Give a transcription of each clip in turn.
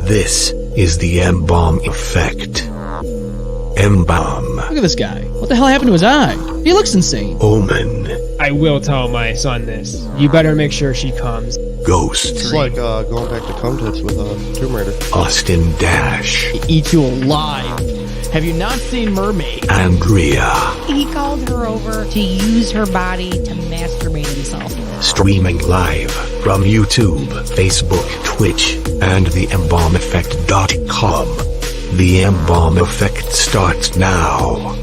This is the M-Balm Effect. M-Balm. Look at this guy. What the hell happened to his eye? He looks insane. Omen. I will tell my son this. You better make sure she comes. Ghost. It's like going back to cum tits with Tomb Raider. Austin Dash. Eat you alive. Have you not seen Mermaid? Andrea. He called her over to use her body to masturbate himself. Streaming live from YouTube, Facebook, Twitch, and the embalmeffect.com. The M-Balm Effect starts now.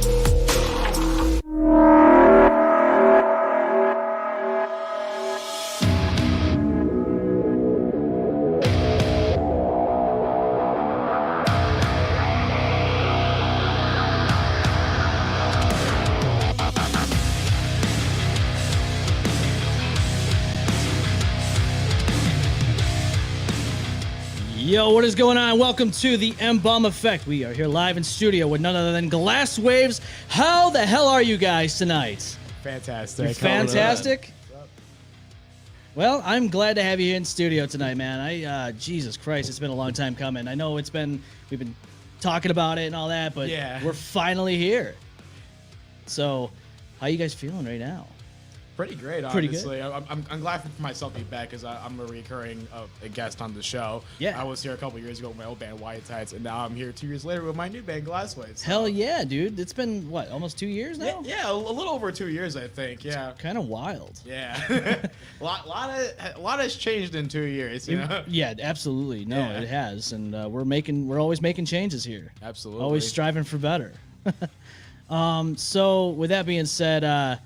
Yo, what is going on? Welcome to the M-Balm Effect. We are here live in studio with none other than Glasswaves. How the hell are you guys tonight? Fantastic. You're fantastic? Well, I'm glad to have you here in studio tonight, man. Jesus Christ, it's been a long time coming. I know we've been talking about it and all that, but yeah, we're finally here. So, how you guys feeling right now? Pretty great, honestly. I'm glad for myself to be back because I'm a recurring guest on the show. Yeah. I was here a couple years ago with my old band, White Tights, and now I'm here 2 years later with my new band, Glasswaves. So. Hell yeah, dude. It's been, what, almost 2 years now? Yeah, a little over 2 years, I think. Yeah. Kind of wild. Yeah. a lot has changed in 2 years, you know? Yeah, absolutely. No, Yeah. it has. And we're always making changes here. Absolutely. Always striving for better. So with that being said,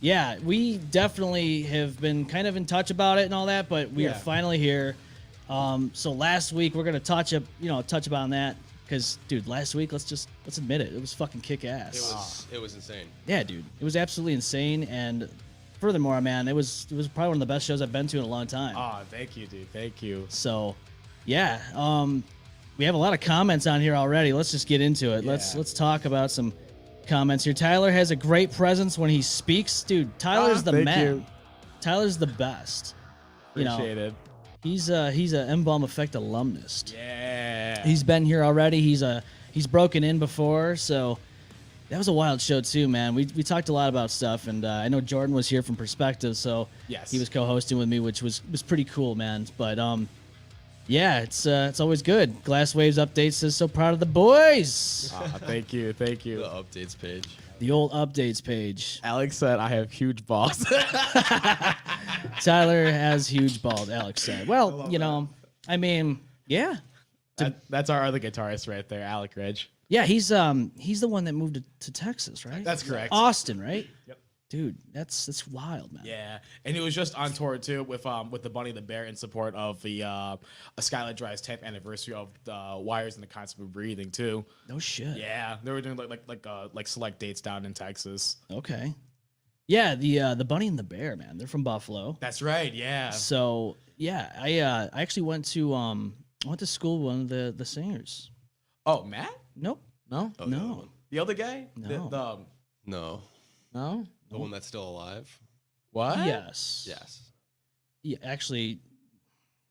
yeah, we definitely have been kind of in touch about it and all that, but we are finally here. So last week we're gonna touch upon that because, dude, last week let's admit it was fucking kick ass. It was insane. Yeah, dude, it was absolutely insane. And furthermore, man, it was probably one of the best shows I've been to in a long time. Oh, thank you, dude. Thank you. So, yeah, we have a lot of comments on here already. Let's just get into it. Yeah. Let's talk about some comments here. Tyler has a great presence when he speaks. Dude, Tyler's the thank man. you. Tyler's the best. Appreciate it. He's a M-Balm Effect alumnus. Yeah. He's been here already. He's broken in before, so that was a wild show too, man. We talked a lot about stuff, and I know Jordan was here from Perspective, so Yes. he was co-hosting with me, which was pretty cool, man. But yeah, it's always good. Glasswaves update says so proud of the boys. Thank you. Thank you. The updates page. The old updates page. Alex said I have huge balls. Tyler has huge balls, Alex said. Well, I mean, yeah. That's our other guitarist right there, Alec Ridge. Yeah, he's the one that moved to Texas, right? That's correct. Austin, right? Yep. Dude, that's wild, man. Yeah, and he was just on tour too with the Bunny the Bear in support of the Skylight Drive's 10th anniversary of the Wires and the Concept of Breathing too. No shit. Yeah, they were doing like select dates down in Texas. Okay. Yeah, the Bunny and the Bear, man. They're from Buffalo. That's right. Yeah. So yeah, I actually went to school with one of the singers. Oh, Matt? Nope. No. Oh, No. The other guy? No. No. No. The one that's still alive? What? Yes. Yes. Yeah, actually,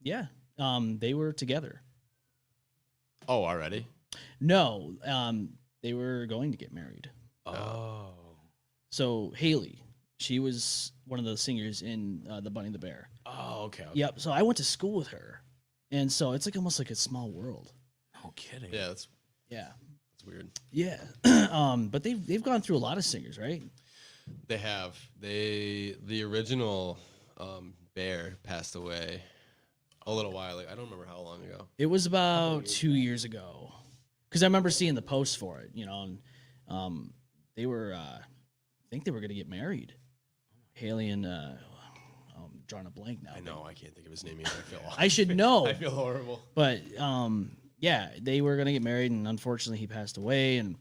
yeah. They were together. Oh, already? No, they were going to get married. Oh. So Haley, she was one of the singers in the Bunny and the Bear. Oh, okay. Yep. So I went to school with her, and so it's like almost like a small world. No kidding. Yeah, that's weird. Yeah. But they've gone through a lot of singers, right? They have. The original Bear passed away a little while ago. I don't remember how long ago. It was about 2 years ago, because I remember seeing the post for it. And they were, I think they were going to get married. Haley and I'm drawing a blank now. I know. I can't think of his name either. I feel awful. I should know. I feel horrible. But yeah, they were going to get married, and unfortunately, he passed away. And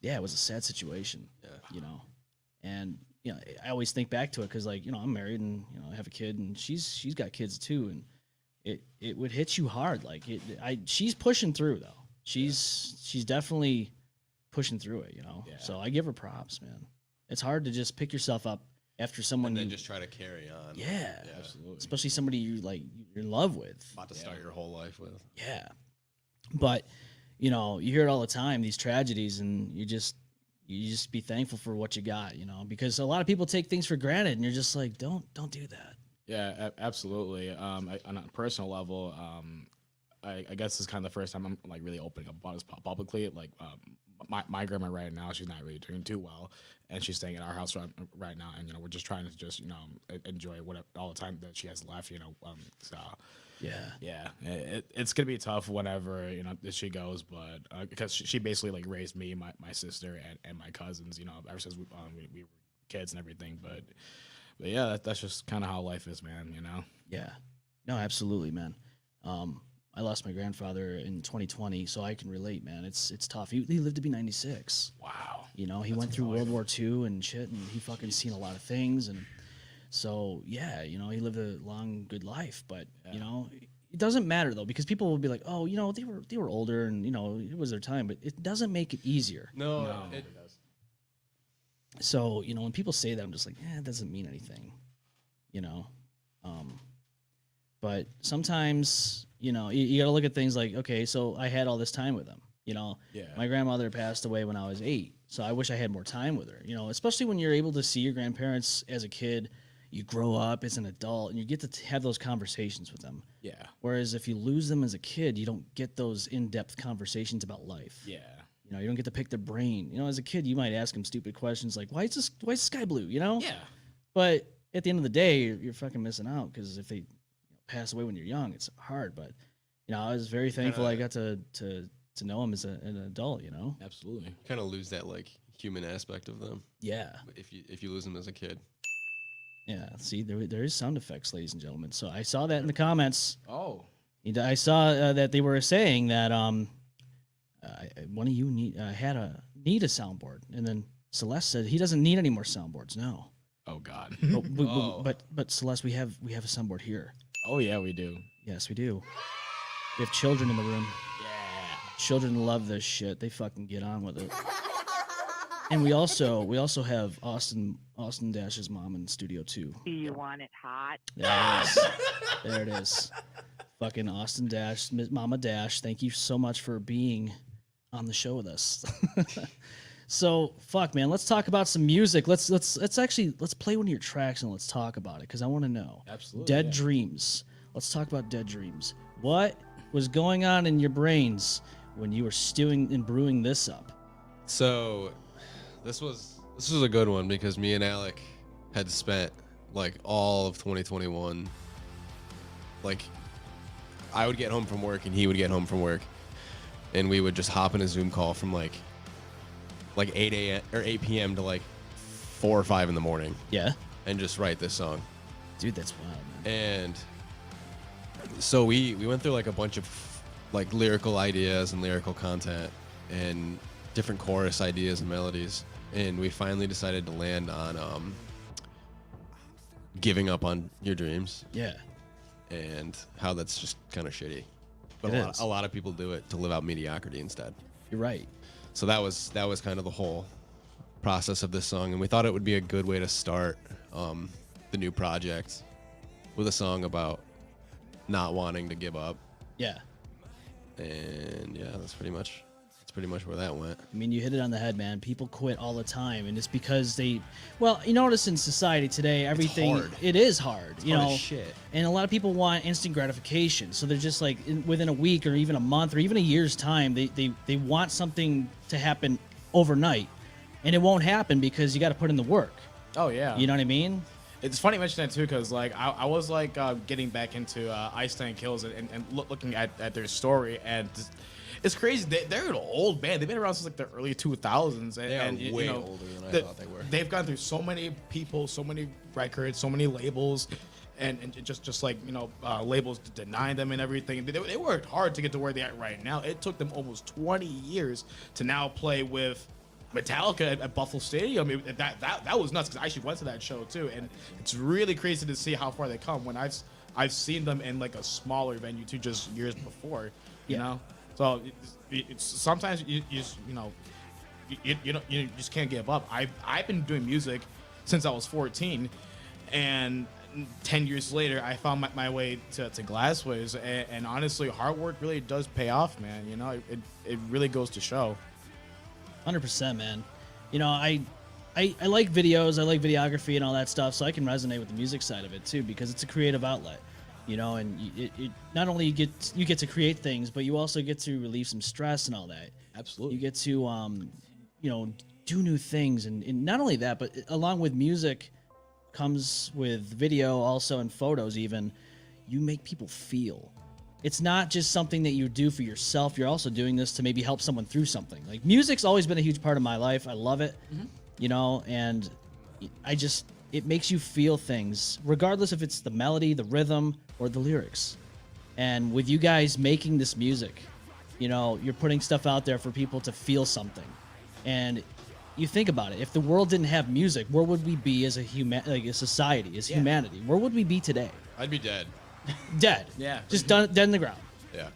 yeah, it was a sad situation. Yeah. And I always think back to it because, like, I'm married and I have a kid, and she's got kids too, and it would hit you hard. Like she's pushing through though. She's definitely pushing through it. Yeah. So I give her props, man. It's hard to just pick yourself up after someone and then you just try to carry on. yeah, absolutely. especially somebody you're in love with. About to start your whole life with. Yeah. But you know, you hear it all the time, these tragedies, and you just be thankful for what you got, you know, because a lot of people take things for granted, and you're just like, don't do that. Yeah, absolutely. On a personal level, I guess this is kind of the first time I'm like really opening up about this publicly. Like, my grandma right now, she's not really doing too well, and she's staying at our house right now, and you know, we're just trying to just, you know, enjoy whatever all the time that she has left, you know. So yeah, it's gonna be tough whenever, you know, she goes, but because she basically like raised me, my sister, and my cousins, you know, ever since we were kids and everything, but yeah, that's just kind of how life is, man, you know. Yeah, no, absolutely, man. I lost my grandfather in 2020, so I can relate, man. It's tough. He lived to be 96. Wow. You know, he went through World War II and shit, and he fucking seen a lot of things, and so yeah, you know, he lived a long, good life. But you know, it doesn't matter though, because people will be like, oh, you know, they were older, and you know, it was their time, but it doesn't make it easier. No, it does. So you know, when people say that, I'm just like, it doesn't mean anything, you know. But sometimes, you know, you got to look at things like, okay, so I had all this time with him. You know, my grandmother passed away when I was 8, so I wish I had more time with her. You know, especially when you're able to see your grandparents as a kid, you grow up as an adult, and you get to have those conversations with them. Yeah. Whereas if you lose them as a kid, you don't get those in-depth conversations about life. Yeah. You know, you don't get to pick their brain. You know, as a kid, you might ask them stupid questions like, why is the sky blue? You know. Yeah. But at the end of the day, you're fucking missing out, because if they pass away when you're young, it's hard. But you know, I was very thankful I got to know him as an adult, you know. Absolutely. Kind of lose that like human aspect of them. Yeah. If you lose them as a kid. Yeah. See, there is sound effects, ladies and gentlemen. So I saw that in the comments. Oh. I saw that they were saying that one of you need a soundboard, and then Celeste said he doesn't need any more soundboards. No. Oh God. But Celeste, we have a soundboard here. Oh yeah, we do. Yes, we do. We have children in the room. Yeah. Children love this shit. They fucking get on with it. And we also have Austin Dash's mom in studio too. Do you want it hot? There it is. Fucking Austin Dash, Mama Dash. Thank you so much for being on the show with us. So fuck, man. Let's talk about some music. Let's play one of your tracks and let's talk about it, because I want to know. Absolutely. Dead Dreams. Let's talk about Dead Dreams. What was going on in your brains when you were stewing and brewing this up? So, this was a good one, because me and Alec had spent like all of 2021. Like, I would get home from work and he would get home from work, and we would just hop in a Zoom call from like 8 a.m. or 8 p.m. to like 4 or 5 in the morning. Yeah. And just write this song. Dude, that's wild, man. And so we went through like a bunch of like lyrical ideas and lyrical content and different chorus ideas and melodies. And we finally decided to land on giving up on your dreams. Yeah. And how that's just kind of shitty. But a lot of people do it to live out mediocrity instead. You're right. So that was kind of the whole process of this song, and we thought it would be a good way to start the new project with a song about not wanting to give up. Yeah. And yeah, that's pretty much where that went. I mean, you hit it on the head, man. People quit all the time, and it's because you notice in society today, everything it is hard. It's you hard know, as shit. And a lot of people want instant gratification, so they're just like within a week or even a month or even a year's time, they want something to happen overnight, and it won't happen because you got to put in the work. Oh yeah. You know what I mean? It's funny you mention that too, because like I was like getting back into Ice Tank Kills and looking at their story, and it's crazy. They're an old band. They've been around since like the early 2000s. And they are way older than I thought they were. They've gone through so many people, so many records, so many labels, and just like, you know, labels denying them and everything. They worked hard to get to where they're at right now. It took them almost 20 years to now play with Metallica at Buffalo Stadium. That was nuts, because I actually went to that show too, and it's really crazy to see how far they come when I've seen them in like a smaller venue too, just years before. You know. So it's sometimes you just can't give up. I've been doing music since I was 14, and 10 years later, I found my way to Glasswaves, and honestly, hard work really does pay off, man. You know, it really goes to show. 100%, man. You know, I like videos, I like videography and all that stuff, so I can resonate with the music side of it too, because it's a creative outlet. You know, and it not only you get to create things, but you also get to relieve some stress and all that. Absolutely. You get to you know, do new things, and not only that, but along with music comes with video also, and photos even. You make people feel. It's not just something that you do for yourself. You're also doing this to maybe help someone through something. Like, music's always been a huge part of my life. I love it. You know, and it makes you feel things, regardless if it's the melody, the rhythm, or the lyrics. And with you guys making this music, you know, you're putting stuff out there for people to feel something. And you think about it, if the world didn't have music, where would we be as a society, as humanity? Where would we be today? I'd be dead. Dead. Yeah. Just dead in the ground. Yeah.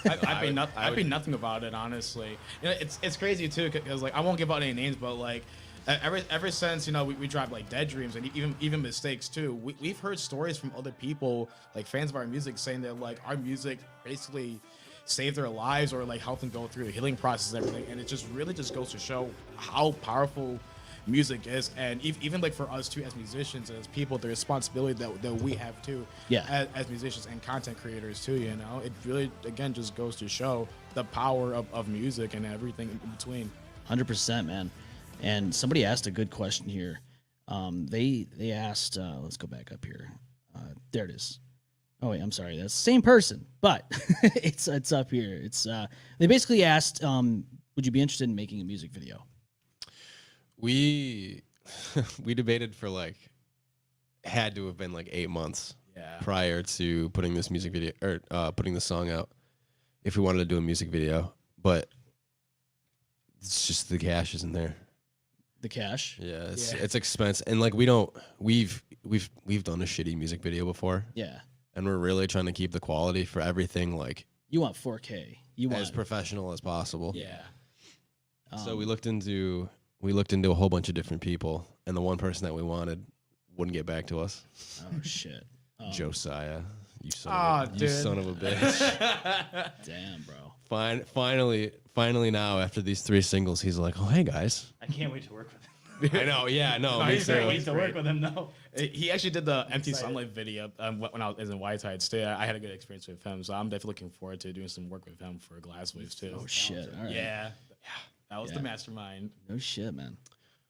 I'd be nothing about it, honestly. You know, it's crazy too, because like, I won't give out any names, but like, ever since, you know, we dropped like Dead Dreams and even Mistakes too, we've heard stories from other people, like fans of our music, saying that like our music basically saved their lives or like helped them go through the healing process and everything. And it just really just goes to show how powerful music is, and even like for us too as musicians, as people, the responsibility that we have too, as musicians and content creators too. You know, it really again just goes to show the power of music and everything in between. 100%, man. And somebody asked a good question here. They asked, let's go back up here. There it is. Oh wait, I'm sorry. That's the same person, but it's up here. It's they basically asked, would you be interested in making a music video? We debated for like, had to have been like 8 months prior to putting this music video or putting the song out, if we wanted to do a music video, but it's just the cash isn't there. The cash? Yeah, it's expensive, and like we've done a shitty music video before. Yeah, and we're really trying to keep the quality for everything like you want 4K. You want as professional as possible. Yeah. So we looked into a whole bunch of different people, and the one person that we wanted wouldn't get back to us. Oh shit. Josiah, you son of a bitch. Damn, bro. Finally now, after these 3 singles, he's like, "Oh, hey guys." I can't wait to work with him. I know, yeah, no. I can't wait to work with him, though. He actually did the Empty Sunlight video when I was in White Tides too. I had a good experience with him, so I'm definitely looking forward to doing some work with him for Glasswaves too. Oh shit! All right. Yeah. That was the mastermind. No shit, man.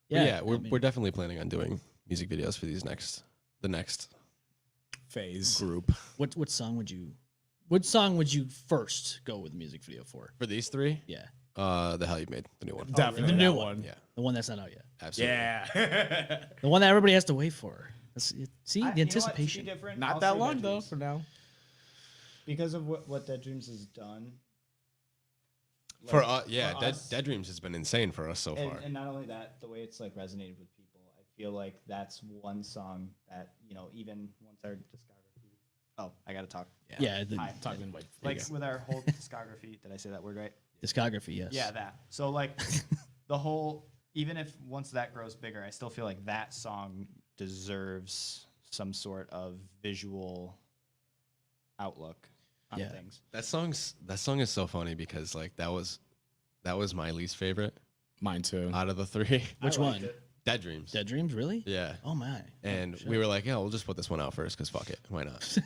Yeah, we're definitely planning on doing music videos for the next phase group. What song would you first go with music video for? For these 3? Yeah. The Hell You Made, the new one. Definitely The new that one. Yeah. The one that's not out yet. Absolutely. Yeah. The one that everybody has to wait for. See, the You know what, to be anticipation. different, Not I'll that say long Dead though Dreams. for now. Because of what Dead Dreams has done. For us, Dead Dreams has been insane for us so far. And not only that, the way it's like resonated with people, I feel like that's one song that, you know, even once our discography. Oh, I gotta talk. Yeah. Talking like With our whole discography, did I say that word right? Discography, yes. Yeah, that. So like the whole, even if once that grows bigger, I still feel like that song deserves some sort of visual outlook on things. That song is so funny because like that was my least favorite. Mine too. Out of the 3. Which one? Dead Dreams. Dead Dreams, really? Yeah. Oh my. And we were like, yeah, we'll just put this one out first because fuck it, why not?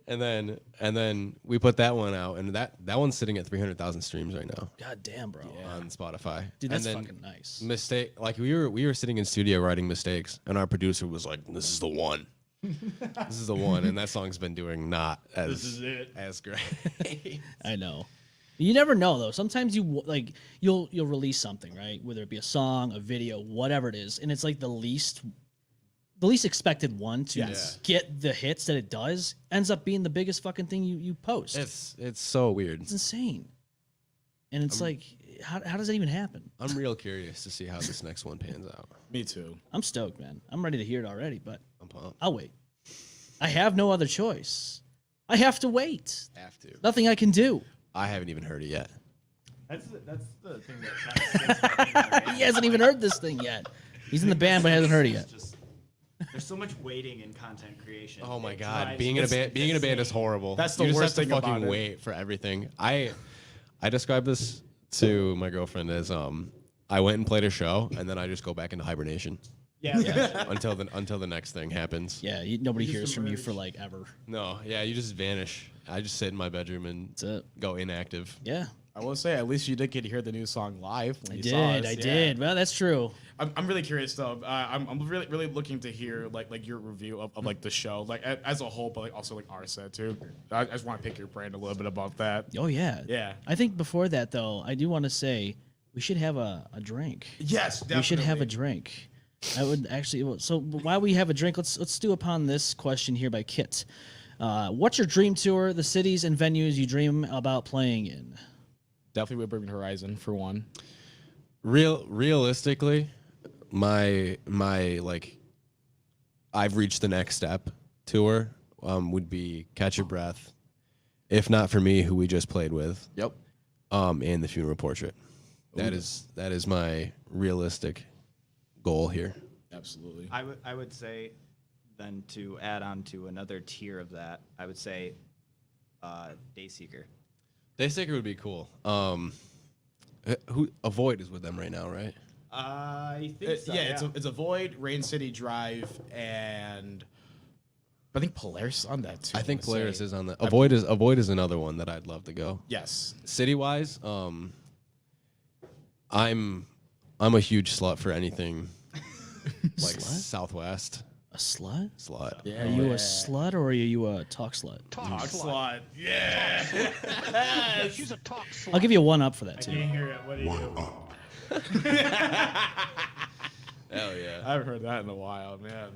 And then we put that one out, and that one's sitting at 300,000 streams right now. God damn, bro. On Spotify. Dude, that's and then fucking nice. Mistake, like we were sitting in studio writing Mistakes, and our producer was like, "This is the one. This is the one." And that song's been doing not as great. I know. You never know though. Sometimes you'll release something, right? Whether it be a song, a video, whatever it is, and it's like the least expected one to get the hits that it does ends up being the biggest fucking thing you post. It's so weird. It's insane. And it's like, how does that even happen? I'm real curious to see how this next one pans out. Me too. I'm stoked, man. I'm ready to hear it already, but I'm pumped. I'll wait. I have no other choice. I have to wait. Have to. Nothing I can do. I haven't even heard it yet. That's the thing that He hasn't even heard this thing yet. He's in the band, but hasn't heard it yet. There's so much waiting in content creation. Oh my It god, drives being in a me band, being in a band is insane. horrible. That's the you worst just have thing to fucking about it. wait for everything. I describe this to my girlfriend as I went and played a show and then I just go back into hibernation Yeah. until the next thing happens. Yeah, nobody hears from you for like ever. No, yeah, you just vanish. I just sit in my bedroom and That's it. go inactive. Yeah, I will say, at least you did get to hear the new song live. When I you saw did. us. I Yeah. did. Well, that's true. I'm really curious though. I'm really looking to hear like your review of like the show, like as a whole, but like also like our set too. I just want to pick your brain a little bit about that. Oh yeah. Yeah. I think before that though, I do want to say we should have a drink. Yes, definitely. We should have a drink. I would actually. So while we have a drink, let's do upon this question here by Kit. What's your dream tour? The cities and venues you dream about playing in? Definitely Bourbon Horizon for one. Realistically, my like I've reached the next step tour would be Catch Your Breath. If not for me, who we just played with. Yep. And the Funeral Portrait. That is my realistic goal here. Absolutely. I would say then to add on to another tier of that, I would say Dayseeker. Dayseeker would be cool. Who Avoid is with them right now, right? I think so. Yeah, it's a Void, Rain City Drive, and I think Polaris on that too. I think wanna Polaris say. is on that. Avoid is another one that I'd love to go. Yes. City wise, I'm a huge slut for anything like Slut? Southwest A slut? slut. Yeah. Are you a slut or are you a talk slut? Talk slot. Yeah. She's a talk slut. I'll give you a one up for that too. hear it. What do you do? Hell yeah. I haven't heard that in a while, man.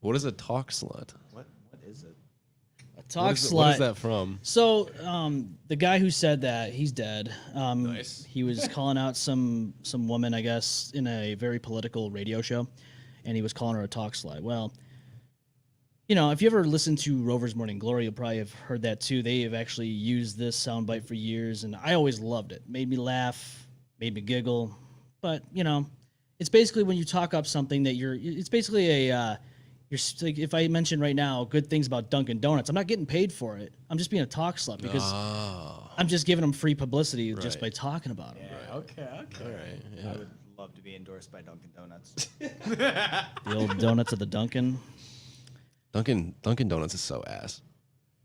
What is a talk slut? What is it? A talk slut. What is that from? So, the guy who said that, he's dead. Nice. He was calling out some woman, I guess, in a very political radio show, and he was calling her a talk slut. Well, you know, if you ever listen to Rover's Morning Glory, you'll probably have heard that too. They have actually used this soundbite for years, and I always loved it. Made me laugh, made me giggle. But, you know, it's basically when you talk up something that it's basically like if I mention right now good things about Dunkin' Donuts, I'm not getting paid for it. I'm just being a talk slut because I'm just giving them free publicity just by talking about them. Yeah, okay. All right. Yeah. I would love to be endorsed by Dunkin' Donuts. The old donuts of the Dunkin'. Dunkin' Donuts is so ass.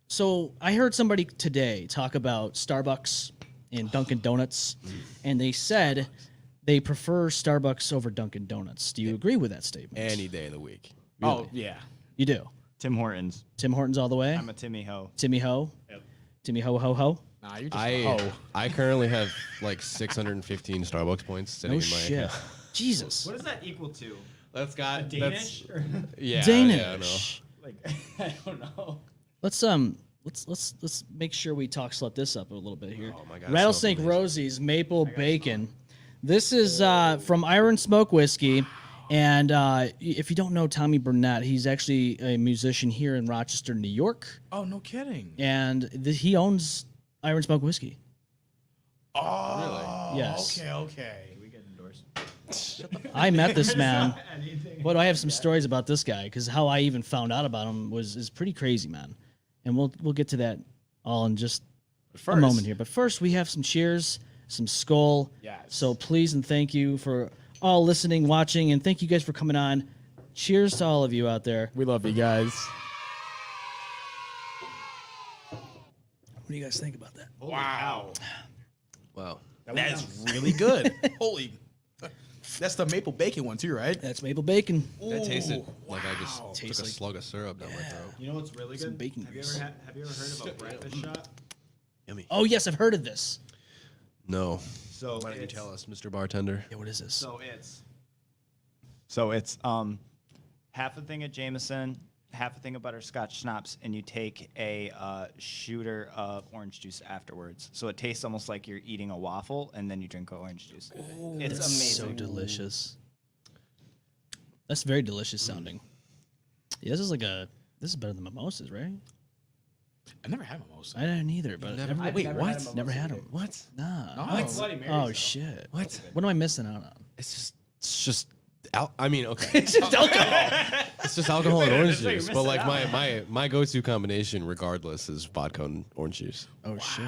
So I heard somebody today talk about Starbucks and Dunkin' Donuts, and they said they prefer Starbucks over Dunkin' Donuts. Do you agree with that statement? Any day of the week. Oh, yeah. You do. Tim Hortons. Tim Hortons all the way. I'm a Timmy Ho. Timmy Ho. Yep. Timmy Ho Ho Ho. Nah, you're just I currently have like 615 Starbucks points sitting No in my shit. Jesus. What does that equal to? That's got Danish? Or Yeah. Danish. Yeah, no. like I don't know. Let's make sure we talk slut this up a little bit here. Oh my God, it Rattlesnake smells amazing. Rosie's Maple Bacon. This is from Iron Smoke Whiskey. And if you don't know Tommy Burnett, he's actually a musician here in Rochester, New York. Oh, no kidding. And he owns Iron Smoke Whiskey. Oh, Yes. Okay. We get endorsed. I met this man. Anything. But I have some stories about this guy because how I even found out about him is pretty crazy, man. And we'll get to that all in just a moment here. But first, we have some cheers, some skull. Yes. So please and thank you for all listening, watching, and thank you guys for coming on. Cheers to all of you out there. We love you guys. What do you guys think about that? Wow. Wow. That's really good. Holy. That's the maple bacon one too, right? That's maple bacon. That tasted like I just took Tastes a like- slug of syrup down my throat. You know what's really Some good? bacon Have you grease. ever heard of a breakfast shot? Yummy. Oh yes, I've heard of this. No. So Why don't you it's- tell us, Mr. Bartender? Yeah, what is this? So it's half a thing of Jameson, half a thing of butterscotch schnapps, and you take a shooter of orange juice afterwards. So it tastes almost like you're eating a waffle, and then you drink orange juice. It's That's amazing. so delicious. That's very delicious sounding. Yeah, this is better than mimosas, right? I never had mimosa. I didn't either, but Never- never, wait, never what? had a mimosa never had either. them. What? Nah. No. Like Bloody Marys, Oh though. shit. What? What am I missing out on? It's just I mean, okay. It's just alcohol. It's just alcohol and orange That's what you're juice. But like missing my go-to combination, regardless, is vodka and orange juice. Oh shit!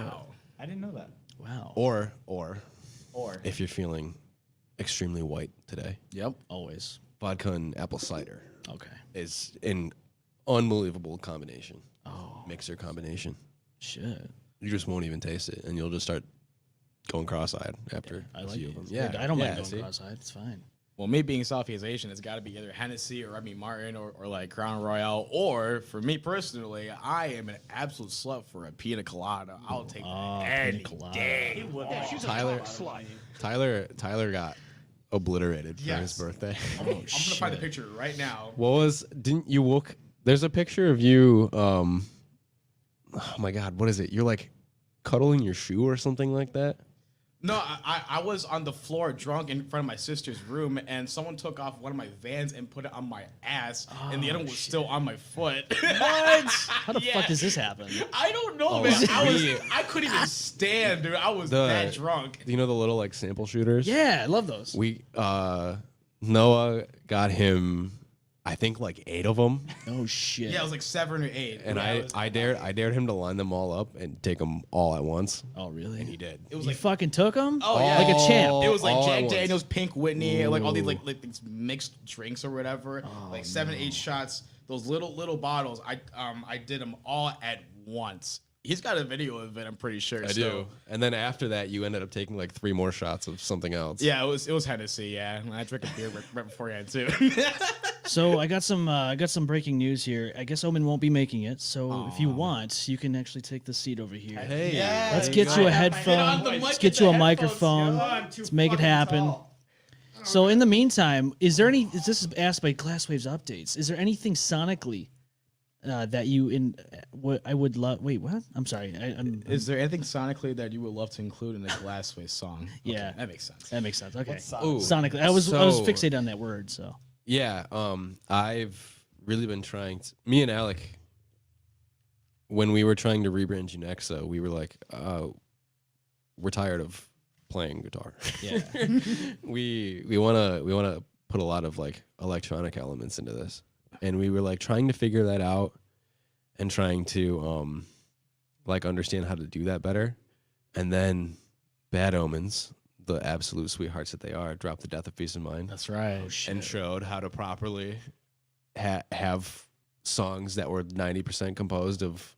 I didn't know that. Wow. Or Or if you're feeling extremely white today, Yep. Always. vodka and apple cider Okay. is an unbelievable combination. Oh Mixer combination. shit! You just won't even taste it, and you'll just start going cross-eyed after I a like few it. of them. Yeah, I don't mind see? going cross-eyed. It's fine. Well, me being Southeast Asian, it's got to be either Hennessy or Remy Martin or like Crown Royale. Or for me personally, I am an absolute slut for a pina colada. I'll take that any colada. day. Yeah, she's a Tyler- talk slut. Tyler got obliterated for his Yes. birthday. I'm gonna find the picture right now. Didn't you look? There's a picture of you. Oh my God, what is it? You're like cuddling your shoe or something like that. No, I was on the floor drunk in front of my sister's room, and someone took off one of my Vans and put it on my ass, and the other one was still on my foot. What? How the fuck does this happen? I don't know, man. I couldn't even stand, dude. I was that drunk. Do you know the little like sample shooters? Yeah, I love those. We Noah got him, I think like 8 of them, Oh shit! Yeah, it was like 7 or 8. and I dared him to line them all up and take them all at once, Oh really? and he did. It was You like fucking took them? Oh, yeah. like a champ. it was like all at Jack once. Daniels, Pink Whitney, like all these like these mixed drinks or whatever, like 7, 8 shots. Those little bottles. I did them all at once. He's got a video of it. I'm pretty sure. I do. And then after that, you ended up taking like 3 more shots of something else. Yeah, it was Hennessy. Yeah, and I drank a beer right beforehand too. So I got some breaking news here. I guess Omen won't be making it. So if you want, you can actually take the seat over here. Hey, Let's get you a headphone. Let's get you a microphone. Let's make it happen. So in the meantime, is this is asked by Glasswaves updates? Is there anything sonically that you I would love? Wait, what? I'm sorry. Is there anything sonically that you would love to include in a Glasswaves song? Yeah. Okay, that makes sense. That makes sense. Okay. Ooh, Sonically, I was so- fixated on that word. So Yeah, I've really been trying to. Me and Alec, when we were trying to rebrand Unexa, we were like, we're tired of playing guitar. yeah, we wanna put a lot of like electronic elements into this, and we were like trying to figure that out and trying to like understand how to do that better. And then Bad Omens, the absolute sweethearts that they are, dropped The Death of Peace of Mind. that's right. And showed how to properly have songs that were 90% composed of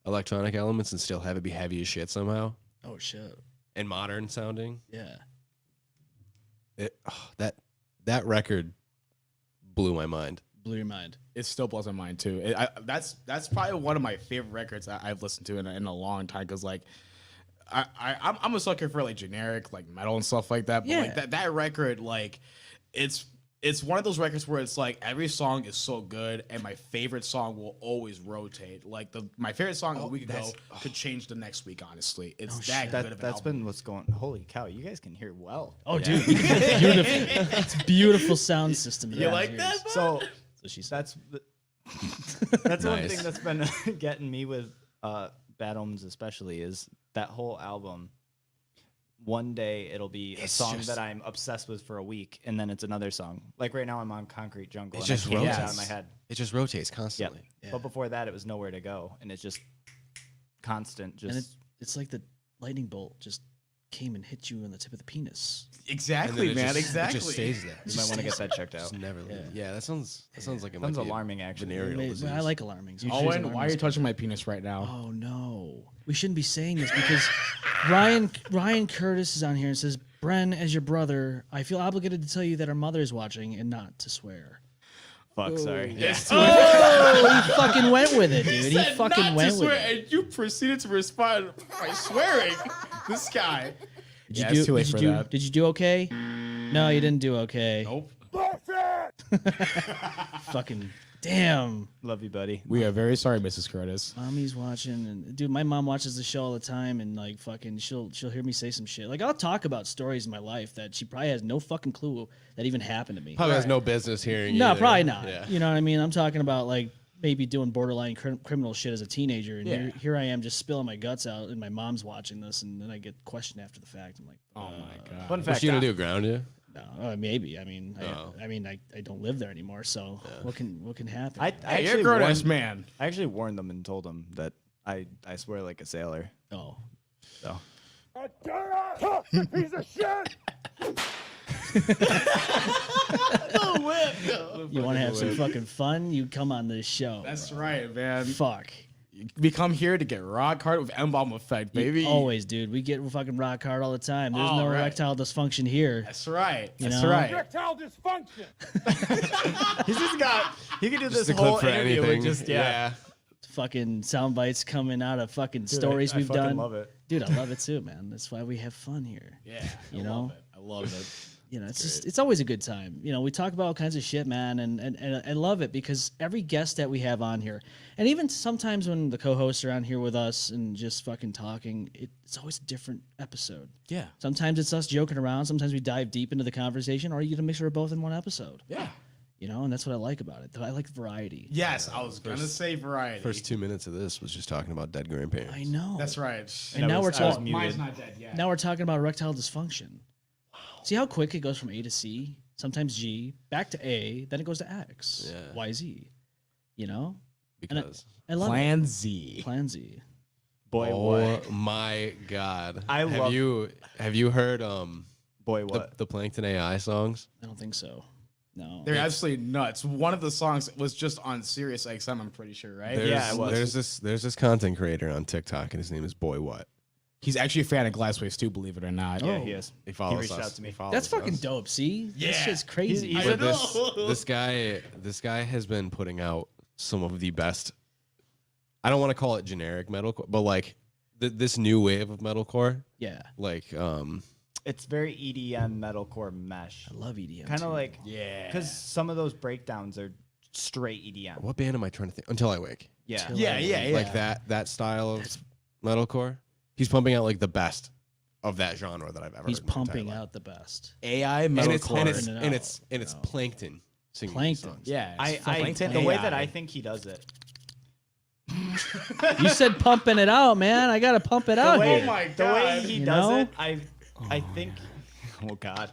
electronic elements and still have it be heavy as shit somehow Oh shit. and modern sounding. Yeah. That record blew my mind. Blew your mind. It still blows my mind too. That's probably one of my favorite records I've listened to in a long time. Cause like, I'm a sucker for like generic like metal and stuff like that. But Yeah. like that record, like it's one of those records where it's like every song is so good and my favorite song will always rotate. Like my favorite song a week ago could change the next week. Honestly, it's that good of an That's album. been what's going. Holy cow! You guys can hear well. Oh, dude, beautiful. It's beautiful sound system. You like that? So So she said. that's one Nice. thing that's been getting me with Bad Omens especially is that whole album. One day it'll be a song that I'm obsessed with for a week, and then it's another song. Like right now I'm on Concrete Jungle, It and just I can't get it out rotates. of my head. It just rotates Yep. constantly. But before that it was Nowhere to Go, and it's just constant. And Just it's like the lightning bolt just came and hit you on the tip of the penis. Exactly, it man. just, exactly. It just stays there. you might want to get that checked out. Just never leave. Yeah, that sounds like it Sounds might be alarming, actually. venereal disease. I like alarming. Owen, why are you touching my penis right now? Oh no, we shouldn't be saying this because Ryan Curtis is on here and says, "Bren, as your brother, I feel obligated to tell you that our mother is watching and not to swear." Fuck, sorry. Oh, he fucking went with it, dude. He Said fucking not went to with swear, it. and you proceeded to respond by swearing. This guy. Did you Yeah, do? it's too late did you for do? that. Did you do okay? No, you didn't do okay. Nope. Fucking damn. Love you, buddy. We are very sorry, Mrs. Curtis. Mommy's watching, and dude, my mom watches the show all the time, and like fucking, she'll hear me say some shit. Like I'll talk about stories in my life that she probably has no fucking clue that even happened to me. Probably has no business hearing. No, either. probably not. Yeah. You know what I mean? I'm talking about like maybe doing borderline criminal shit as a teenager, and Yeah. here I am just spilling my guts out, and my mom's watching this, and then I get questioned after the fact. I'm like, Oh my god. Fun What's fact. she gonna do? Ground you? No, maybe. I mean, Oh. I don't live there anymore. So what can happen? I Hey, you're a actually grown ass warned, man. I actually warned them and told them that I swear like a sailor. oh, So you want to have some fucking fun? You come on this show. That's right, man. Fuck. We come here to get rock hard with M-Balm Effect, baby. Always, dude. We get fucking rock hard all the time. There's no All right. erectile dysfunction here. That's right. You That's know? right. he's just got. He could do Just this a clip whole for interview anything. with just Fucking sound bites coming out of fucking Dude, stories I we've fucking done. love it. Dude, I love it too, man. That's why we have fun here. Yeah. You know? I love it. You know, it's always a good time. You know, we talk about all kinds of shit, man, and I love it because every guest that we have on here, and even sometimes when the co-hosts are on here with us and just fucking talking, it's always a different episode. Yeah. Sometimes it's us joking around. Sometimes we dive deep into the conversation, or you get a mixture of both in one episode. Yeah. You know, and that's what I like about it. I like variety. Yes, I was gonna say variety. First 2 minutes of this was just talking about dead grandparents. I know. That's right. And now we're talking. Mine's not dead yet. Now we're talking about erectile dysfunction. See how quick it goes from A to C, sometimes G, back to A, then it goes to X, Yeah. Y, Z. You know? Because I love Plan it. Z. Plan Z. Boy, oh what? my god! I have love- you heard Boy, what? the Plankton AI songs? I don't think so. No. They're absolutely nuts. One of the songs was just on Sirius XM, I'm pretty sure, right? Yeah, it was. There's this content creator on TikTok and his name is Boy What. He's actually a fan of Glasswaves too, believe it or not. Yeah, he is. He follows reached us. out to me. He follows That's fucking us. dope. See? This shit's crazy. He's But a- this guy has been putting out some of the best. I don't want to call it generic metalcore, but like this new wave of metalcore, yeah. like It's very EDM metalcore mesh. I love EDM. Kind too. of like Yeah. because some of those breakdowns are straight EDM. what band am I trying to think? Until I Wake. Yeah. Yeah. Like that style of metalcore. He's pumping out like the best of that genre that I've ever He's heard in my entire pumping life. out the best. AI And it's metalcore. and it's Plankton singing these Plankton. songs. Yeah. I Plankton the way AI. that I think he does it. You said pumping it out, man. I got to pump it out here. The way he You does know? it, I think. Oh God,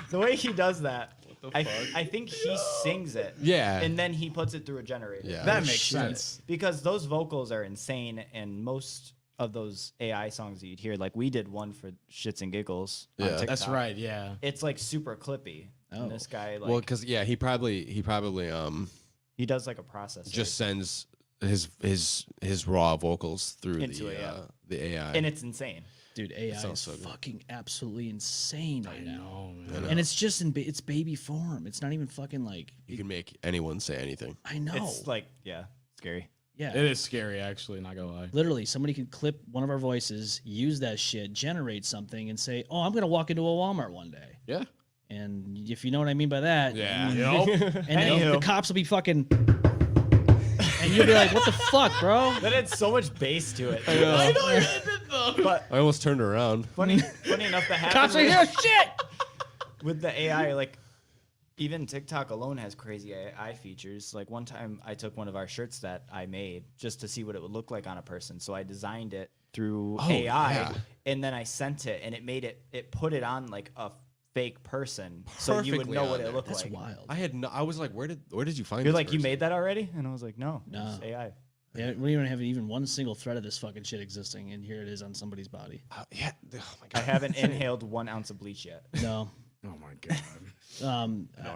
the way he does that, I think he sings it. Yeah. And then he puts it through a generator. Yeah. That makes shit. sense. Because those vocals are insane, and most of those AI songs that you'd hear, like we did one for shits and giggles. On Yeah. TikTok. That's right, yeah. It's like super clippy. Oh. And this guy, like, Well, because he probably he does like a process. just sends his raw vocals through Into it, yeah. the AI. and it's insane. Dude, AI sounds is so good. fucking absolutely insane right now. Oh, I man. know. And it's just in it's baby form. It's not even fucking like You can make anyone say anything. I know. It's like, yeah, scary. yeah. It is scary, actually, not gonna lie. Literally, somebody could clip one of our voices, use that shit, generate something, and say, "Oh, I'm gonna walk into a Walmart one day." Yeah. And if you know what I mean by that, Yeah. Yep. and then the cops will be fucking, and you'll be like, "What the fuck, bro?" That had so much bass to it. But I almost turned around. funny enough, that Cops are happened here, shit. with the AI. Like, even TikTok alone has crazy AI features. Like one time, I took one of our shirts that I made just to see what it would look like on a person. So I designed it through AI, yeah. and then I sent it, and it put it on like a fake person, so you would Perfectly know on what there. it looked That's like. wild. I was like, where did you find? You're this like, you person? made that already? And I was like, no, No. it's AI. Yeah, we don't even have even one single thread of this fucking shit existing, and here it is on somebody's body. Yeah. Oh my I god. haven't inhaled 1 ounce of bleach yet. No, Oh my god.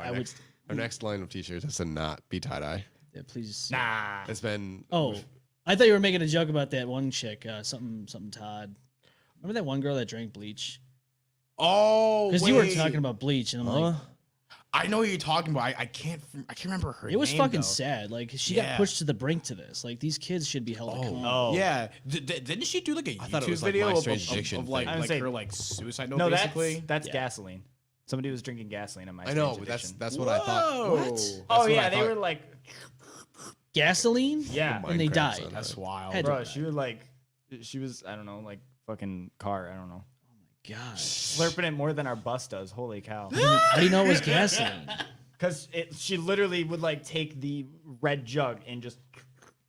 I would. Our next line of t-shirts has to not be tie-dye. Yeah, please. Nah. It's been Oh, I thought you were making a joke about that one chick, something Todd. Remember that one girl that drank bleach? Oh, Because you were wait. talking about bleach, and I'm like, I know what you're talking about. I can't remember her it was name, fucking though. sad. Like she Yeah. got pushed to the brink to this. Like these kids should be held accountable. Oh. Yeah. Didn't she do like a I thought it YouTube was like video My of, Strange Addiction of like, thing. I would like say- her like suicide note No, basically? that's Yeah. gasoline. Somebody was drinking gasoline on my. I know, Strange but Addiction. that's what I thought. Whoa. What? Oh That's what yeah, I they thought. were like, Gasoline? yeah, And they Minecraft died. sound. That's wild. Had- bro. She was like, she was, I don't know, like fucking car. I don't know, God. slurping it more than our bus does. Holy cow! How do you know it was gasoline? Because she literally would like take the red jug and just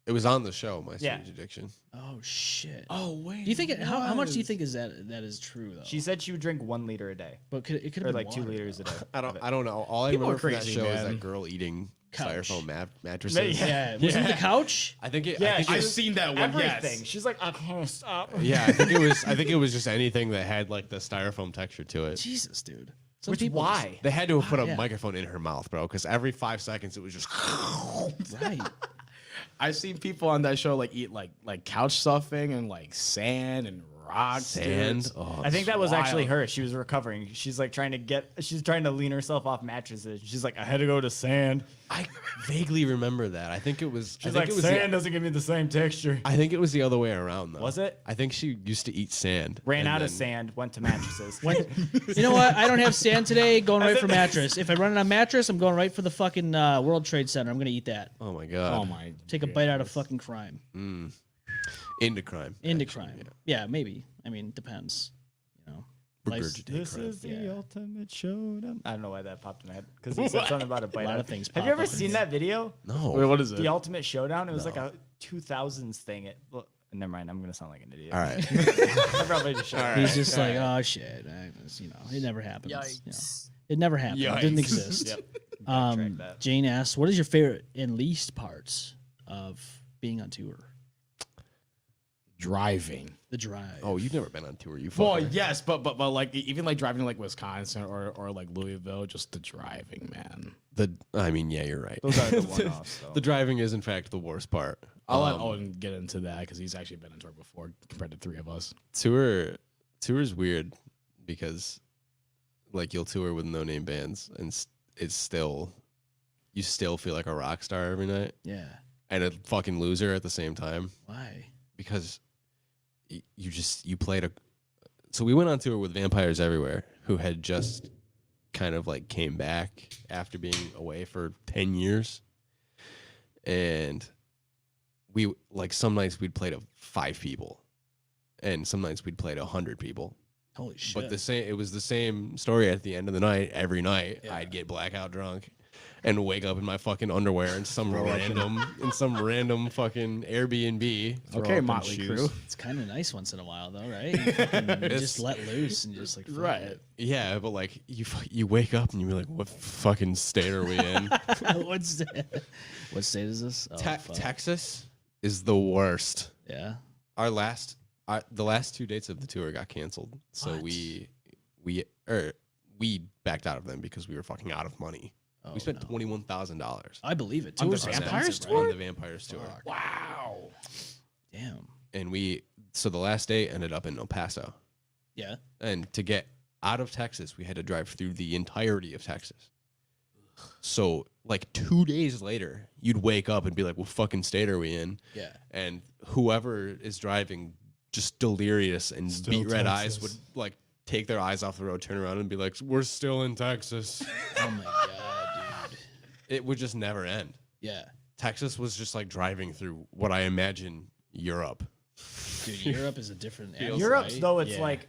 It was on the show, My Yeah. Strange Addiction. Oh shit. Oh wait. Do you think how much do you think is that is true though? She said she would drink 1 liter a day, but it could or have like been 2 water, liters a though. day. I don't know. All I People are remember from that crazy, show is man. that girl eating Couch. styrofoam mattresses. Yeah, was it the couch? I think it. Yeah, I think she it I've was- seen that one. Everything. Yes. She's like, I can't stop. yeah, I think it was. I think it was just anything that had like the styrofoam texture to it. Jesus, dude. Some Which people why? They had to have put a Yeah. microphone in her mouth, bro, because every 5 seconds it was just. right. I've seen people on that show like eat like couch stuffing and like sand and rocks. dude. Sand. Oh, I think that was actually wild. her. She was recovering. She's like she's trying to lean herself off mattresses. She's like, I had to go to sand. I vaguely remember that. I think it was. She's I think like, it was sand doesn't give me the same texture. I think it was the other way around, though. Was it? I think she used to eat sand. Ran and out of then- sand, went to mattresses. You know what? I don't have sand today. Going right for mattress. If I run on a mattress, I'm going right for the fucking World Trade Center. I'm gonna eat that. Oh my god. Oh my. Take a bite out of fucking crime. Into crime. Into actually, crime. Yeah, maybe. I mean, depends. You know. Life's- Regurgitate This crime. is the Yeah. ultimate showdown. I don't know why that popped in my head because he said something about a bite. lot out. of things Have pop you ever up. seen that video? No. Wait, what is it? The ultimate showdown. It was like a 2000s thing. Never mind. I'm gonna sound like an idiot. All right. I probably just shut up. He's just like, oh shit. It never happens. You know. It never happened. It didn't exist. Yep. Backtrack that. Jane asks, what is your favorite and least parts of being on tour? Driving. The drive. Oh, you've never been on tour, you Well, fucker. yes, but like even like driving to like Wisconsin or like Louisville, just the driving, man. I mean, yeah, you're right. Those are the one-offs. Though. The driving is, in fact, the worst part. I'll let Owen get into that because he's actually been on tour before compared to 3 of us. Tour is weird because, like, you'll tour with no-name bands, and it's still, you still feel like a rock star every night Yeah. and a fucking loser at the same time Why? because you played so we went on tour with Vampires Everywhere, who had just kind of like came back after being away for 10 years. And we like some nights we'd play to 5 people and some nights we'd play to 100 people. Holy shit. But it was the same story at the end of the night. Every night Yeah. I'd get blackout drunk and wake up in my fucking underwear in some random fucking Airbnb. Okay, Motley Crue. It's kind of nice once in a while, though, right? You fucking just let loose and just like, fuck Right. it. Yeah, but like you wake up and you be like, what fucking state are we in? What state is this? Oh, fuck. Texas is the worst. Yeah. The last 2 dates of the tour got canceled, so What? we backed out of them because we were fucking out of money. Oh, We spent no. $21,000 I believe it. On the Tours are Vampires expensive, tour? on right? the Vampires tour. Fuck. Wow. Damn. And so the last day ended up in El Paso. Yeah. And to get out of Texas, we had to drive through the entirety of Texas. So like 2 days later, you'd wake up and be like, what fucking state are we in? Yeah. And whoever is driving, just delirious and beat red eyes, would like take their eyes off the road, turn around and be like, we're still in Texas. Oh my god, dude. It would just never end. Yeah. Texas was just like driving through what I imagine Europe. Dude, Europe is a different animal, Europe's right? though, it's Yeah. like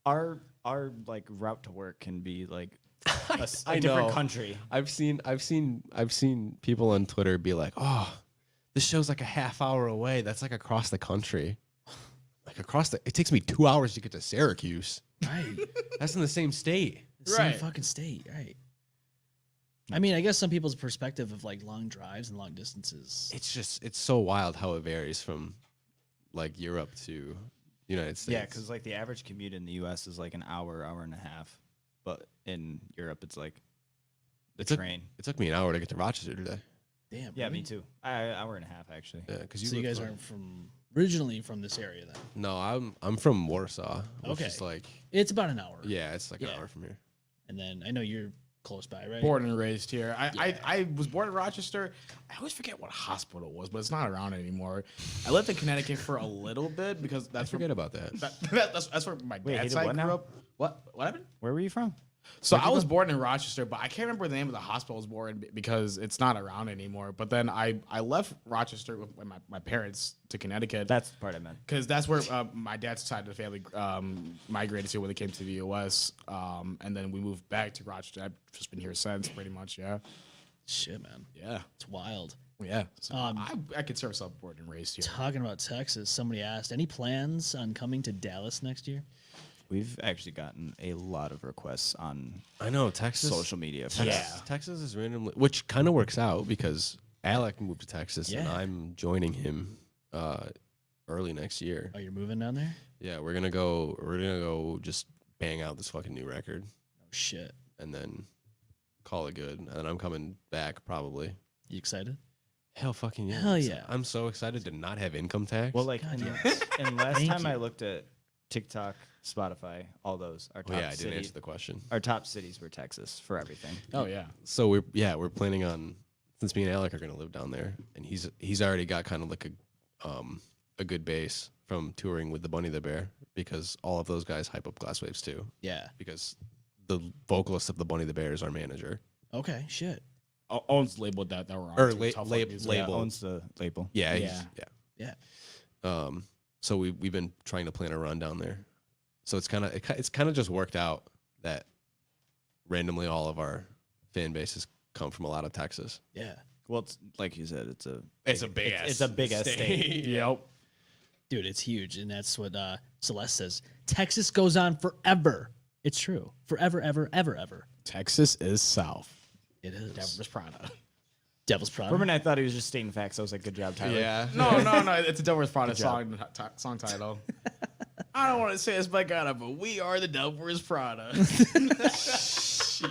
our like route to work can be like a I different know. country. I've seen people on Twitter be like, "Oh, this show's like a half hour away. That's like across the country. Like it takes me 2 hours to get to Syracuse. Right. That's in the same state." The same Right. fucking state, right? I mean, I guess some people's perspective of like long drives and long distances. It's so wild how it varies from like Europe to United States. Yeah, because like the average commute in the U.S. is like an hour and a half, but in Europe it's like the train. It took me an hour to get to Rochester today. Damn. Yeah, really? me too. Hour and a half actually. Yeah, because So you guys aren't originally from this area then? No, I'm from Warsaw. Which Okay. is like It's about an hour. yeah, it's like an Yeah. hour from here. And then I know you're close by, right? Born and raised here. I was born in Rochester. I always forget what hospital it was, but it's not around anymore. I lived in Connecticut for a little bit because that's Forget about that. that's where my Wait, he dad's did side what grew now? up. What happened? Where were you from? So I was born in Rochester, but I can't remember the name of the hospital I was born in because it's not around anymore. But then I left Rochester with my parents to Connecticut. That's the part I meant. Because that's where my dad's side of the family migrated to when they came to the U.S. And then we moved back to Rochester. I've just been here since, pretty much. Yeah. Shit, man. Yeah. It's wild. Yeah. So Um, I consider myself born and raised here. Talking about Texas, somebody asked, any plans on coming to Dallas next year? We've actually gotten a lot of requests on I know Texas. social media. Texas is randomly, which kind of works out because Alec moved to Texas and Yeah. I'm joining him early next year. Oh, you're moving down there? Yeah, we're gonna go just bang out this fucking new record Oh, shit. and then call it good. And then I'm coming back probably. You excited? Hell fucking yeah. Hell yeah. I'm so excited to not have income tax. Well, like, God, and, yes. and last Thank time I you. looked at TikTok, Spotify, all those, our oh, top yeah, I didn't city, answer the question. our top cities were Texas for everything. Oh yeah. So we're planning on, since me and Alec are gonna live down there, and he's already got kind of like a good base from touring with the Bunny the Bear, because all of those guys hype up Glasswaves too, Yeah. because the vocalist of the Bunny the Bear is our manager. Okay, shit. Owns labeled that we're on. Or too, Tough Luck Music. label. Owns the label. Yeah, Yeah. yeah. Yeah. So we've been trying to plan a run down there. So it's kind of just worked out that randomly all of our fan bases come from a lot of Texas. Yeah. Well, it's like you said, it's a big it's a big ass state. Yep. Dude, it's huge. And that's what Celeste says. Texas goes on forever. It's true. Forever, ever, ever, ever. Texas is South. It is. Devil's Prada. Devil's Prada. For a minute, I thought he was just stating facts. I was like, good job, Tyler. Yeah. No, it's a Devil's Prada song title. I don't want to say it's by God, but we are the Devil's Prada. Jesus.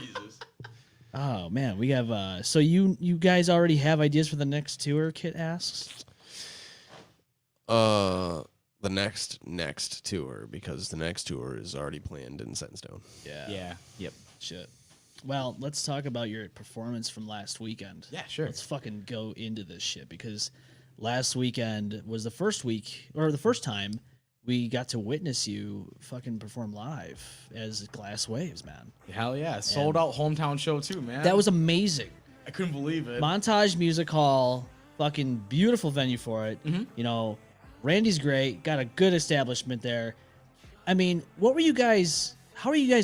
Oh man, we have so you guys already have ideas for the next tour, Kit asks? The next tour, because the next tour is already planned and set in stone. Yeah. Yep. Shit. Well, let's talk about your performance from last weekend. Yeah, sure. Let's fucking go into this shit, because last weekend was the first week, or the first time we got to witness you fucking perform live as Glasswaves, man. Hell yeah. Sold out hometown show too, man. That was amazing. I couldn't believe it. Montage Music Hall, fucking beautiful venue for it. You know, Randy's great, got a good establishment there. I mean, how are you guys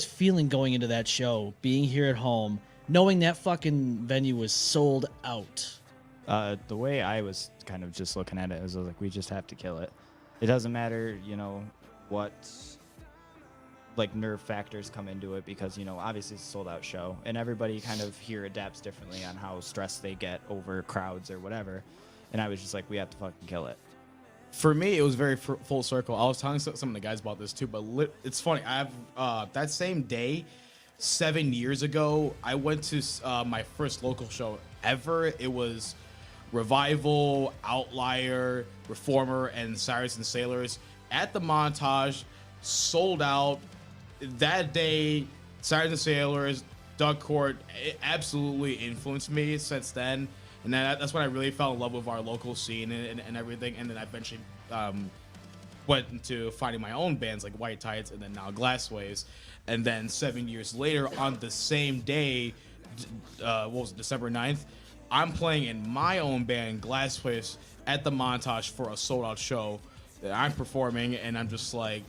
feeling going into that show, being here at home, knowing that fucking venue was sold out? The way I was kind of just looking at it is I was like, we just have to kill it. It doesn't matter, what like nerve factors come into it, because obviously it's a sold out show and everybody kind of here adapts differently on how stressed they get over crowds or whatever. And I was just like, we have to fucking kill it. For me, it was very full circle. I was telling some of the guys about this too, but it's funny. I have that same day, 7 years ago, I went to my first local show ever. It was Revival, Outlier, Reformer, and Cyrus and Sailors at the Montage, sold out. That day, Cyrus and Sailors, Doug Court, it absolutely influenced me since then. And that's when I really fell in love with our local scene and everything. And then I eventually went into finding my own bands like White Tides and then now Glasswaves. And then 7 years later, on the same day, what was it, December 9th, I'm playing in my own band, Glasswaves, at the Montage for a sold-out show that I'm performing. And I'm just like,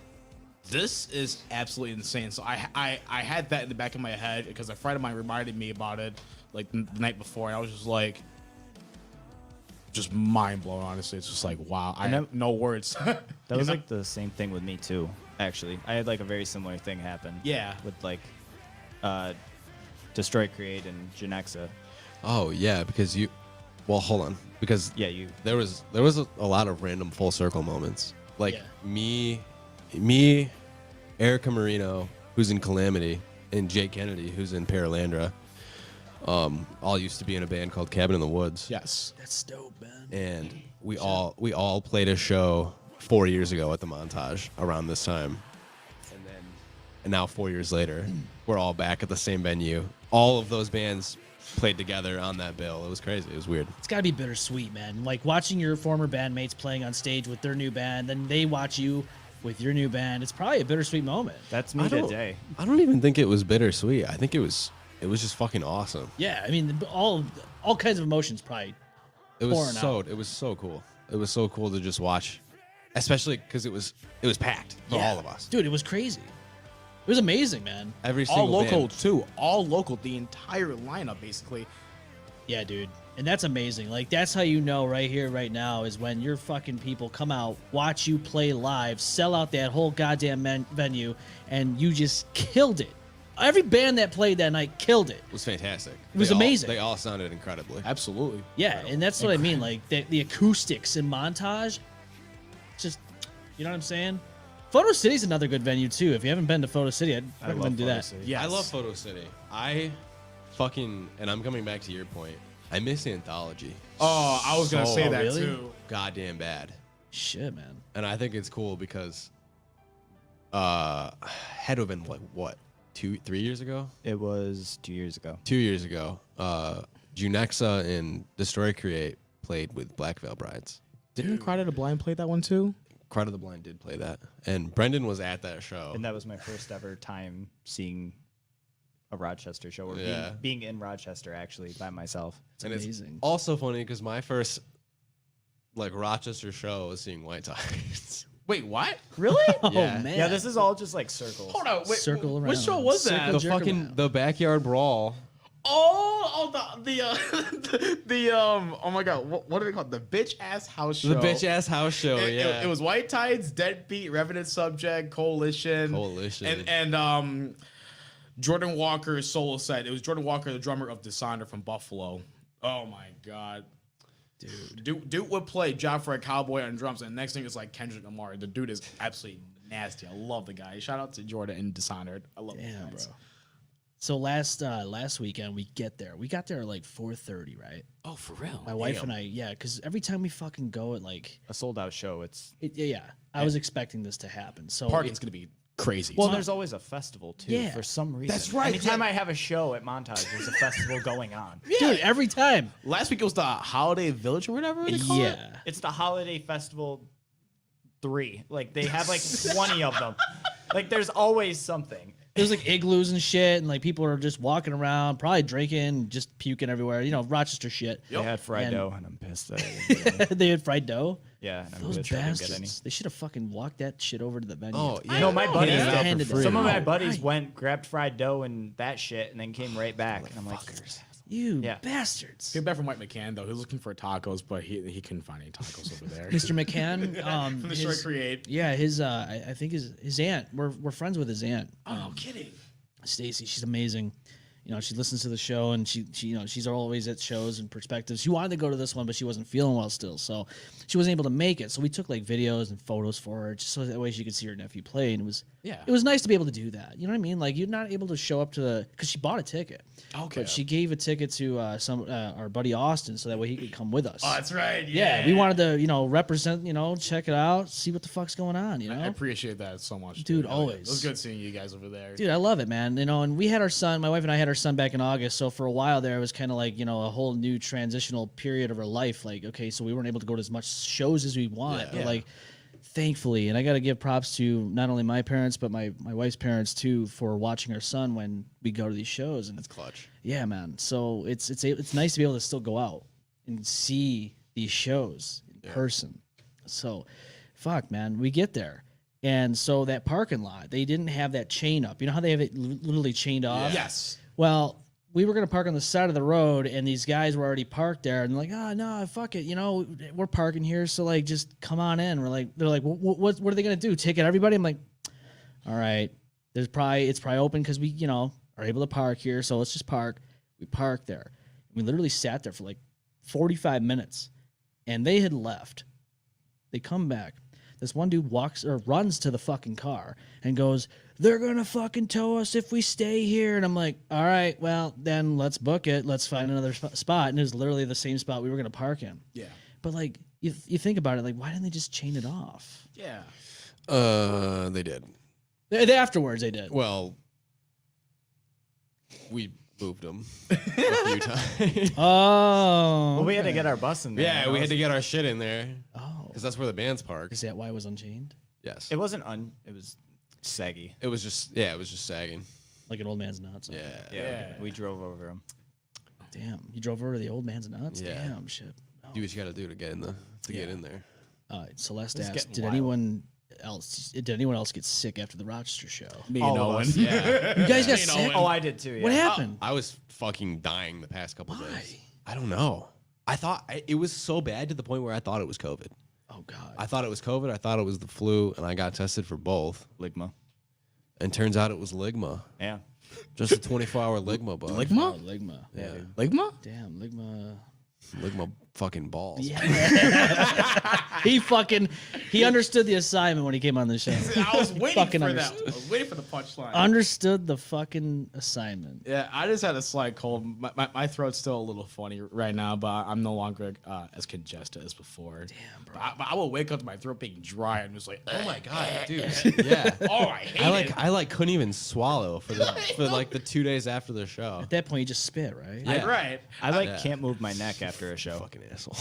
this is absolutely insane. So I had that in the back of my head because a friend of mine reminded me about it like the night before. And I was just like, just mind blown, honestly. It's just like, wow, I have no words. That was like the same thing with me too, actually. I had like a very similar thing happen. Yeah. With like Destroy Create and Genexa. Oh yeah, because well, hold on, because there was a lot of random full circle moments, like me, Erica Marino, who's in Calamity, and Jake Kennedy, who's in Paralandra, all used to be in a band called Cabin in the Woods. Yes, that's dope, man. And we all played a show 4 years ago at the Montage around this time, and now 4 years later, we're all back at the same venue. All of those bands played together on that bill. It was crazy. It was weird. It's got to be bittersweet, man. Like watching your former bandmates playing on stage with their new band, then they watch you with your new band. It's probably a bittersweet moment. That's me that day. I don't even think it was bittersweet. I think it was just fucking awesome. Yeah, I mean, all kinds of emotions probably. It was so cool. It was so cool to just watch, especially because it was packed for all of us. Dude, it was crazy. It was amazing, man. Every single all local band. too. All local. The entire lineup, basically. Yeah, dude. And that's amazing. Like, that's how you know right here, right now, is when your fucking people come out, watch you play live, sell out that whole goddamn venue, and you just killed it. Every band that played that night killed it. It was fantastic. It was amazing. They all sounded incredibly. Absolutely. Yeah, and that's what I mean. Like, the acoustics in Montage, just, you know what I'm saying? Photo City's another good venue, too. If you haven't been to Photo City, I'd recommend do that. Yeah, I love Photo City. And I'm coming back to your point. I miss Anthology. Oh, I was gonna say that really? too. Goddamn bad. Shit, man. And I think it's cool because had to have been like what, 3 years ago? It was 2 years ago. 2 years ago. Junexa and Destroy Create played with Black Veil Brides. Didn't Cry to the Blind play that one too? Cry to the Blind did play that. And Brendan was at that show. And that was my first ever time seeing a Rochester show, or Yeah. being in Rochester actually by myself. And amazing. It's also funny because my first like Rochester show was seeing White Tides. Wait, what? Really? Oh, Yeah. man. Yeah, this is all just like circles. Hold on. Wait, Circle around. What show was that? Circle The jerk fucking around. the backyard brawl. Oh, oh my God, what are they called? The bitch ass house show. The bitch ass house show. It was White Tides, Deadbeat, Revenant Subject, Coalition, and Jordan Walker's solo set. It was Jordan Walker, the drummer of Dishonor from Buffalo. Oh my God, dude, Dude would play Joffrey Cowboy on drums, and next thing is like Kendrick Lamar. The dude is absolutely nasty. I love the guy. Shout out to Jordan and Dishonored. I love Damn, those guys. bro. So last weekend we got there at like 4:30, right? Oh, for real? My wife and I, yeah, because every time we fucking go at like, A sold out show. I was expecting this to happen. So Parking's gonna be crazy. Well, there's always a festival too. Yeah. For some reason. That's right, Anytime yeah. I have a show at Montage, there's a festival going on. dude, every time. Last week it was the Holiday Village or whatever they call it. Yeah. It's the Holiday Festival 3. Like they have like 20 of them. Like there's always something. There's like igloos and shit, and like people are just walking around, probably drinking, just puking everywhere. You know, Rochester shit. They had fried And- dough, and I'm pissed that I didn't get any. They had fried dough. Yeah, and I'm Those pissed I didn't get any. bastards. They should have fucking walked that shit over to the venue. Oh, yeah. No, my buddies Yeah, did. handed it. Some of my Oh, buddies right. went, grabbed fried dough and that shit, and then came right back. And I'm like, You Yeah. bastards. Came back from White McCann though. He was looking for tacos, but he couldn't find any tacos over there. Mr. McCann, From the short create. yeah, his I think his aunt. We're friends with his aunt. Oh, no kidding. Stacy, she's amazing. You know, she listens to the show, and she you know, she's always at shows and perspectives. She wanted to go to this one, but she wasn't feeling well still, so she wasn't able to make it. So we took like videos and photos for her, just so that way she could see her nephew play. And it was nice to be able to do that. You know what I mean? Like, you're not able to show up to because she bought a ticket. Okay. But she gave a ticket to our buddy Austin, so that way he could come with us. Oh, that's right. Yeah, we wanted to, represent, check it out, see what the fuck's going on, I appreciate that so much, Dude, Hell yeah. always. It was good seeing you guys over there. Dude, I love it, man. And we had our son, my wife and I had our son back in August. So for a while there, it was kind of like, a whole new transitional period of our life. Like, okay, so we weren't able to go to as much shows as we want. But like, thankfully, and I got to give props to not only my parents, but my wife's parents too, for watching our son when we go to these shows. And That's clutch. yeah, man. So it's nice to be able to still go out and see these shows in person. So, fuck, man, we get there. And so that parking lot, they didn't have that chain up. You know how they have it literally chained off? Yes. Well, we were going to park on the side of the road, and these guys were already parked there. And they're like, oh, no, fuck it. We're parking here, so, like, just come on in. They're like, what are they going to do? Ticket everybody? I'm like, all right. It's probably open because we, are able to park here, so let's just park. We parked there. We literally sat there for, like, 45 minutes, and they had left. They come back. This one dude runs to the fucking car and goes, they're going to fucking tow us if we stay here. And I'm like, all right, well, then let's book it. Let's find another spot. And it was literally the same spot we were going to park in. Yeah. But, like, you think about it, like, why didn't they just chain it off? Yeah. They did. Afterwards, they did. Well, we moved them a few times. Oh. well, we had to get our bus in there. Yeah, we had to get our shit in there Oh. because that's where the band's parked. Is that why it was unchained? Yes. It wasn't it was saggy. It was just sagging. Like an old man's nuts. Yeah. Yeah. We drove over them. Damn. You drove over to the old man's nuts? Yeah. Damn, shit. Oh. Do what you got to do to get in get in there. Celeste It's asked, getting did wild. anyone else get sick after the Rochester show? Me All and of Owen. us. Yeah. You guys got sick? Oh, I did too. Yeah. What happened? I was fucking dying the past couple Why? days. I don't know. It was so bad to the point where I thought it was COVID. Oh God. I thought it was COVID. I thought it was the flu, and I got tested for both. Ligma. And turns out it was ligma. Yeah. Just a 24-hour ligma bug. Ligma? Oh, Ligma. Yeah. Ligma? Damn, Ligma. Ligma fucking balls. Yeah. he understood the assignment when he came on the show. I was waiting Fucking for that. understood. I was waiting for the punchline. Understood the fucking assignment. Yeah, I just had a slight cold. My throat's still a little funny right now, but I'm no longer as congested as before. Damn, bro. But I will wake up to my throat being dry and just like, Oh my god, dude. Yeah. oh, I hate it. I couldn't even swallow for like the 2 days after the show. At that point, you just spit, right? Yeah. Right. I can't move my neck after a show. Fucking asshole.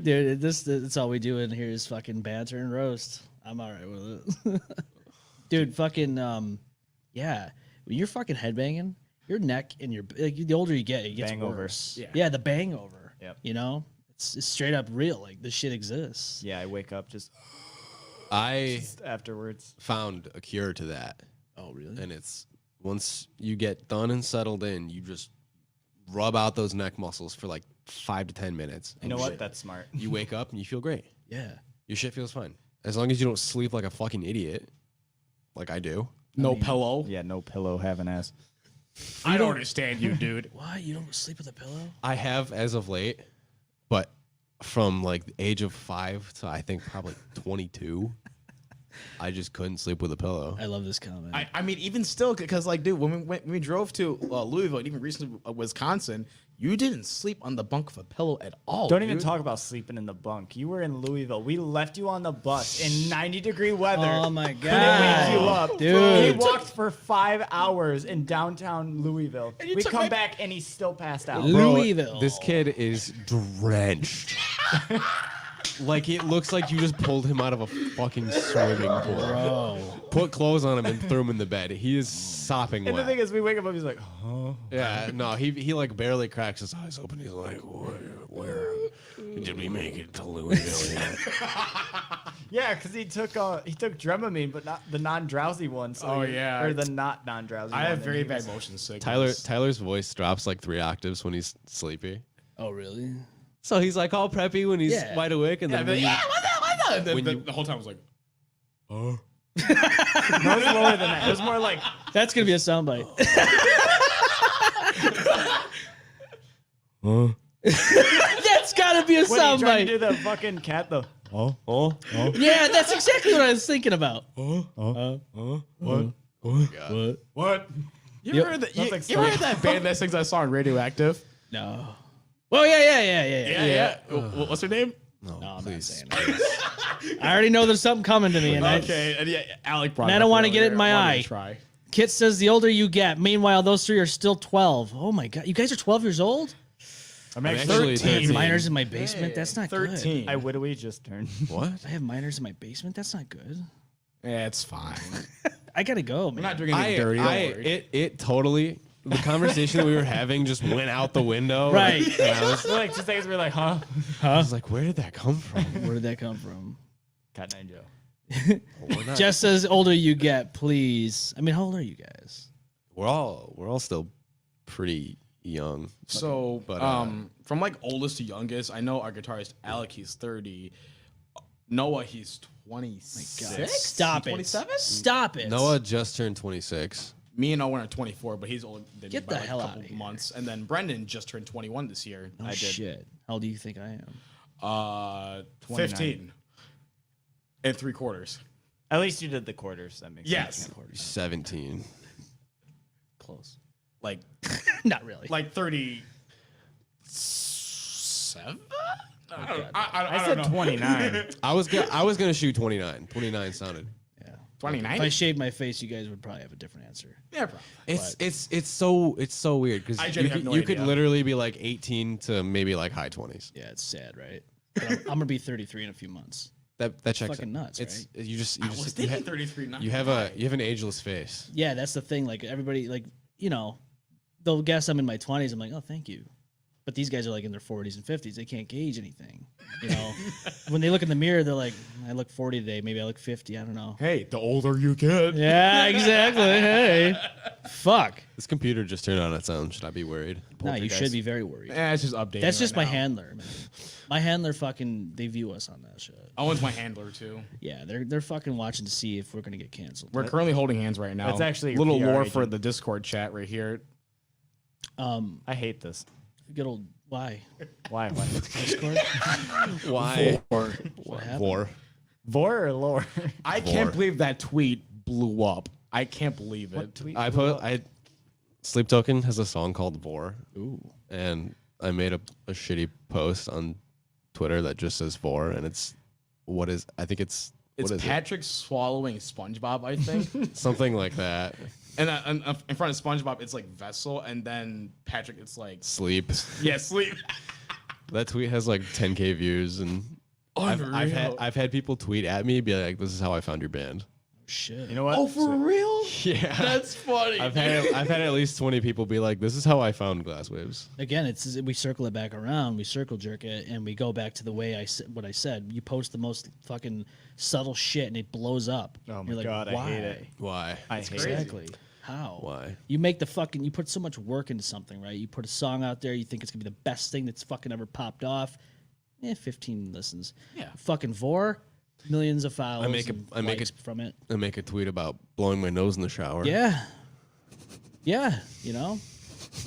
Dude, that's all we do in here is fucking banter and roast. I'm all right with it. Dude, fucking, yeah. When you're fucking headbanging, your neck and your, like, the older you get, it gets Bang over. worse. Yeah. Yeah, the bang over. Yep. You know? It's straight up real. Like, this shit exists. Yeah, I wake up just I afterwards. found a cure to that. Oh, really? And it's once you get done and settled in, you just rub out those neck muscles for like 5 to 10 minutes. You know what? That's smart. You wake up and you feel great. Yeah. Your shit feels fine. As long as you don't sleep like a fucking idiot, like I do. No pillow. Yeah, no pillow, have an ass. I don't understand you, dude. Why? You don't sleep with a pillow? I have as of late, but from like the age of 5 to I think probably 22, I just couldn't sleep with a pillow. I love this comment. I mean, even still, because like, dude, when we drove to Louisville and even recently Wisconsin, you didn't sleep on the bunk of a pillow at all. Don't even dude. talk about sleeping in the bunk. You were in Louisville. We left you on the bus in 90-degree weather. Oh my Couldn't God. wake you up. Dude. We walked for 5 hours in downtown Louisville. We took come my- back and he's still passed out. Louisville. This kid is drenched. Like it looks like you just pulled him out of a fucking swimming pool. Bro. Put clothes on him and threw him in the bed. He is sopping And the wet. thing is, we wake up, he's like, oh. Yeah, no, he like barely cracks his eyes open. He's like, where did we make it to Louisville yet? Yeah, because he took Dramamine, but not the non-drowsy one. So Oh, yeah. or the not non-drowsy. I one, have and very he bad was- motion sickness. Tyler's voice drops like 3 octaves when he's sleepy. Oh, really? So he's like all preppy when he's Yeah. wide awake, and Yeah, then but when you- yeah, what the? when you- The whole time I was like, No, it was lower than that. It was more like, That's going to be a soundbite. That's got to be a when he tried to do soundbite. the fucking cat, though. Yeah, that's exactly what I was thinking about. what? You Yep. ever heard that? Sounds You, like you ever heard Sonic. that band that sings that song Radioactive? No. Oh, yeah. Yeah. What's her name? no, No, I'm not please. saying it. I already know there's something coming to me. And Okay, and yeah, Alec brought And it I don't up wanna get it in earlier. my Wanted to eye. Try. Kit says the older you get. Meanwhile, those three are still 12. Oh, my God. You guys are 12 years old? I'm I'm actually actually 13. 13. Minors in my basement? That's not 13. good. I widowy just turned. What? I have minors in my basement? That's not good. Yeah, it's fine. I got to go, man. We're not doing anything dirty. Don't worry. It totally. The conversation that we were having just went out the window. Right. And I was, For like 2 seconds, we were like, huh? I was like, where did that come from? Where did that come from? Cat 9 Joe. We're not- Jess says, older you get, please. I mean, how old are you guys? we're all still pretty young. So, But, from like oldest to youngest, I know our guitarist Alec, he's 30. Noah, he's 26. Stop it. 27? Stop it. Noah just turned 26. Me and Owen are 24, but he's older than Get me by the like hell a outta couple here. months. And then Brendan just turned 21 this year. Oh, shit. How old do you think I am? 15 and 3/4. At least you did the quarters. That makes Yes. sense. 17. Close. Like Not really. like 37? I I said don't know. 29. I was gonna shoot 29. 29 sounded. Yeah. 29? If I shaved my face, you guys would probably have a different answer. Yeah, probably. It's so weird because I you, genuinely have could, no you could idea. literally be like 18 to maybe like high 20s. Yeah, it's sad, right? But I'm going to be 33 in a few months. That checks fucking out. nuts, It's right? you just I was you thinking have, 33. Not you have an ageless face. Yeah, that's the thing. Like, everybody, like, you know, they'll guess I'm in my 20s. I'm like, oh, thank you. But these guys are like in their 40s and 50s. They can't gauge anything. You know, when they look in the mirror, they're like, I look 40 today. Maybe I look 50. I don't know. Hey, the older you get. Yeah, exactly. Hey, fuck. This computer just turned on its own. Should I be worried? No, you should be very worried. It's just updating. That's just right my now. handler, man. My handler fucking, they view us on that shit. Owen's my handler too. Yeah, they're fucking watching to see if we're gonna get canceled. We're currently holding hands right now. That's actually little your PR lore for agent. the Discord chat right here. I hate this. Good old why? Why? Discord? Why? What happened? War. Vor or lore? I can't believe that tweet blew up. I can't believe it. What tweet? Sleep Token has a song called Vor. Ooh. And I made a shitty post on Twitter that just says Vor, and it's It's what is Patrick swallowing SpongeBob, I think. something like that. And in front of SpongeBob, it's like vessel, and then Patrick, it's like Sleep. yeah, sleep. That tweet has like 10K views, and I've had people tweet at me, be like, "This is how I found your band." Shit. You know what? Oh, for real? Yeah, That's funny. I've had at least 20 people be like, "This is how I found Glasswaves." Again, we circle it back around, we circle jerk it, and we go back to the way what I said. You post the most fucking subtle shit, and it blows up. Oh my You're like, God, I why? hate it. Why? I hate Exactly. How? Why? You make you put so much work into something, right? You put a song out there, you think it's gonna be the best thing that's fucking ever popped off. 15 listens. Yeah. Fucking Vor, millions of follows. I make likes from it. I make a tweet about blowing my nose in the shower. Yeah. Yeah. You know,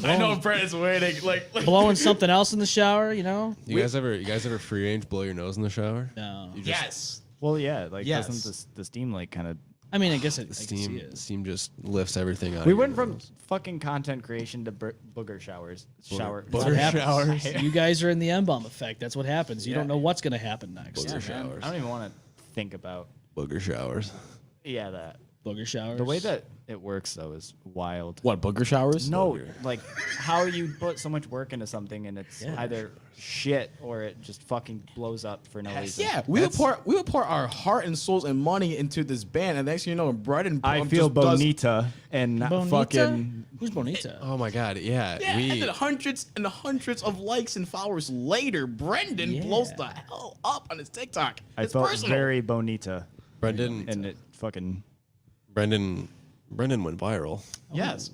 I know Brandon's waiting. Like blowing something else in the shower. You know. You guys ever free range blow your nose in the shower? No. You just- yes. Well, yeah. Like, Yes. doesn't the steam like kind of? I mean, I guess I can The see it. steam just lifts everything out. We of went your from nose. fucking content creation to booger showers. Shower. That's what happens. You guys are in the M-Balm effect. That's what happens. You don't know what's gonna happen next. Booger Man, showers. I don't even want to think about. Booger showers. Yeah, that. Booger showers. The way that it works though is wild. What, booger showers? No, like how you put so much work into something and it's either shit or it just fucking blows up for no reason. Yeah, we would pour our heart and souls and money into this band, and next thing you know, Brandon I feel bonita and not Bonita? fucking. Who's Bonita? Oh my god, yeah. Yeah, and then hundreds and hundreds of likes and followers later, Brendan blows the hell up on his TikTok. I It's felt personal. very bonita Brendan and it fucking. Brendan went viral Yes.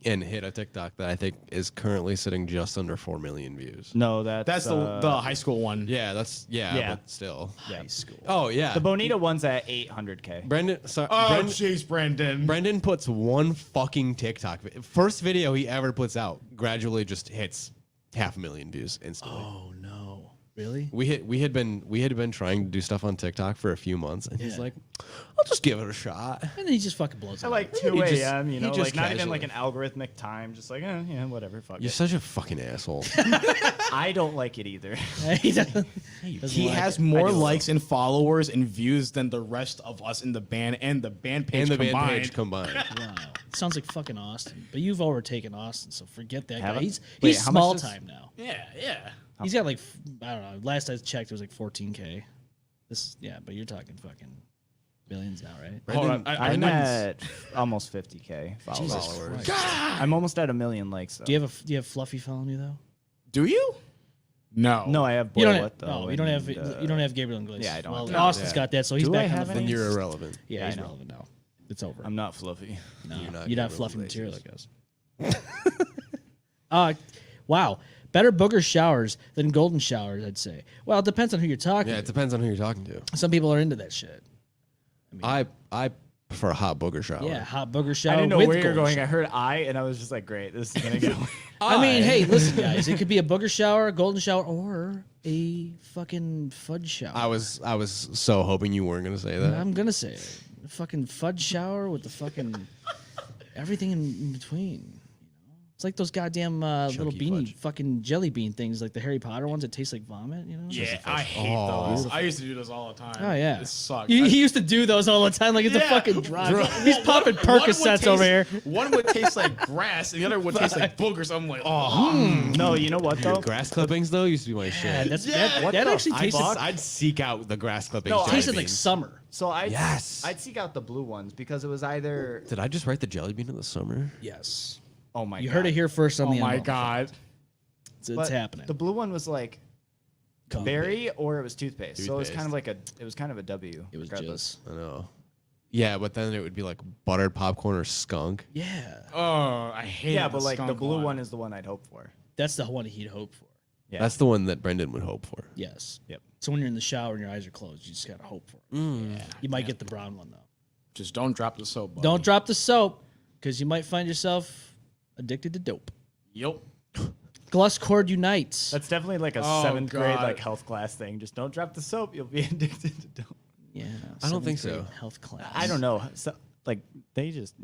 and hit a TikTok that I think is currently sitting just under 4 million views. No, That's the high school one. Yeah, Yeah. but still. High school. Oh yeah. the bonita one's at 800K. Brendan Oh, jeez, Brendan. Brendan puts one fucking TikTok. First video he ever puts out gradually just hits 500,000 views instantly. Oh no. Really? We had been trying to do stuff on TikTok for a few months, and he's Yeah. like, "I'll just give it a shot." And then he just fucking blows At up. like 2 He just- a.m., you he know, just like not even casually- like an algorithmic time, just like, yeah, whatever, fuck You're it. such a fucking asshole. I don't like it either. he doesn't He like has it. more I do. likes and followers and views than the rest of us in the band and the band page and the combined. band page combined. Wow. Sounds like fucking Austin. But you've overtaken Austin, so forget that guy. Haven't? He's Wait, how much small does- time now. Yeah. He's got like I don't know. Last I checked, it was like 14K. But you're talking fucking millions now, right? Hold on. I'm I at almost 50K followers. I'm almost at 1 million likes. Though. Do you have Fluffy following you though? Do you? No. No, I have Boy You don't What have, though. no, you don't have and, you don't have Gabriel and Glaze. yeah, I don't Well, have that. Austin's Yeah. got that, so he's Do back I on have the any? Then phone. you're irrelevant. Yeah, I he's know. relevant now. It's over. I'm not fluffy. No, You're not you're not Gabriel fluffy Iglesias. material, I guess. Wow. Better booger showers than golden showers, I'd say. Well, it depends on who you're talking Yeah, it to. depends on who you're talking to. Some people are into that shit. I prefer a hot booger shower. Yeah, hot booger shower. I didn't know with where you're golden going. shower. I heard and I was just like, great, this is gonna go. I mean, hey, listen, guys. It could be a booger shower, a golden shower, or a fucking fudge shower. I was so hoping you weren't gonna say that. I'm gonna say it. A fucking fudge shower with the fucking everything in between. It's like those goddamn little Chunky beanie fudge. fucking jelly bean things, like the Harry Potter ones that taste like vomit. You know? Yeah, I hate those. I used to do those all the time. Oh yeah. It sucks. He used to do those all the time, like it's a Yeah. fucking drug. Well, He's popping one would Percocets over here. One would taste like grass, and the other would taste like boogers. I'm like, oh. No, you know what though? Grass clippings though used to be my Yeah, shit. that actually tasted I'd seek out the grass clippings. No, jelly tasted like beans. summer. So I'd seek out the blue ones because it was either. Did I just write the jelly bean in the summer? Yes. Oh my! You God. heard it here first on Oh the my M-Balm. god. It's But happening. The blue one was like berry or it was toothpaste. So it was kind of like it was kind of a W. It was regardless. just. I know. Yeah, but then it would be like buttered popcorn or skunk. Yeah. Oh, I hate. Yeah, but like the blue one is the one I'd hope for. That's the one he'd hope for. Yeah. That's the one that Brendan would hope for. Yes. Yep. So when you're in the shower and your eyes are closed, you just gotta hope for it. Yeah. You might get the brown one though. Just don't drop the soap. Buddy. Don't drop the soap, because you might find yourself addicted to dope. Yep. Glasswaves unites. That's definitely like a Oh, 7th grade God. like health class thing. Just don't drop the soap. You'll be addicted to dope. Yeah. I don't think 7th grade so. Health class. I don't know. So, like they just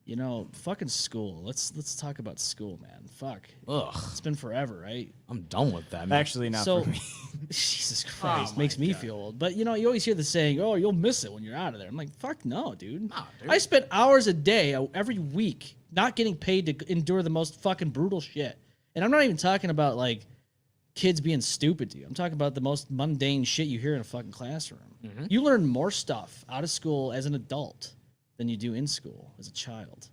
You know, fucking school. Let's talk about school, man. Fuck. Ugh. It's been forever, right? I'm done with that. Man. Actually, not So, for me. Jesus Christ, Oh my makes me feel old. But you know, you always hear the saying, "Oh, you'll miss it when you're out of there." I'm like, "Fuck no, dude." Nah, dude. I spent hours a day, every week, not getting paid to endure the most fucking brutal shit. And I'm not even talking about like kids being stupid to you. I'm talking about the most mundane shit you hear in a fucking classroom. You learn more stuff out of school as an adult than you do in school as a child.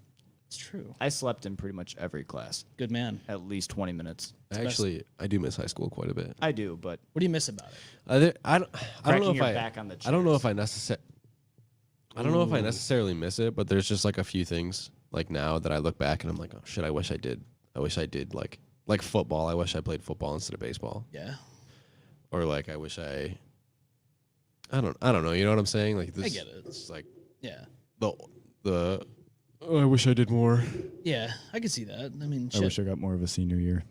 It's true. I slept in pretty much every class, Good man. at least 20 minutes. Actually, I do miss high school quite a bit. I do, but What do you miss about it? I don't know cracking if your I. back on the I don't know chairs. if I necessarily miss it, but there's just like a few things like now that I look back and I'm like, oh shit, I wish I did like football. I wish I played football instead of baseball. Yeah. Or like I wish I don't know. You know what I'm saying? Like this. I get it. It's like Yeah. the. Oh, I wish I did more. Yeah, I can see that. I mean, I shit. wish I got more of a senior year.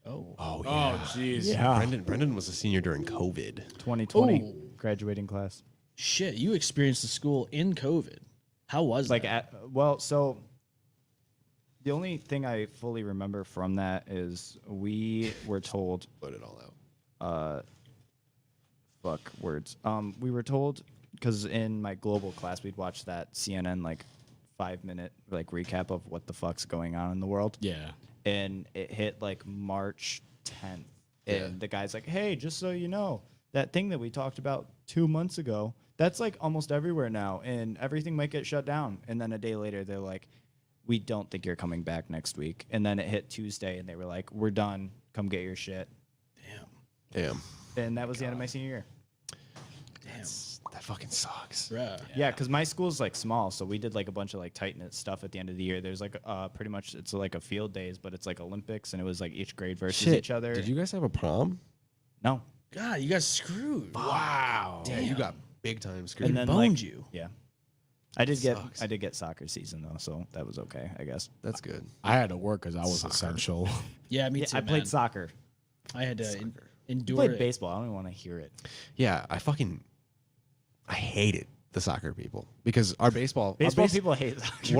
Oh. Oh yeah. Oh, jeez. Yeah. Brendan was a senior during COVID. 2020 Ooh. graduating class. Shit, you experienced the school in COVID. How was Like that? so the only thing I fully remember from that is we were told Put it all out. fuck words. We were told because in my global class we'd watch that CNN like 5-minute like recap of what the fuck's going on in the world. Yeah. And it hit like March 10th. Yeah. And the guy's like, "Hey, just so you know, that thing that we talked about 2 months ago, that's like almost everywhere now, and everything might get shut down." And then a day later, they're like, "We don't think you're coming back next week." And then it hit Tuesday, and they were like, "We're done. Come get your shit." Damn. And that was the end of my senior year. Damn. That fucking sucks. Bruh. Yeah, because my school's like small, so we did like a bunch of like tight knit stuff at the end of the year. There's like pretty much it's like a field days, but it's like Olympics, and it was like each grade versus each other. Did you guys have a prom? No. God, you guys screwed. Wow. Yeah, you Damn. got big time screwed. And then boned like, you. Yeah. I did Sucks. get soccer season though, so that was okay, I guess. That's good. I had to work because I was essential. Yeah, me Yeah, too. I played man. soccer. I had to I endure played it. baseball. I don't even want to hear it. Yeah, I hated the soccer people because our baseball People hate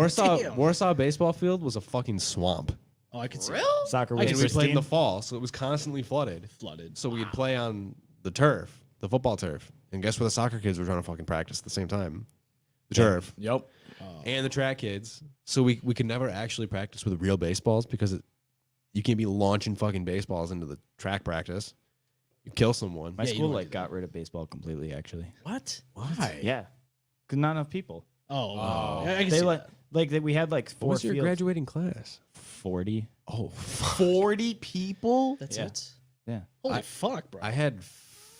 soccer. Warsaw baseball field was a fucking swamp. Oh, I could see Soccer And was we played in the pristine. fall, so it was constantly flooded. flooded. So we'd play on the turf, the football turf. And guess where the soccer kids were trying to fucking practice at the same time? The turf. Yep. And the track kids. So we could never actually practice with real baseballs because you can't be launching fucking baseballs into the track practice. You kill someone. My Yeah, you school don't like got rid of baseball completely actually. What? Why? Yeah. Cuz not enough people. Oh, I can They see like that. we had like What 4 was your fields. graduating class? 40. Oh, 40 people? That's Yeah. it. Yeah. Holy fuck, bro. I had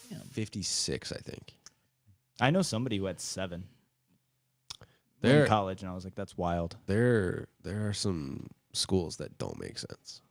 Damn. 56, I think. I know somebody who had 7 There- in college, and I was like, that's wild. There are some schools that don't make sense.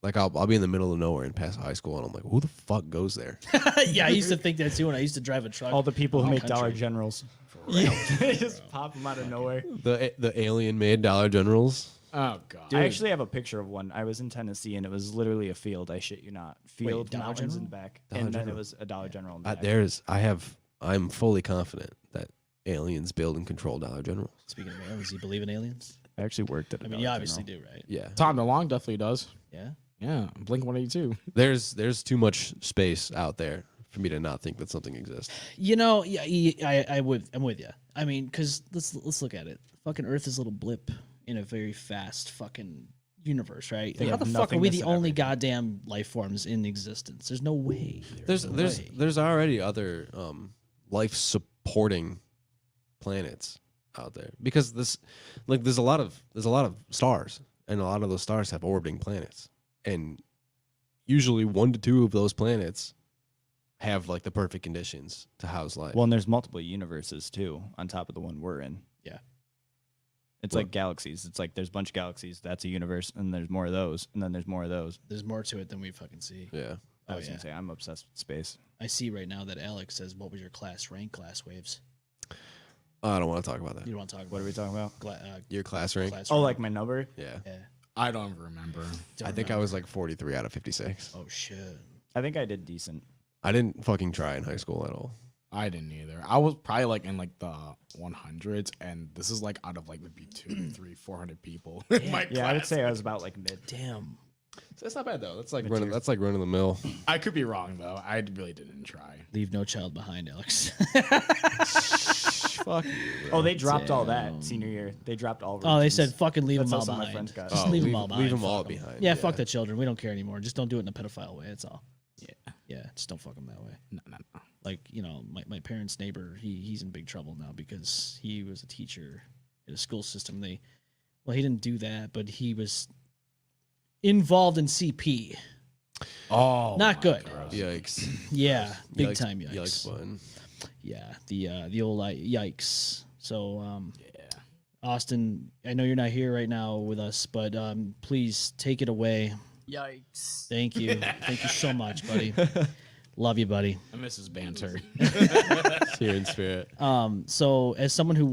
Like I'll be in the middle of nowhere in past high school, and I'm like, who the fuck goes there? Yeah, I used to think that too when I used to drive a truck. All the people who around make country. Dollar Generals. They just pop them out of nowhere. The alien made Dollar Generals. Oh, God. I actually have a picture of one. I was in Tennessee, and it was literally a field. I shit you not. Field, Dollar mountains in General? the back, Dollar and then General. it was a Dollar General in the back. I'm fully confident that aliens build and control Dollar Generals. Speaking of aliens, do you believe in aliens? I actually worked at a I mean, Dollar you obviously General. do, right? Yeah. Tom DeLonge definitely does. Yeah. Yeah. Blink 182. There's too much space out there for me to not think that something exists. You know, yeah, I'm with you. I mean, because let's look at it. Fucking Earth is a little blip in a very fast fucking universe, right? They How have the fuck are we nothingness the in only everything. goddamn life forms in existence? There's no way. There's already other life supporting planets out there because there's a lot of stars, and a lot of those stars have orbiting planets, and usually 1 to 2 of those planets have like the perfect conditions to house life. Well, and there's multiple universes too on top of the one we're in. Yeah. It's like galaxies. It's like there's a bunch of galaxies. That's a universe, and there's more of those, and then there's more of those. There's more to it than we fucking see. Yeah. I was gonna say I'm obsessed with space. I see right now that Alex says, "What was your class rank, Glasswaves?" I don't want to talk about that. You don't want to talk about What are we talking about? Your class rank? class Oh, rank? like my number? Yeah. Yeah. I don't even remember. I think I was like 43 out of 56. Oh shit. I think I did decent. I didn't fucking try in high school at all. I didn't either. I was probably like in like the 100s, and this is like out of like maybe 200, 300, 400 people. in my Yeah, I would class. say I was about like mid. Damn. So that's not bad though. That's like running. That's like running the mill. I could be wrong though. I really didn't try. Leave no child behind, Alex. Fuck. Oh, they dropped all that senior year. They dropped all. Oh, they regions. said fucking leave That's them all also my behind. friends got. Just Oh, leave them leave- all behind. leave them Fuck all 'em. behind, Yeah, yeah. fuck the children. We don't care anymore. Just don't do it in a pedophile way. That's all. Yeah, just don't fuck them that way. No. Like, you know, my parents' neighbor, he's in big trouble now because he was a teacher in a school system. He didn't do that, but he was involved in CP. Oh, Not good. Yikes. Yeah, big Yikes, time yikes. Yikes, button. Yeah, the old yikes. So, Yeah. Austin, I know you're not here right now with us, but please take it away. Yikes. Thank you. Thank you so much, buddy. Love you, buddy. I miss his banter. Here in spirit. So as someone who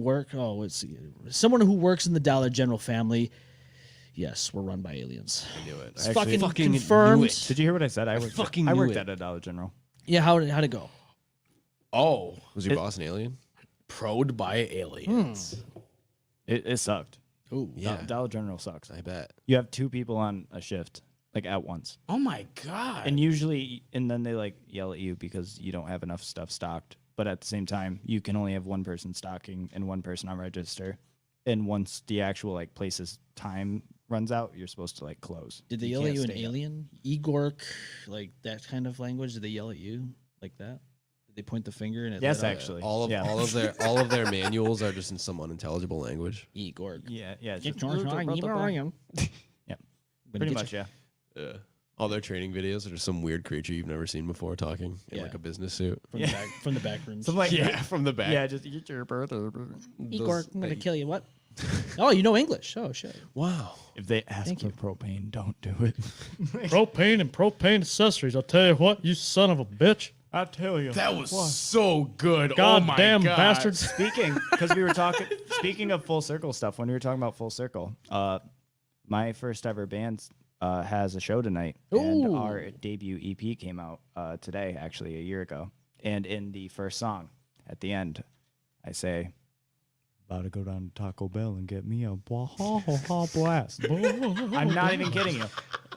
someone who works in the Dollar General family, yes, we're run by aliens. I knew it. It's I fucking actually confirmed. knew it. Did you hear what I said? I worked. fucking I knew worked it. at a Dollar General. Yeah, how'd it go? Oh, Was your boss an alien? probed by aliens. It sucked. Ooh, Yeah. Dollar General sucks. I bet. You have 2 people on a shift, like at once, Oh my god. and then they like yell at you because you don't have enough stuff stocked. But at the same time, you can only have one person stocking and one person on register. And once the actual like place's time runs out, you're supposed to like close. did they yell at can't you in stay up. alien? Igork, like that kind of language? Did they yell at you like that? Did they point the finger and it Yes, lit up? actually. All of their manuals are just in some unintelligible language. Igork. Yeah. It's Get just- George Ryan. Yeah, When pretty get much. you- Yeah. Yeah. All their training videos are just some weird creature you've never seen before talking in Yeah. like a business suit. From the back rooms. Something like from the back. Yeah, just eat your burger. Igork, I'm gonna kill you. What? Oh, you know English. Oh shit. Wow. If they ask Thank for you. propane, don't do it. Propane and propane accessories. I'll tell you what, you son of a bitch. I tell you. that was so good. God oh my damn god. bastards. Speaking, because we were talking. Speaking of full circle stuff, when we were talking about full circle, my first ever band has a show tonight, and Ooh. our debut EP came out today, actually a year ago. And in the first song, at the end, I say, "About to go down to Taco Bell and get me a blast." I'm not even kidding you.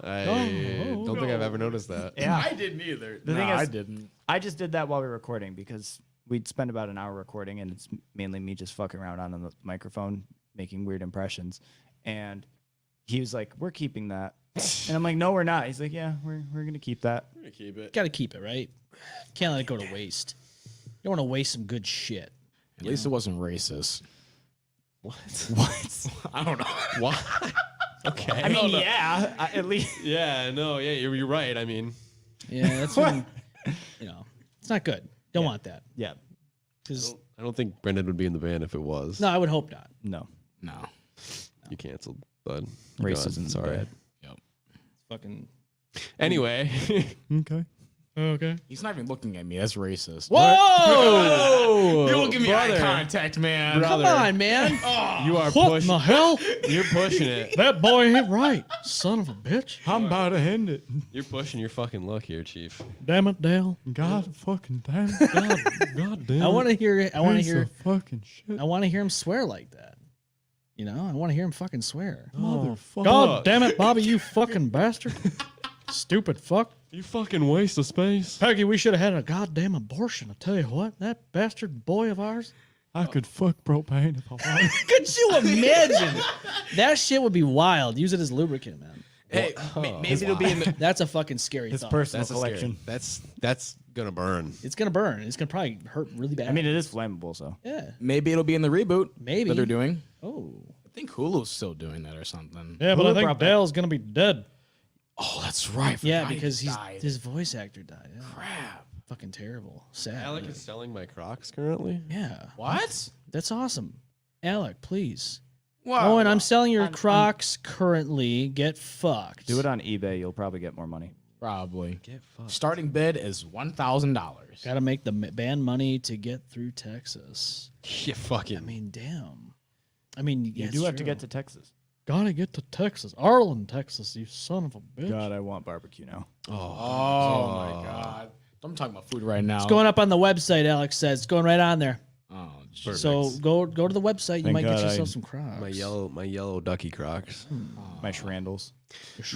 I don't think I've ever noticed that. Yeah, I didn't either. The thing I is- didn't. I just did that while we were recording because we'd spend about an hour recording, and it's mainly me just fucking around on the microphone, making weird impressions. And he was like, "We're keeping that," and I'm like, "No, we're not." He's like, "Yeah, we're gonna keep that." I'm gonna keep it. Gotta keep it, right? Can't let it go to waste. You don't want to waste some good shit. At least it wasn't racist. What? What? I don't know. What? Okay. I mean, yeah, at least. Yeah, no, yeah, you're right. I mean, Yeah, that's when, it's not good. Don't want that. Yeah, Because I don't think Brendan would be in the band if it was. no, I would hope not. no, No. You canceled, bud. racism's Sorry. bad. Yep. Fucking Anyway. Okay. okay. He's not even looking at me. That's racist. Whoa! You don't give me eye brother. contact, man. Come on, man. You are What in pushing. the hell? You're pushing it. That boy ain't right. Son of a bitch. I'm about to end it. You're pushing your fucking luck here, Chief. Damn it, Dale. God fucking damn. God damn. I want to hear. I want to hear. fucking shit. I want to hear him swear like that. I want to hear him fucking swear. Motherfucker. God damn it, Bobby, you fucking bastard. Stupid fuck. You fucking waste of space. Peggy, we should have had a goddamn abortion. I tell you what, that bastard boy of ours. I could fuck propane if I wanted. Could you imagine? That shit would be wild. Use it as lubricant, man. Hey, maybe it'll be in the. That's a fucking scary His thought. personal That's a scary. collection. That's gonna burn. It's gonna burn. It's gonna probably hurt really bad. I mean, it is flammable, so. yeah. Maybe it'll be in the reboot. Maybe. that they're doing. Oh. I think Hulu's still doing that or something. Yeah, but I think Dale's gonna be dead. Oh, that's right. Yeah, Forgot he because died. his voice actor died. Yeah. Crap. Fucking terrible. Sad. Alec is selling my Crocs currently. Yeah. What? That's awesome. Alec, please. Wow. Owen, I'm selling your I'm- Crocs currently. Get fucked. Do it on eBay. You'll probably get more money. Probably. Get fucked. Starting bid is $1,000. Gotta make the band money to get through Texas. Yeah, fucking. I mean, damn. I mean, You yeah, do have to get to Texas. Gotta get to Texas. Arlen, Texas, you son of a bitch. God, I want barbecue now. Oh my God. I'm talking about food right now. It's going up on the website, Alex says. It's going right on there. Oh, jeez. So go to the website. You Thank might get God yourself I- some Crocs. my yellow ducky Crocs. My Shrandles.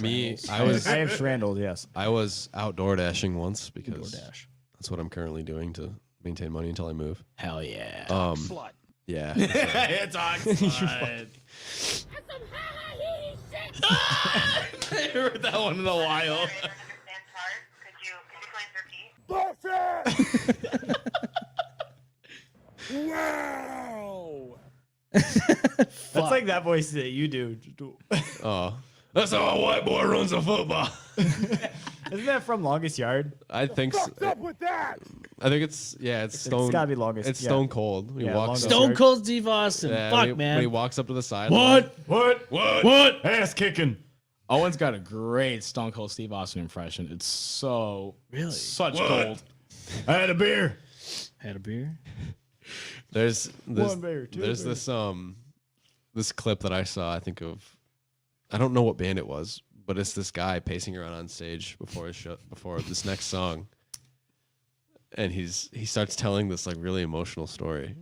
Me, Shrandles. I have Shrandles, yes. I was outdoor dashing once because DoorDash. that's what I'm currently doing to maintain money until I move. Hell yeah. Slut. Yeah. It's Oxford. I heard that one in a while. That's like that voice that you do. Oh, that's how a white boy runs a football. Isn't that from Longest Yard? I think. I think it's Stone. It's gotta be Longest. It's yeah. Stone Cold. He Yeah, walks Longest up. Stone Yard. Cold Steve Austin. Yeah, Fuck, when he, man. When he walks up to the side. What? Ass kicking. Owen's got a great Stone Cold Steve Austin impression. It's so Really? such gold. I had a beer. Had a beer? There's One beer, two there's beer. this clip that I saw. I think of. I don't know what band it was, but it's this guy pacing around on stage before his show, before this next song, and he starts telling this like really emotional story.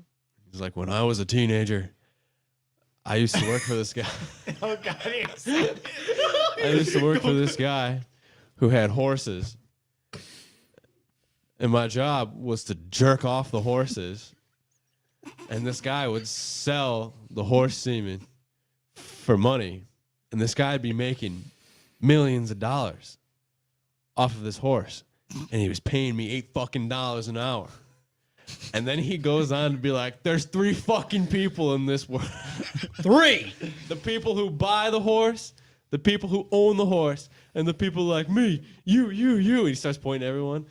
He's like, when I was a teenager, I used to work for this guy. Oh, God. I used to work for this guy who had horses. And my job was to jerk off the horses. And this guy would sell the horse semen for money. And this guy would be making millions of dollars off of this horse. And he was paying me $8 an hour. And then he goes on to be like, there's 3 fucking people in this world. 3. The people who buy the horse, the people who own the horse, and the people like me, you. And he starts pointing at everyone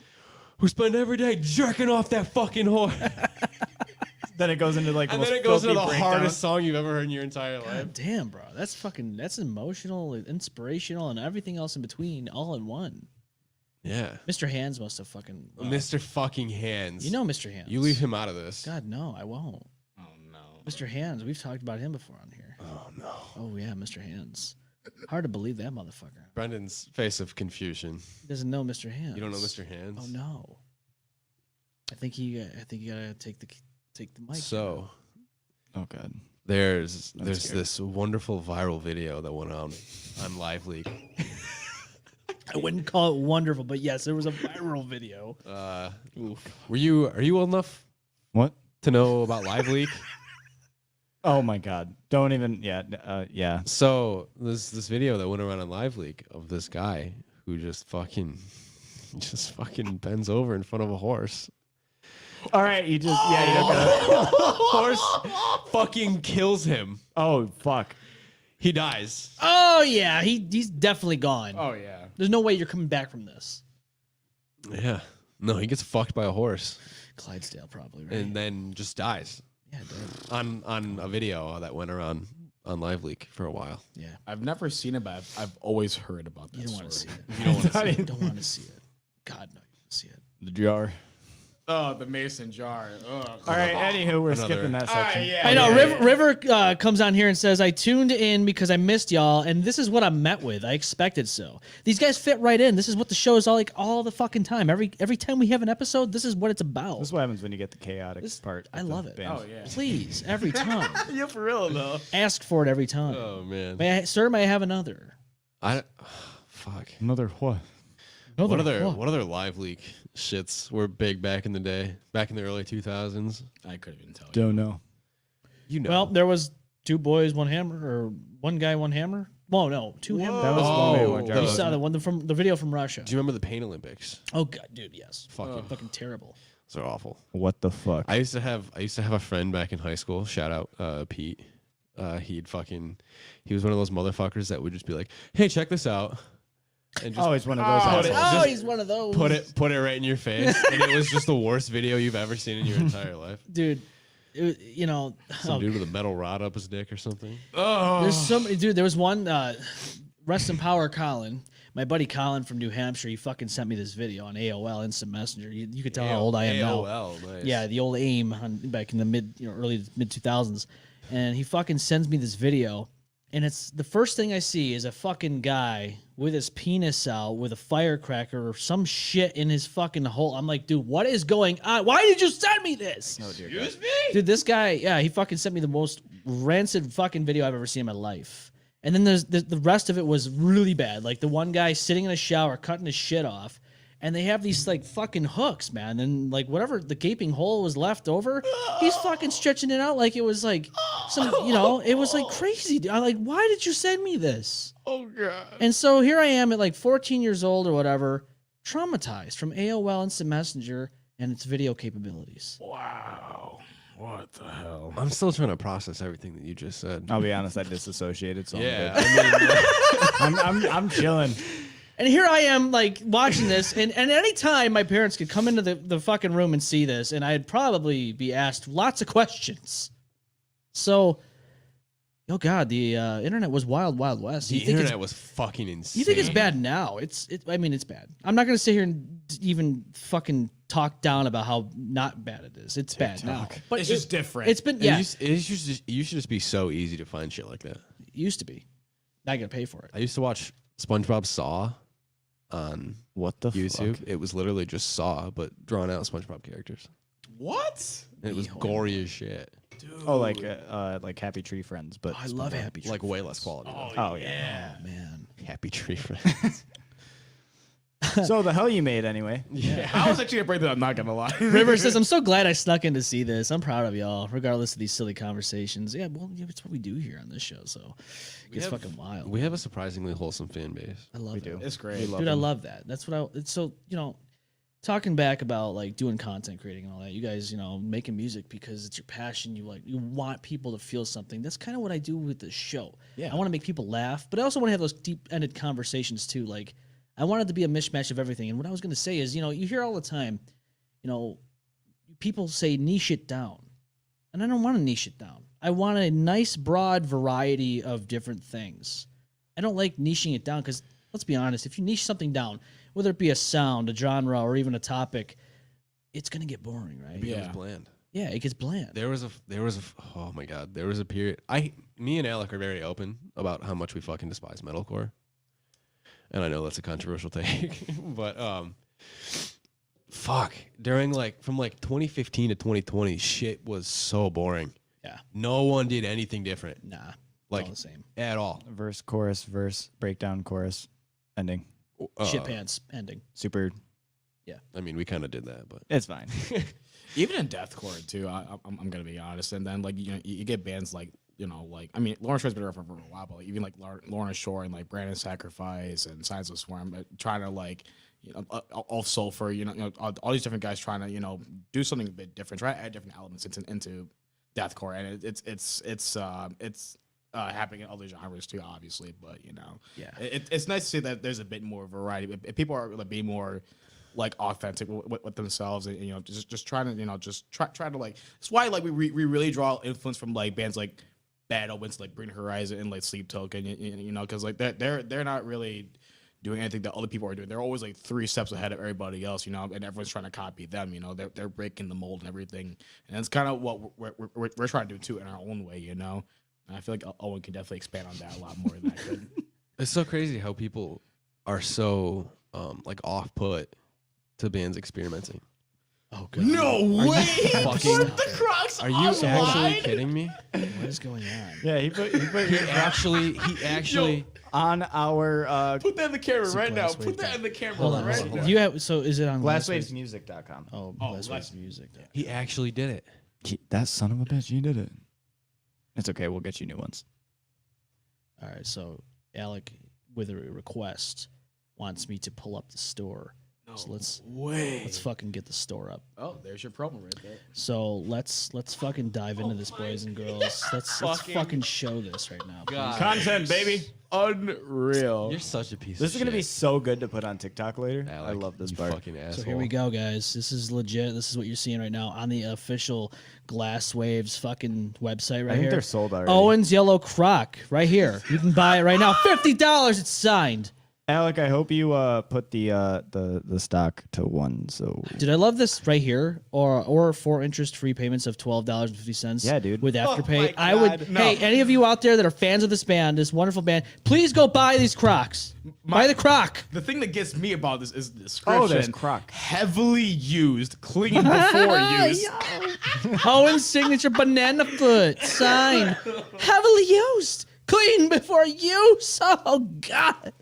who spend every day jerking off that fucking horse. Then it goes into like And the then most it goes into the filthy breakdown. hardest song you've ever heard in your entire life. God damn, bro. That's emotional, inspirational, and everything else in between all in one. Yeah. Mr. Hands must have fucking. Mr. fucking Hands. You know Mr. Hands. You leave him out of this. God, no, I won't. Oh no. Mr. Hands, we've talked about him before on here. Oh, no. Oh, yeah, Mr. Hands. Hard to believe that motherfucker. Brendan's face of confusion. He doesn't know Mr. Hands. You don't know Mr. Hands? Oh, no. I think you gotta take the mic. So, Oh, God. there's scared. this wonderful viral video that went on Live Leak. I wouldn't call it wonderful, but yes, there was a viral video. Are you old enough What? to know about Live Leak? Oh, my God. Don't even. Yeah. Yeah. So there's this video that went around on Live Leak of this guy who just fucking bends over in front of a horse. All right. You just. Yeah. You don't gotta, Horse fucking kills him. oh, fuck. He dies. Oh yeah, he's definitely gone. Oh yeah. There's no way you're coming back from this. Yeah. No, he gets fucked by a horse Clydesdale probably, right? and then just dies yeah, dude. on a video that went around on Live Leak for a while. Yeah. I've never seen it, but I've always heard about that. You don't want to see story. it. You don't want to see it. You don't want to see it. God no, you don't see it. The jar. Oh, the mason jar. Ugh. All right. Anywho, we're Another- skipping that section. yeah. I know. River comes on here and says, "I tuned in because I missed y'all, and this is what I'm met with. I expected so. These guys fit right in. This is what the show is all the fucking time. Every time we have an episode, this is what it's about. This is what happens when you get the chaotic This- part. I of the love it. band. Oh yeah. Please, every time. Yeah, for real though. Ask for it every time. Oh man. Sir, may I have another? Fuck. Another what? What other Live Leak shits were big back in the day? Back in the early 2000s? I couldn't even tell you. Don't know. You know. Well, there was 2 boys, 1 hammer, or 1 guy, 1 hammer. Well, no, 2 hammers. That was one way, one jar. You saw the one from the video from Russia. Do you remember the Pain Olympics? Oh god, dude, yes. Fucking terrible. those are awful. What the fuck? I used to have a friend back in high school. Shout out Pete. He was one of those motherfuckers that would just be like, "Hey, check this out." and just He's one of those put it- assholes. just he's one of those. put it right in your face, and it was just the worst video you've ever seen in your entire life. Dude. Some dude with a metal rod up his dick or something. There's so many, dude. There was one, rest in power, Colin. My buddy Colin from New Hampshire, he fucking sent me this video on AOL Instant Messenger. You could tell how old I am now. AOL, nice. Yeah, the old AIM back in the early mid 2000s, and he fucking sends me this video, and it's the first thing I see is a fucking guy with his penis out with a firecracker or some shit in his fucking hole. I'm like, dude, what is going on? Why did you send me this? Oh, dear Excuse me? Dude, this guy, yeah, he fucking sent me the most rancid fucking video I've ever seen in my life. And then there's the rest of it was really bad. Like the one guy sitting in a shower cutting his shit off, and they have these like fucking hooks, man. And like whatever the gaping hole was left over, he's fucking stretching it out like it was like some, it was like crazy. Dude. I'm like, why did you send me this? Oh god. And so here I am at like 14 years old or whatever, traumatized from AOL Instant Messenger and its video capabilities. Wow. What the hell? I'm still trying to process everything that you just said. I'll be honest, I disassociated. So Yeah. I'm chilling. And here I am, like, watching this, and at any time my parents could come into the fucking room and see this, and I'd probably be asked lots of questions. So, oh God, the internet was wild, wild west. The internet was fucking insane. You think it's bad now? I mean, it's bad. I'm not gonna sit here and even fucking talk down about how not bad it is. It's bad now, but It's just different. It's been You should just be so easy to find shit like that. It used to be. Now I gotta pay for it. I used to watch SpongeBob Saw on What the YouTube. fuck? It was literally just Saw, but drawn out SpongeBob characters. What? And it was gory as shit. Oh, like Happy Tree Friends, but I love Happy Tree Like way less quality. though. Oh yeah. Man. Happy Tree Friends. So the hell you made anyway? Yeah. I was actually afraid that I'm not gonna lie. River says, I'm so glad I snuck in to see this. I'm proud of y'all, regardless of these silly conversations. Yeah, well, it's what we do here on this show, so it's fucking wild. We have a surprisingly wholesome fan base. I love We it. do. It's great. We love Dude, I them. love that. That's what it's so, talking back about like doing content creating and all that, you guys, making music because it's your passion. You want people to feel something. That's kind of what I do with the show. Yeah. I want to make people laugh, but I also want to have those deep-ended conversations too. Like, I wanted to be a mishmash of everything. And what I was going to say is, you hear all the time, people say niche it down. And I don't want to niche it down. I want a nice, broad variety of different things. I don't like niching it down because, let's be honest, if you niche something down, whether it be a sound, a genre, or even a topic, it's going to get boring, right? It becomes Yeah. bland. Yeah, it gets bland. There was a oh my god, there was a period. Me and Alec are very open about how much we fucking despise metalcore. And I know that's a controversial take, but fuck, during from 2015 to 2020, shit was so boring. Yeah. No one did anything different, Nah, like all the same. at all. Verse, chorus, breakdown, chorus, ending. Shit pants ending. Super. I mean, we kind of did that, but It's fine. Even in deathcore too. I'm gonna be honest. And then you get bands like I mean, Lorna Shore's been around for a while, but even like Lorna Shore and like Brandon Sacrifice and Signs of Swarm, trying to all Sulfur, all these different guys trying to do something a bit different, try to add different elements into deathcore, and it's happening in other genres too, obviously. But Yeah. it's nice to see that there's a bit more variety. If people are being more authentic with themselves, and just trying to just try to that's why we really draw influence from bands like Bad Omens, Bring Horizon, and Sleep Token, because they're not really doing anything that other people are doing. They're always 3 steps ahead of everybody else, and everyone's trying to copy them. They're breaking the mold and everything, and it's kind of what we're trying to do too in our own way. And I feel like Owen can definitely expand on that a lot more than I could. it's so crazy how people are so off-put to bands experimenting. Oh, God. No way! fucking- Put the Crocs Are you online? actually kidding me? What is going on? Yeah, he put He actually on our Put that in the camera right now. Glasswaves Put that in the camera Hold on. right hold on. now. Do you have, so is it on glasswavesmusic.com. Oh, Oh, Glasswaves Glass- Music. he actually did it. That son of a bitch, he did it. It's okay, we'll get you new ones. All right, so Alec, with a request, wants me to pull up the store. No, So let's fucking get the store up. Oh, there's your promo right there. So let's fucking dive into this, boys and girls. Let's fucking show this right now. God. Content, baby. Unreal. You're such a piece This of is gonna be shit, so good to put on TikTok later. I Alec, love this you part. fucking asshole. So here we go, guys. This is legit. This is what you're seeing right now on the official Glasswaves fucking website right I think here. they're sold already. Owen's Yellow Croc right here. You can buy it right now. $50. It's signed. Alec, I hope you put the stock to 1. So Dude, I love this right here. Or 4 interest-free payments of $12.50. Yeah, dude. With Afterpay. my I would. God, no. Hey, any of you out there that are fans of this band, this wonderful band, please go buy these Crocs. Buy the Croc. The thing that gets me about this is the description. Oh, there's Croc. Heavily used, clean before use. Owen's signature banana foot signed. Heavily used. Clean before use. Oh God.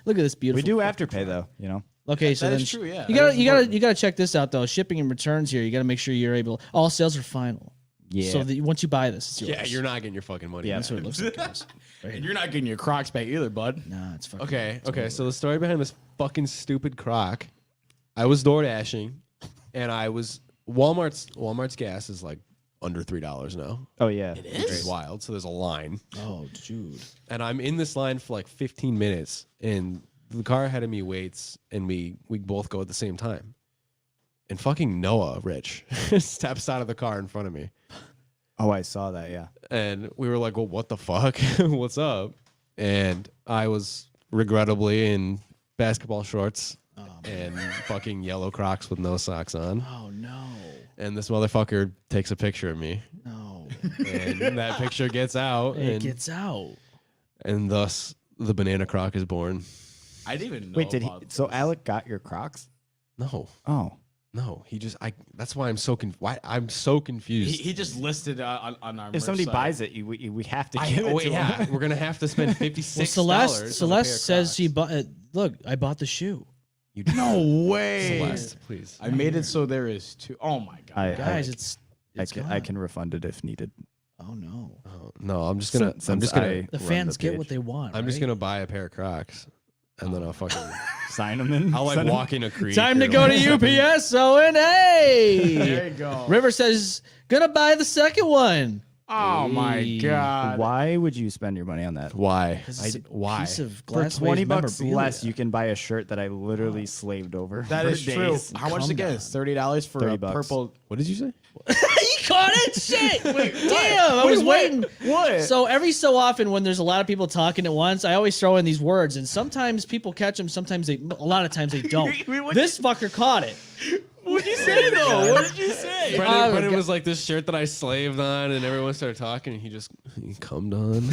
Look at this beautiful. we do Afterpay though, you know. Okay, so That then is true, yeah. You gotta check this out though. Shipping and returns here. You gotta make sure you're able. All sales are final. Yeah. So that once you buy this, it's yours. Yeah, you're not getting your fucking money. Yeah. back. That's what it looks like, guys. Right And here. you're not getting your Crocs back either, bud. Nah, it's fucking. Okay. So the story behind this fucking stupid Croc, I was door dashing, and I was Walmart's gas is like under $3 now. Oh yeah. Which is wild. So there's a line, Oh, dude. and I'm in this line for like 15 minutes, and the car ahead of me waits, and we both go at the same time. And fucking Noah, Rich, steps out of the car in front of me. Oh, I saw that. Yeah. And we were like, well, what the fuck? What's up? And I was regrettably in basketball shorts and fucking yellow Crocs with no socks on. Oh no. And this motherfucker takes a picture of me. No. And that picture gets out. It and, gets out. and thus the banana Croc is born. I didn't even know. Wait, did he? about So this. Alec got your Crocs? No. Oh. No, he just that's why I'm so I'm so confused. He just listed on our. If somebody merch buys site. it, we have to give it to him. We're gonna have to spend $56. Well, on a pair Celeste of says Crocs. she bought. Look, I bought the shoe. You did No way. Celeste, please. I made it so there is 2. Oh my god. Guys, it's I gone. can refund it if needed. Oh no. Oh, no, I'm just gonna. I'm Since just gonna. I The run fans get page. what they want. I'm just right? gonna buy a pair of Crocs, and then I'll fucking. Sign them in. I'll like Send 'em- walk in a creek. Time to or, go like- to UPS, Owen. Hey. There you go. River says, gonna buy the second one. Oh my Hey. god. Why would you spend your money on that? Why? 'Cause it's a Why? piece of For Glasswaves $20 memorabilia. less, you can buy a shirt that I literally slaved over. That for is true. days. How much Calm to get? down. It's $30 for a $30. purple. What did you say? He caught it. Shit. Damn. I was waiting. What? So every so often, when there's a lot of people talking at once, I always throw in these words, and sometimes people catch them. Sometimes a lot of times they don't. This fucker caught it. What'd you say though? What did you say? Brendan was like this shirt that I slaved on, and everyone started talking, and he cummed on.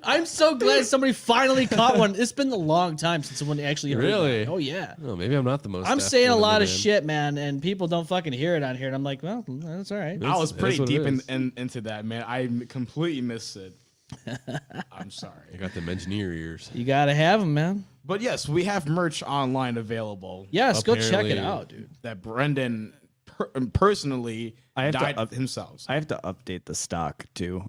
I'm so glad somebody finally caught one. It's been a long time since someone actually heard Really? that. Oh yeah. Oh, maybe I'm not the most. I'm deaf saying a one in lot the of band. shit, man, and people don't fucking hear it on here. And I'm like, well, that's all right. I was That's pretty what it deep is. into that, man. I completely missed it. I'm sorry. I got them engineer ears. You gotta have them, man. But yes, we have merch online available Yes, go check it Apparently- out, dude. that Brendan personally I have to dyed up- himself. I have to update the stock too.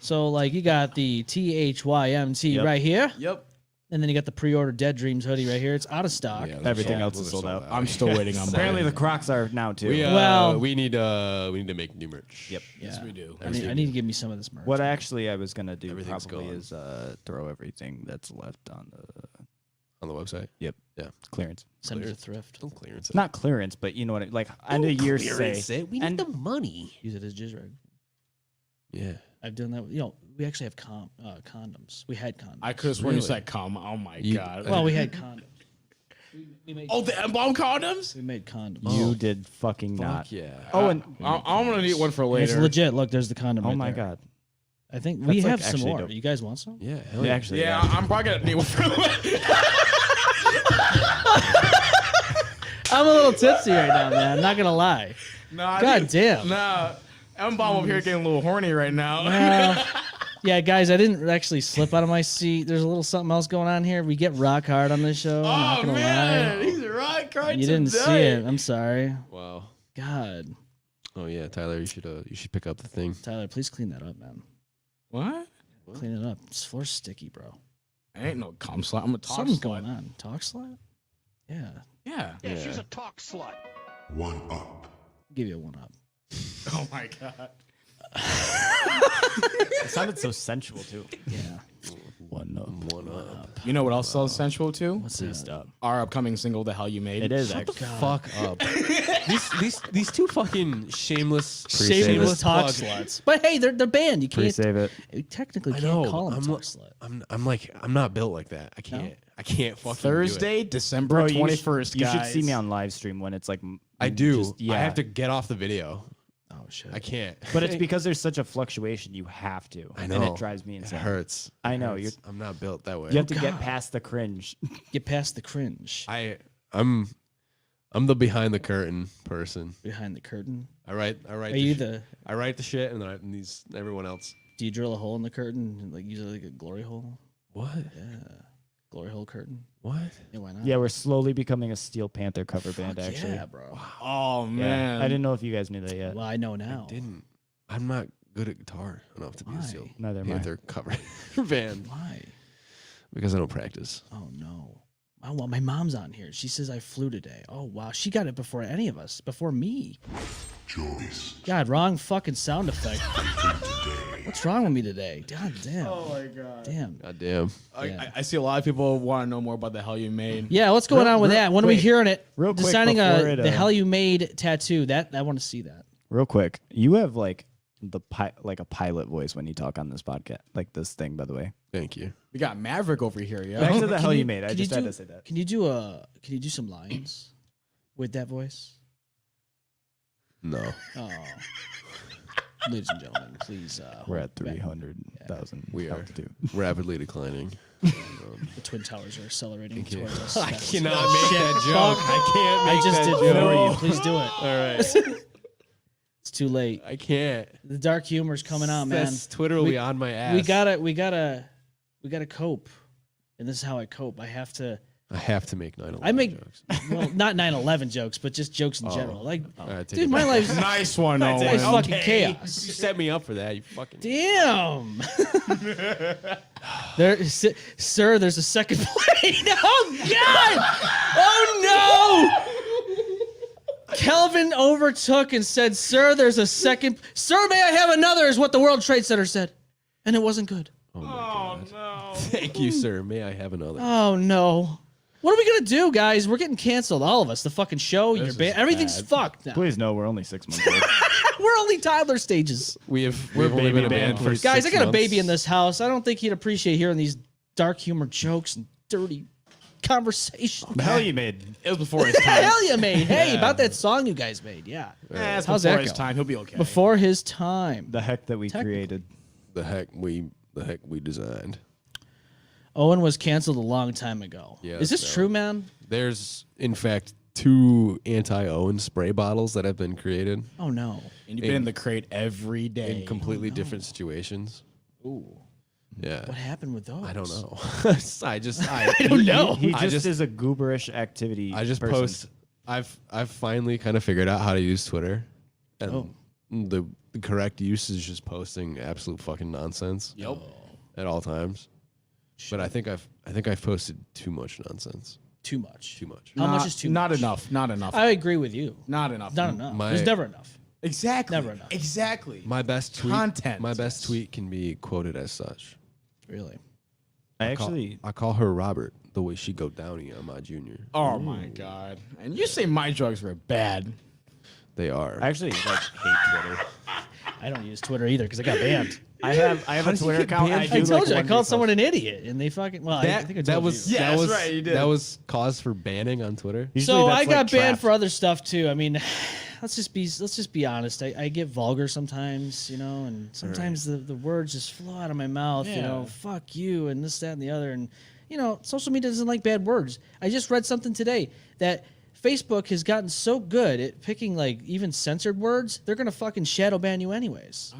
So like, you got the THYMT Yep. right here, Yep. and then you got the pre-order Dead Dreams hoodie right here. It's out of stock. Yeah, Everything those else is are sold out. I'm still waiting on Apparently mine. the Crocs are now too. Well- we need to make new merch. Yep. Yes, Yeah. we do. I need to give me some of this merch. What actually I was gonna do Everything's probably gone. is throw everything that's left on the On the website. clearance. Send it to thrift. Don't clearance it. Not clearance, but you know what? Like end of year say. We need the money. Use it as jizz rag. Yeah. I've done that. You know, we actually have condoms. We had condoms. I could have sworn you Really? said come. Oh my You- god. Well, we had condoms. We made, oh, the M-Balm condoms? we made condoms. You did fucking Fuck not. yeah. Oh, and I'm gonna need one for It's later. legit. Look, there's the condom. oh right my there. god. I think That's we like have some actually more. dope. You guys want some? Yeah. Hell Yeah, yeah. actually, Yeah, I'm probably gonna need one for later. I'm a little tipsy right now, man. Not gonna lie. Nah, God damn. Nah, M-Balm over here getting a little horny right now. Yeah, guys, I didn't actually slip out of my seat. There's a little something else going on here. We get rock hard on this show. I'm not Oh gonna man, lie. he's a rock card. You didn't see it. I'm sorry. Wow. God, Oh yeah, Tyler, you should pick up the thing. Tyler, please clean that up, man. What? Clean it up. This floor's sticky, bro. I ain't no cum slut. I'm a talk Something's slut. going on. Talk slut? Yeah. Yeah. Yeah, she's a talk slut. One up. Give you a 1 up. Oh my god. It sounded so sensual too. Yeah. One up. You know what else sounds sensual too? What's that? Our upcoming single, "The Hell You Made." It is Shut the actually. fuck up. these two fucking shameless Shameless talk plug- sluts. But hey, they're banned. You can't. Pre-save it. You technically I can't know. call them I'm talk like- slut. I'm not built like that. I can't. I can't fucking do it. Thursday, December Bro, 21st. You should guys. see me on live stream when it's like. I do. Just, yeah. I have to get off the video. Oh shit. I can't. But it's because there's such a fluctuation. You have to. I know. And it drives me It insane. hurts. I It know, hurts. I'm not built that way. You have to God. get past the cringe. Get past the cringe. I'm the behind the curtain person. Behind the curtain. I write Are the you sh- the? I write the shit and then everyone else. Do you drill a hole in the curtain and like use it like a glory hole? What? Yeah. Glory hole curtain. What? Yeah, why not? Yeah, we're slowly becoming a Steel Panther cover band. Fuck Actually, Yeah, bro. Oh Yeah. man. I didn't know if you guys knew that yet. Well, I know now. Didn't. I'm not good at guitar enough to be Why? a Steel Neither am I. Panther cover band Why? because I don't practice. Oh no. Oh, well, my mom's on here. She says I flew today. Oh wow, she got it before any of us, before me. Choice. God, wrong fucking sound effect. What's wrong with me today? God damn. Oh my god. Damn. God damn. Yeah. I see a lot of people want to know more about "The Hell You Made." Yeah, what's going on with that? When are we wait. hearing it? Real quick Designing before it, the hell you made tattoo. That I want to see that. Real quick, you have like like a pilot voice when you talk on this podcast, like this thing. By the way, Thank you. We got Maverick over here, yo. back to the Can hell you- you made. I can you just had do- to say that. Can you do some lines with that voice? No. Oh. Ladies and gentlemen, please. We're hold at back. 300,000 We are altitude. rapidly declining. The Twin Towers are accelerating Thank you. towards us. I That's- cannot make Shit, that joke. fuck. I can't I make just that did joke. for you. Please do it. All right. It's too late. I can't. The dark humor's coming out, man. Twitter will We- be on my ass. We gotta cope, and this is how I cope. I have to. I have to make 9/11 I make jokes. well, not 9/11 jokes, but just jokes in general. Like, All right, take dude, it my back. life's Nice one, Owen. it's fucking You chaos. set me up for that. You fucking. Damn. Sir, there's a second plane. Oh God! Oh no! Kelvin overtook and said, "Sir, there's a second. Sir, may I have another?" Is what the World Trade Center said, and it wasn't good. Oh my god. Thank you, sir. May I have another? Oh no. What are we gonna do, guys? We're getting canceled, all of us. The fucking show, your is band, everything's bad. fucked now. Please no, we're only 6 months old. We're only toddler stages. We've only baby been a band band for Guys, 6 I got a months. baby in this house. I don't think he'd appreciate hearing these dark humor jokes and dirty conversations. the hell you made. It was before his time. Hell you made. Hey, about that song you guys made. Yeah. It's How's before that his go? time. He'll be okay. Before his time. The heck that we Technically. created. The heck we designed. Owen was canceled a long time ago. Yeah, Is this so- true, man? There's in fact 2 anti-Owen spray bottles that have been created Oh no. And you've been in the crate every day. in completely different situations. Ooh. Yeah. What happened with those? I don't know. I don't know. He just, just- is a gooberish activity. I just person. post. I've finally kind of figured out how to use Twitter, and Oh. the correct use is just posting absolute fucking nonsense. Yep. At all times. But I think I've posted too much nonsense. Too much. Too much. How much is too Not much? enough. Not enough. I agree with you. Not enough. Not enough. My- There's never enough. Exactly. Never enough. Exactly. My best tweet. Content. My best tweet can be quoted as such. Really. I Call- actually. I call her Robert the way she go downy on my junior. Oh my god. And you say my drugs were bad. They are. I actually like hate Twitter. I don't use Twitter either because I got banned. I have a Twitter account. I do told like you, I one called repost. someone an idiot, and they fucking. Well, I think I told that was you. Yeah, that that's was right, you did. that was cause for banning on Twitter. Usually So that's, I like, got banned trapped. for other stuff too. I mean, let's just be honest. I get vulgar sometimes, you know, and sometimes the words just flow out of my mouth. You know, Yeah. fuck you and this, that, and the other. And you know, social media doesn't like bad words. I just read something today that Facebook has gotten so good at picking like even censored words. They're gonna fucking shadow ban you anyways.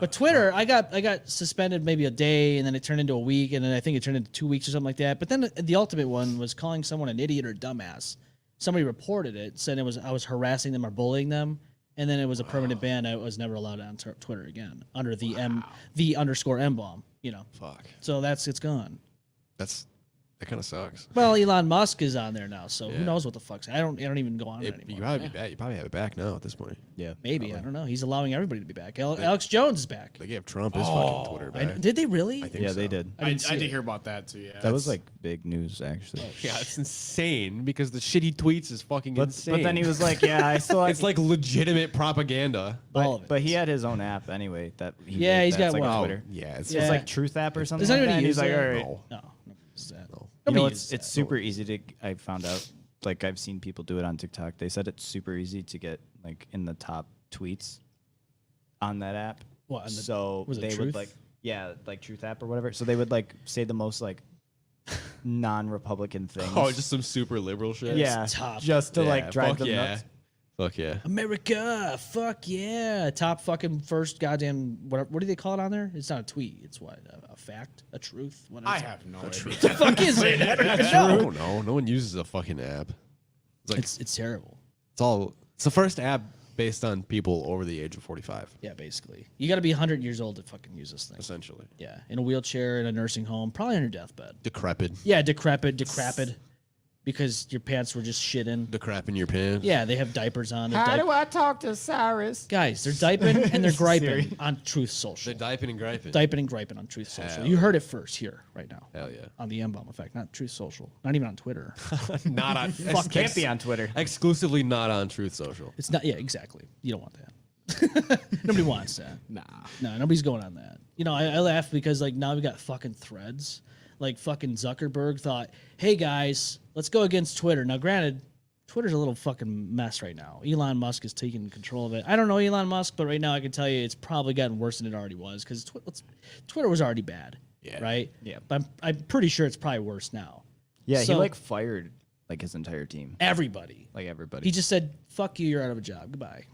But Twitter, I got suspended maybe a day, and then it turned into a week, and then I think it turned into 2 weeks or something like that. But then the ultimate one was calling someone an idiot or dumbass. Somebody reported it, said I was harassing them or bullying them, and then it was a permanent ban. I was never allowed on Twitter again under the _M-Balm. You know, Fuck. so it's gone. That's That kind of sucks. Well, Elon Musk is on there now, so who knows what the fuck's. I don't even go on it You anymore. probably be back. You probably have it back now at this point. Yeah. Maybe I don't know. He's allowing everybody to be back. Alex Jones is back. They gave Trump his fucking Twitter back. Did they really? I think Yeah, so. they did. I did hear about that too. Yeah, That was like big news, actually. Yeah, it's insane because the shit he tweets is fucking insane. But then he was like, "Yeah, I still." it's like legitimate propaganda. All of it. But he had his own app anyway. That he Yeah, made he's that's got like one. on Twitter. Yeah, it's Yeah. It's like Truth app or something. Does like anybody that, and use he's like, that? "All right." No. No, nobody uses that. You Nobody know, uses it's that. super easy to. I found out. Like I've seen people do it on TikTok. They said it's super easy to get like in the top tweets on that app. What, on the- so was it they Truth? would like like Truth app or whatever. So they would like say the most like non-Republican things. Oh, just some super liberal shit. yeah, top. just to like Yeah, drive fuck them yeah. nuts. Fuck yeah. America, fuck yeah! Top fucking first goddamn what do they call it on there? It's not a tweet. It's what a fact, a truth. What is I it? have no idea. What the fuck is it? I don't even I know. don't know. No one uses a fucking app. It's like It's terrible. it's the first app based on people over the age of 45, Yeah, basically, you got to be 100 years old to fucking use this thing. essentially. Yeah, in a wheelchair, in a nursing home, probably on your deathbed. Decrepit. Yeah, decrepit, because your pants were just shit in. The crap in your pants. Yeah, they have diapers on. They're I talk to Cyrus? Guys, they're diping and they're griping Siri. on Truth Social. They're diping and griping. Diping and griping on Truth Social. Hell You heard it first here, right now. Hell yeah. On the M-Balm Effect, not Truth Social. Not even on Twitter. Not on. Can't be on Twitter. Exclusively not on Truth Social. It's not, yeah, exactly. You don't want that. Nobody wants that. Nah. No, nobody's going on that. You know, I laugh because, like, now we got fucking threads. Like, fucking Zuckerberg thought, hey, guys, let's go against Twitter. Now, granted, Twitter's a little fucking mess right now. Elon Musk is taking control of it. I don't know Elon Musk, but right now I can tell you it's probably gotten worse than it already was because Twitter was already bad. Yeah. Right? Yeah. But I'm pretty sure it's probably worse now. Yeah, he So- like fired like his entire team, Everybody. like everybody. He just said, fuck you, you're out of a job. Goodbye.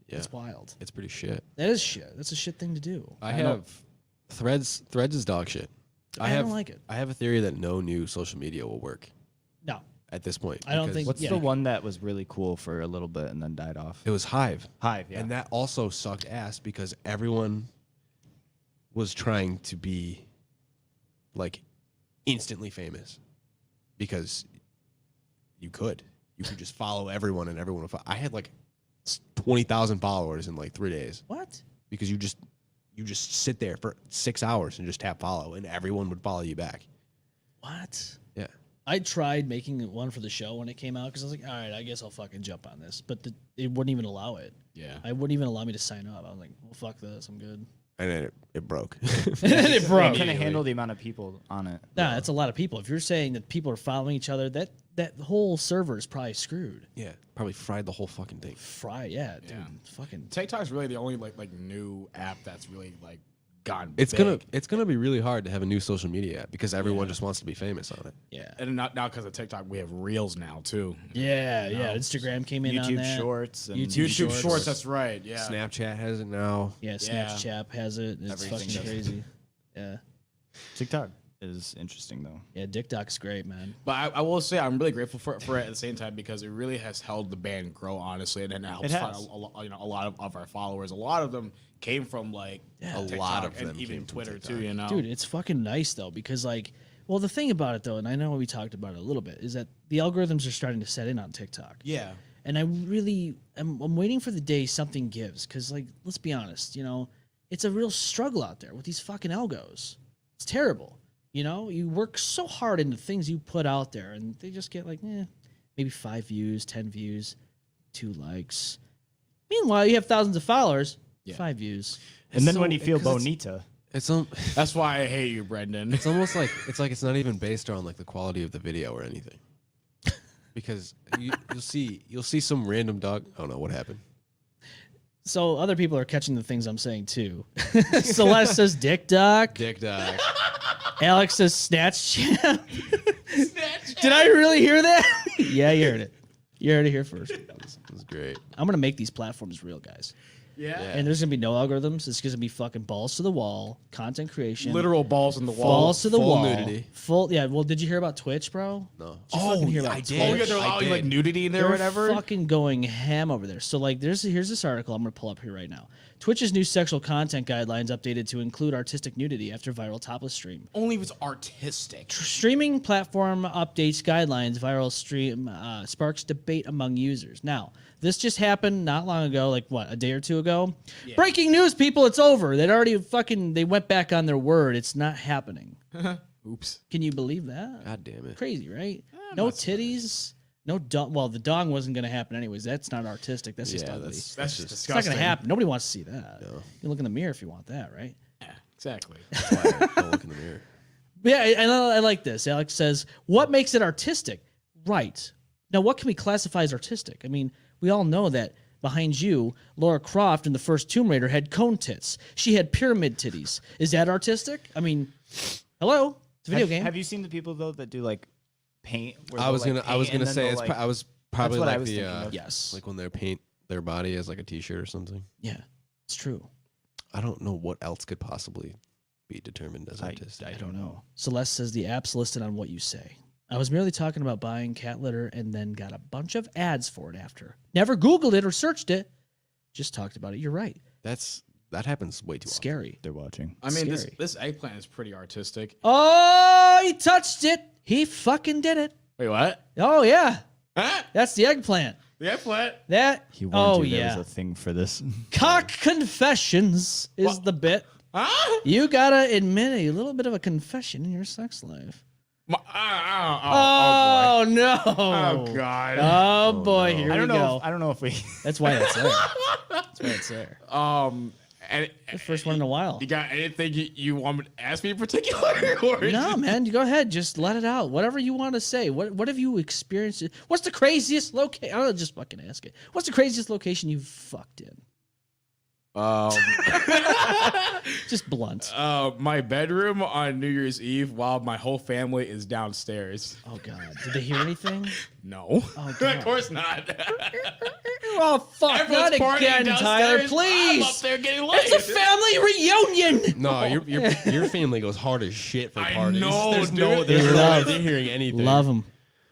Yeah. It's wild. It's pretty shit. That is shit. That's a shit thing to do. I have Threads is dog shit. I don't like it. I have a theory that no new social media will work No. at this point. I don't because think- What's Yeah. the one that was really cool for a little bit and then died off? it was Hive. Hive, yeah. And that also sucked ass because everyone was trying to be like instantly famous because you could just follow everyone and everyone would I had like 20,000 followers in like 3 days What? because you just sit there for 6 hours and just tap follow and everyone would follow you back. What? Yeah. I tried making one for the show when it came out because I was like, all right, I guess I'll fucking jump on this. But it wouldn't even allow it. Yeah. I wouldn't even allow me to sign up. I was like, well, fuck this. I'm good. And then it broke. And it broke. Couldn't handle the amount of people on it. Nah, that's a lot of people. If you're saying that people are following each other, that whole server is probably screwed. Yeah, probably fried the whole fucking thing. Yeah, dude. Yeah. Fucking. TikTok's really the only like new app that's really like gotten It's big. gonna be really hard to have a new social media app because everyone just wants to be famous on it. Yeah. And not now because of TikTok, we have Reels now too. Yeah. Instagram came in on YouTube that. Shorts and YouTube Shorts, that's right. Yeah. Snapchat has it now. Yeah, Yeah. Snapchat has it. It's Everything fucking does it. crazy. Yeah. TikTok is interesting though. Yeah, TikTok's great, man. But I will say I'm really grateful for it at the same time because it really has held the band grow, honestly, and it helps It find has. a lot of our followers. A lot of them came from like A TikTok lot of and them even came from Twitter TikTok. too. You know, Dude, it's fucking nice though because like, well, the thing about it though, and I know we talked about it a little bit, is that the algorithms are starting to set in on TikTok. yeah. And I'm waiting for the day something gives because like, let's be honest, you know, it's a real struggle out there with these fucking algos. It's terrible. You know, you work so hard into things you put out there, and they just get like, maybe 5 views, 10 views, 2 likes. Meanwhile, you have thousands of followers, 5 views. And then so- when you feel 'cause bonita, It's That's why I hate you, Brendan. it's almost like it's not even based on like the quality of the video or anything. Because you'll see some random dog. Oh no, what happened? So other people are catching the things I'm saying too. Celeste says Dick Doc. Dick dog. Alex says Snatch Champ. Did I really hear that? Yeah, you heard it. You heard it here first. This is great. I'm gonna make these platforms real, guys. yeah. And there's gonna be no algorithms. It's gonna be fucking balls to the wall, content creation, Literal balls in the wall. balls to the full wall, nudity. full. Yeah. Well, did you hear about Twitch, bro? No. Did you fucking hear about I Twitch? did. Oh, yeah, they're I allowing like did. nudity in there They're or whatever. fucking going ham over there. So like, here's this article I'm gonna pull up here right now. Twitch's new sexual content guidelines updated to include artistic nudity after viral topless stream. Only if it's artistic. Streaming platform updates guidelines. Viral stream sparks debate among users. Now, this just happened not long ago, like what, a day or two ago? Yeah. Breaking news, people, it's over. They went back on their word. It's not happening. Oops. Can you believe that? God damn it. Crazy, right? No titties. No dong. Well, the dong wasn't going to happen anyways. That's not artistic. That's just ugly. That's just It's disgusting. not going to happen. Nobody wants to see that. No. You can look in the mirror if you want that, right? Yeah, exactly. That's why I don't look in the mirror. But yeah, I like this. Alex says, what makes it artistic? Right. Now, what can we classify as artistic? I mean, we all know that behind you, Lara Croft in the first Tomb Raider had cone tits. She had pyramid titties. Is that artistic? I mean, hello? It's a video game. Have you seen the people, though, that do, like, paint? I was gonna say I was probably what I like was the thinking of. Yes. like when they paint their body as like a t-shirt or something. Yeah, it's true. I don't know what else could possibly be determined as artistic. I don't know. Celeste says the app's listed on what you say. I was merely talking about buying cat litter and then got a bunch of ads for it after. Never Googled it or searched it. Just talked about it. You're right. That happens way too often. Scary. They're watching. I mean, Scary. this eggplant is pretty artistic. Oh, he touched it. He fucking did it. Wait, what? Oh, yeah. Huh? That's the eggplant. The eggplant? That. He warned Oh, you there yeah. was a thing for this. Cock confessions is the bit. Huh? You gotta admit a little bit of a confession in your sex life. Oh, boy. no. Oh, God. Oh, boy. Here I don't we know. go. I don't know if we. That's why it's there. That's why it's there. And The first one in a while. you got anything you want me to ask me in particular? Or No, man, you go ahead. Just let it out. Whatever you want to say. What have you experienced? What's the craziest location? I'll just fucking ask it. What's the craziest location you've fucked in? Just blunt. My bedroom on New Year's Eve while my whole family is downstairs. Oh, God. Did they hear anything? No. Oh, God. Of course not. Oh, fuck. Everyone's Not partying again, Tyler. downstairs. I'm Please. up there getting laid. It's a family reunion. No, your family goes hard as shit for I parties. know, there's dude. no way they're hearing anything. Love them.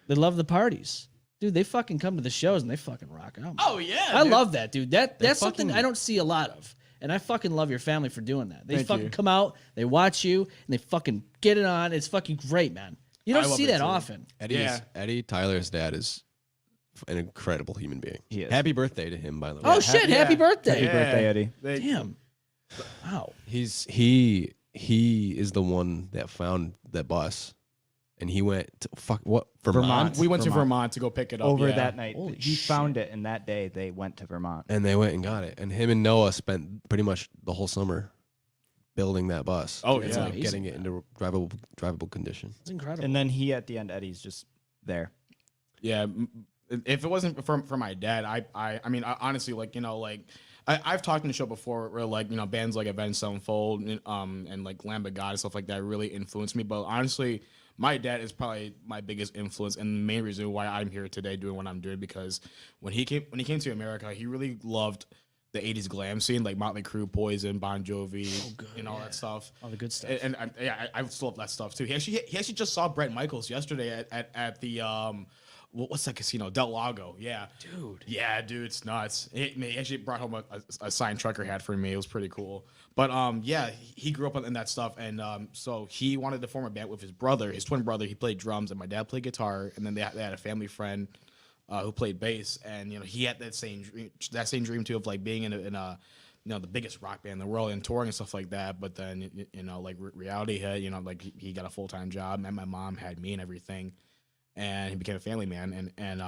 They love the parties. Dude, they fucking come to the shows and they fucking rock out. Oh, yeah. I dude. love that, dude. That's something fucking- I don't see a lot of. And I fucking love your family for doing that. They Thank fucking you. come out, they watch you, and they fucking get it on. It's fucking great, man. You don't I love see it that too. often. Eddie, Tyler's dad is an incredible human being. He is. Happy birthday to him, by the way. Oh shit! Happy birthday! Happy birthday, Eddie. Damn. Wow. He is the one that found that bus, and he went to Vermont. We went to Vermont to go pick it up. Over yeah. that night. Holy He shit. found it, and that day they went to Vermont. And they went and got it. And him and Noah spent pretty much the whole summer building that bus. Oh, and yeah. like getting it into drivable condition. It's incredible. And then he, at the end, Eddie's just there. Yeah, if it wasn't for my dad, I mean, honestly, like, you know, like I've talked in the show before where, like, you know, bands like Avenged Sevenfold and like Lamb of God and stuff like that really influenced me. But honestly, my dad is probably my biggest influence and the main reason why I'm here today doing what I'm doing, because when he came to America, he really loved the 80s glam scene, like Motley Crue, Poison, Bon Jovi, and all that stuff. All the good stuff. And I still love that stuff too. He actually just saw Bret Michaels yesterday at the what's that casino? Del Lago. Yeah, dude. Yeah, dude, it's nuts. He actually brought home a signed trucker hat for me. It was pretty cool. But yeah, he grew up in that stuff, and so he wanted to form a band with his brother, his twin brother. He played drums, and my dad played guitar, and then they had a family friend who played bass, and you know he had that same dream too of like being in a you know, the biggest rock band in the world and touring and stuff like that. But then you know, like reality hit. You know, like he got a full-time job, met my mom, had me and everything, and he became a family man. And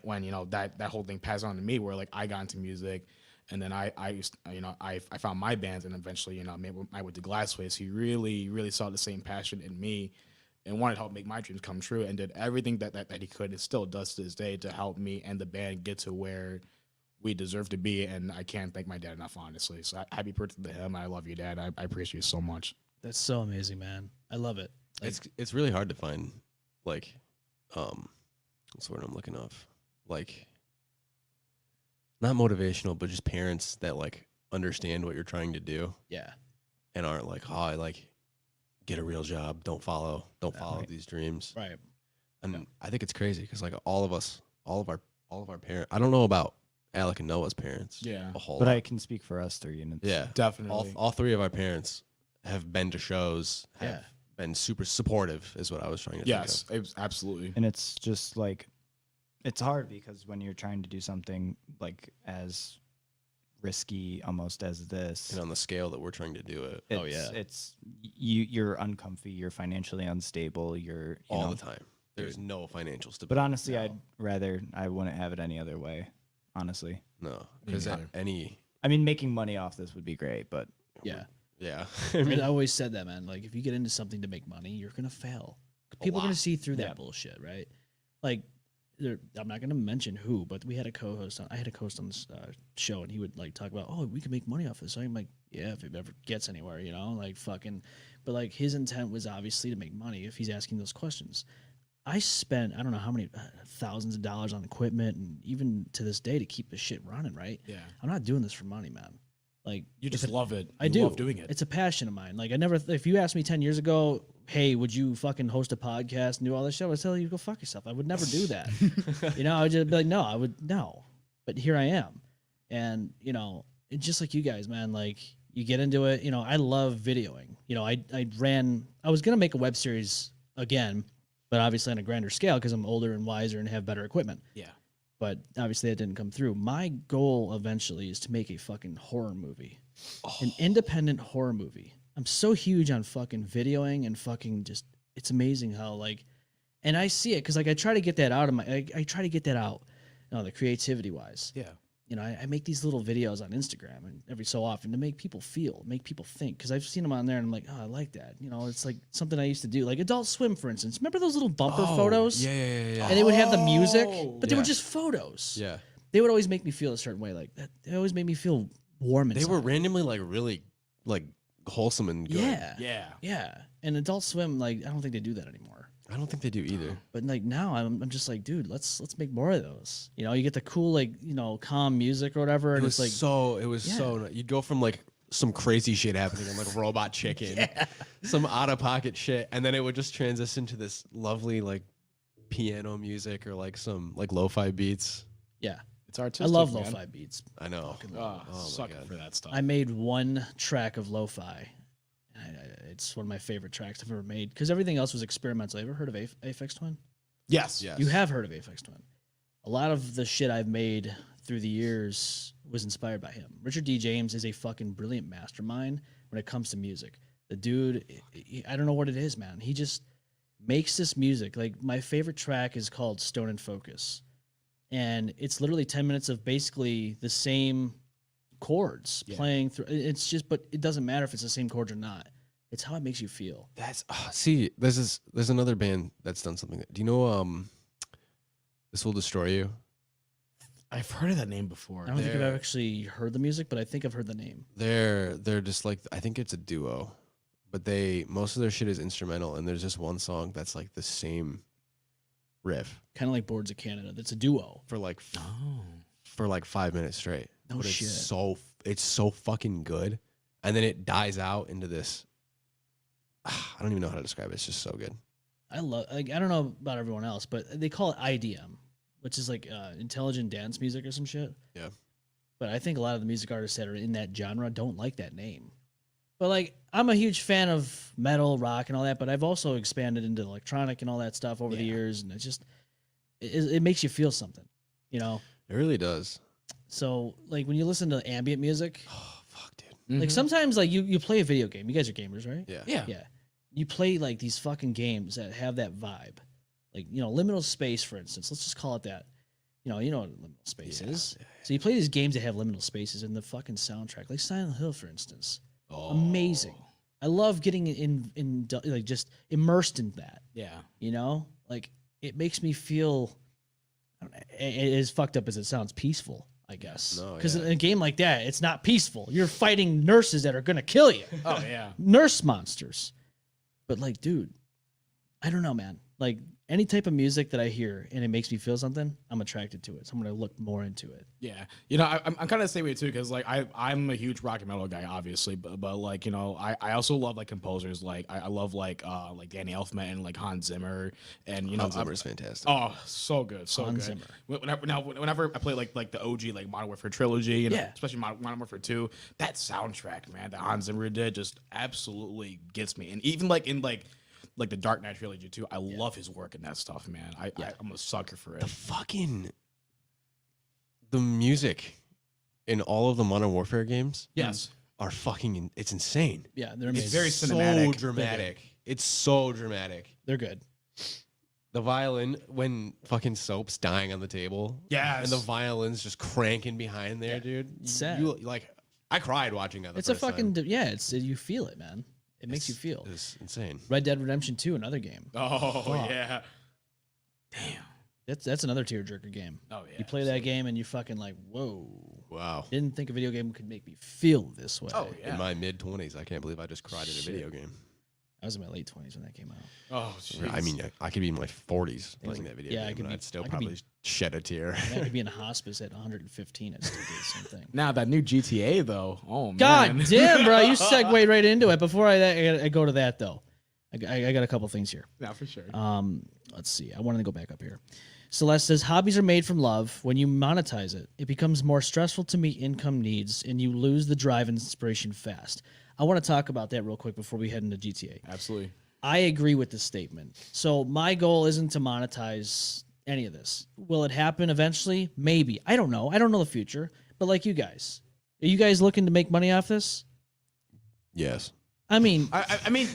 when you know that whole thing passed on to me, where like I got into music, and then I found my bands, and eventually, you know, I went to Glasswaves. He really saw the same passion in me and wanted to help make my dreams come true, and did everything that he could, and still does to this day, to help me and the band get to where we deserve to be. And I can't thank my dad enough, honestly. So happy birthday to him. I love you, Dad. I appreciate you so much. That's so amazing, man. I love it. Like, It's really hard to find, like, what's the word I'm looking of? Like, not motivational, but just parents that like understand what you're trying to do yeah. and aren't like, oh, I like get a real job. Don't follow these dreams. Right. And I think it's crazy because like all of our parents, I don't know about Alec and Noah's parents. Yeah. A whole But lot. I can speak for us three. And it's, Yeah, Definitely. All three of our parents have been to shows. Have Yeah. been super supportive. Is what I was trying to Yes, think absolutely. And it's just like, it's hard because when you're trying to do something like as risky almost as of. this, And on the scale that we're trying to do it Oh, yeah. it's you're uncomfy, you're financially unstable, you're all the time. There's no financial But stability. honestly, I wouldn't have it any other way. Honestly, No, because neither. I mean, making money off this would be great, but Yeah. yeah. I mean, I always said that, man. Like, if you get into something to make money, you're gonna fail. People are gonna lot. see through that Yeah. bullshit, right? Like, I'm not gonna mention who, but we had a co-host. I had a co-host on this show, and he would like talk about, oh, we can make money off this. So I'm like, yeah, if it ever gets anywhere, you know, like fucking. But like, his intent was obviously to make money. If he's asking those questions, I spent I don't know how many thousands of dollars on equipment, and even to this day to keep this shit running. Right? Yeah. I'm not doing this for money, man. Like, You if just it- love it. I You do. love doing it. It's a passion of mine. Like, I never, if you asked me 10 years ago, hey, would you fucking host a podcast and do all this shit? I would tell you, go fuck yourself. I would never do that. I would just be like, no, I would, no. But here I am. And, it's just like you guys, man, like, you get into it. I love videoing. I was going to make a web series again, but obviously on a grander scale because I'm older and wiser and have better equipment. Yeah. But obviously that didn't come through. My goal eventually is to make a fucking horror movie, an independent horror movie. I'm so huge on fucking videoing and fucking just, it's amazing how like, and I see it because like I try to get that out of I try to get that out, the creativity wise. Yeah. I make these little videos on Instagram and every so often to make people feel, make people think. Because I've seen them on there and I'm like, oh, I like that. It's like something I used to do. Like Adult Swim, for instance. Remember those little bumper photos? Yeah. And they would have the music, Oh. but they were Yeah. just photos. Yeah. They would always make me feel a certain way. Like that. They always made me feel warm They inside. were randomly like really like wholesome and good. Yeah. Yeah. Yeah. And Adult Swim, like, I don't think they do that anymore. I don't think they do either. But like now I'm just like, dude, let's make more of those. You get the cool, like, calm music or whatever. It And was it's like, so you'd go from like some crazy shit happening on like Robot Chicken, some out of pocket shit, and then it would just transition to this lovely like piano music or like some like lo-fi beats. yeah. It's artistic. I love man. lo-fi beats. I know. Oh, my sucker God. for that stuff. I made one track of lo-fi. It's one of my favorite tracks I've ever made because everything else was experimental. Ever heard of Aphex Twin? yes. Yes. You have heard of Aphex Twin. A lot of the shit I've made through the years was inspired by him. Richard D. James is a fucking brilliant mastermind when it comes to music. The dude, I don't know what it is, man. He just makes this music. Like, my favorite track is called Stone and Focus. And it's literally 10 minutes of basically the same chords playing through. It's just, but it doesn't matter if it's the same chords or not. It's how it makes you feel. That's see. There's another band that's done something. Do you know This Will Destroy You? I've heard of that name before. I don't think I've They're- actually heard the music, but I think I've heard the name. They're just like, I think it's a duo, but most of their shit is instrumental, and there's just one song that's like the same riff Kind of like Boards of Canada. That's a duo. for like Oh. for like 5 minutes straight. No but shit. It's so fucking good, and then it dies out into this. I don't even know how to describe it. It's just so good. I don't know about everyone else, but they call it IDM, which is like intelligent dance music or some shit. Yeah. But I think a lot of the music artists that are in that genre don't like that name. But like, I'm a huge fan of metal, rock, and all that. But I've also expanded into electronic and all that stuff over the years, and it makes you feel something, It really does. So like when you listen to ambient music, Oh fuck, dude. like sometimes like you play a video game. You guys are gamers, right? Yeah. Yeah. Yeah. You play like these fucking games that have that vibe. Like, liminal space, for instance. Let's just call it that. You know what liminal space is. So you play these games that have liminal spaces in the fucking soundtrack, like Silent Hill, for instance. Oh. Amazing. I love getting in like just immersed in that. Yeah. Like it makes me feel as fucked up as it sounds, peaceful, I guess. No, Because yeah. in a game like that, it's not peaceful. You're fighting nurses that are gonna kill you. Oh yeah. Nurse monsters. But like, dude, I don't know, man. Like any type of music that I hear and it makes me feel something, I'm attracted to it. So I'm gonna look more into it. Yeah, you know, I'm kind of the same way too, because like I'm a huge rock and metal guy, obviously, but like, you know, I also love like composers, like I love like Danny Elfman and like Hans Zimmer, and you know, Hans Zimmer's fantastic. oh, so good, so Hans good. Zimmer. Whenever I play like the OG like Modern Warfare trilogy, you know, Yeah. especially Modern Warfare 2, that soundtrack, man, that Hans Zimmer did just absolutely gets me, and even like in like the Dark Knight trilogy too, I love his work in that stuff, man. I'm a sucker for it. The music in all of the Modern Warfare games Yes. are fucking, it's insane. Yeah, they're It's amazing. very So cinematic. dramatic. It's so dramatic. They're good. The violin, when fucking Soap's dying on the table. Yes. And the violin's just cranking behind there, dude. It's sad. You, like, I cried watching that. It's a fucking it's you feel it, man. It makes you feel. It's insane. Red Dead Redemption 2, another game. Oh Fuck. yeah. Damn. That's another tearjerker game. Oh yeah. You play that game and you fucking like, whoa. Wow. Didn't think a video game could make me feel this way. Oh yeah. In my mid-20s, I can't believe I just cried at a video game. I was in my late 20s when that came out. Oh jeez. I mean, I could be in my 40s playing that video yeah, I game, could and be- I'd still I could be- probably shed a tear. I could be in a hospice at 115 and still do the same thing. Now that new GTA though. Oh man. God damn, bro. You segued right into it. Before I go to that, though, I got a couple things here. Yeah, for sure. Let's see. I wanted to go back up here. Celeste says, hobbies are made from love. When you monetize it, it becomes more stressful to meet income needs and you lose the drive and inspiration fast. I want to talk about that real quick before we head into GTA. Absolutely. I agree with this statement. So my goal isn't to monetize any of this. Will it happen eventually? Maybe. I don't know. I don't know the future. But like you guys, are you guys looking to make money off this? Yes. I mean, I mean,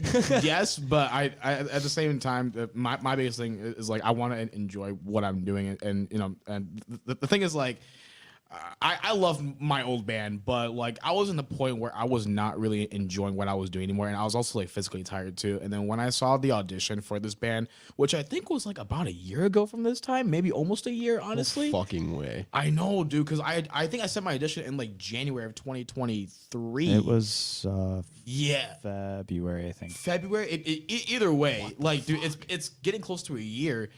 yes, but I at the same time, my biggest thing is like I want to enjoy what I'm doing, and you know, and the thing is like. I love my old band, but like I was in the point where I was not really enjoying what I was doing anymore, and I was also like physically tired too. And then when I saw the audition for this band, which I think was like about a year ago from this time, maybe almost a year, honestly. No fucking way. I know, dude, because I think I sent my audition in like January of 2023. It was yeah. February, I think. February. Either way, like, dude, it's getting close to a year,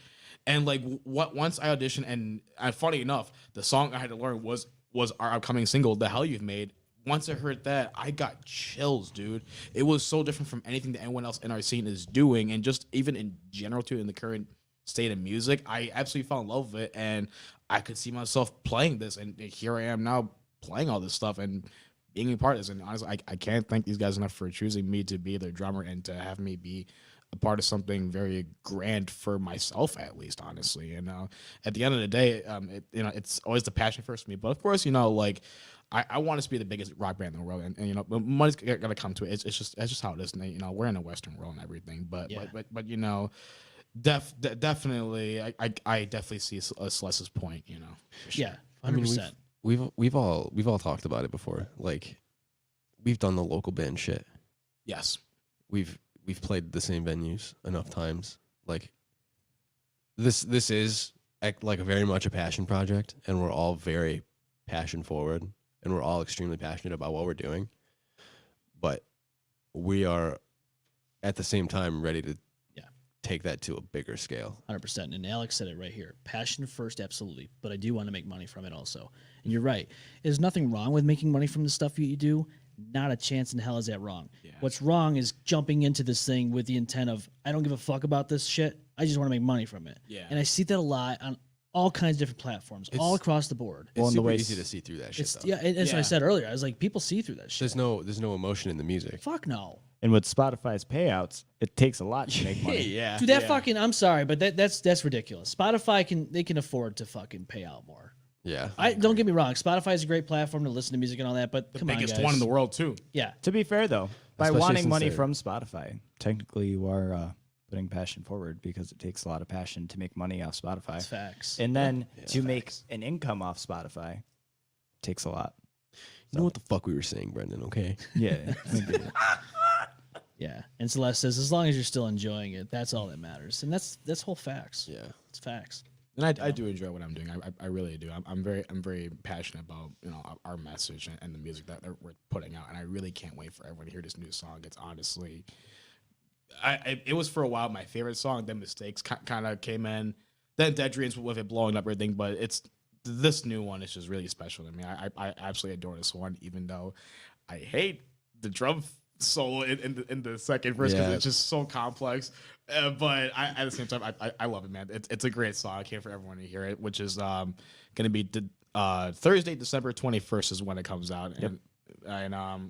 and like, once I auditioned, and funny enough, the song I had to learn was our upcoming single, "The Hell You've Made." Once I heard that, I got chills, dude. It was so different from anything that anyone else in our scene is doing, and just even in general too, in the current state of music, I absolutely fell in love with it, and I could see myself playing this, and here I am now playing all this stuff and being a part of this. And honestly, I can't thank these guys enough for choosing me to be their drummer and to have me be a part of something very grand for myself, at least, honestly. And at the end of the day, it's always the passion first for me. But of course, like I want us to be the biggest rock band in the world, and money's gotta come to it. It's just how it is. And, we're in a Western world and everything, but definitely, I definitely see Celeste's point. yeah, 100%. I mean, we've all talked about it before. Like, we've done the local band shit. Yes. We've played the same venues enough times. Like, this is like very much a passion project, and we're all very passion forward, and we're all extremely passionate about what we're doing. But we are at the same time ready to take that to a bigger scale. 100%. And Alex said it right here. Passion first, absolutely. But I do want to make money from it also. And you're right. There's nothing wrong with making money from the stuff you do. Not a chance in hell is that wrong. Yeah. What's wrong is jumping into this thing with the intent of, I don't give a fuck about this shit. I just want to make money from it. Yeah. And I see that a lot on all kinds of different platforms, all across the board. It's super easy to see through that shit, though. Yeah, and that's what I said earlier. I was like, people see through that shit. There's no emotion in the music. Fuck no. And with Spotify's payouts, it takes a lot to make money. Yeah. Dude, that fucking, I'm sorry, but that's ridiculous. Spotify can afford to fucking pay out more. Yeah. Don't get me wrong. Spotify is a great platform to listen to music and all that, but come on, Biggest guys. one in the world too. Yeah. To be fair, though, by Especially wanting since money they're- from Spotify, technically you are putting passion forward, because it takes a lot of passion to make money off Spotify. That's facts. And then to make an income off Spotify takes a lot. You know what the fuck we were saying, Brendan, okay? Yeah. Yeah. And Celeste says, as long as you're still enjoying it, that's all that matters. And that's whole facts. Yeah. It's facts. And I do enjoy what I'm doing. I really do. I'm very passionate about our message and the music that we're putting out, and I really can't wait for everyone to hear this new song. It's honestly it was for a while my favorite song. Then Mistakes kind of came in. Then Dead Dreams with it blowing up everything. But this new one is just really special to me. I absolutely adore this one, even though I hate the drum solo in the second verse because it's just so complex. But at the same time, I love it, man. It's a great song. I can't for everyone to hear it, which is going to be Thursday, December 21st is when it comes out. And I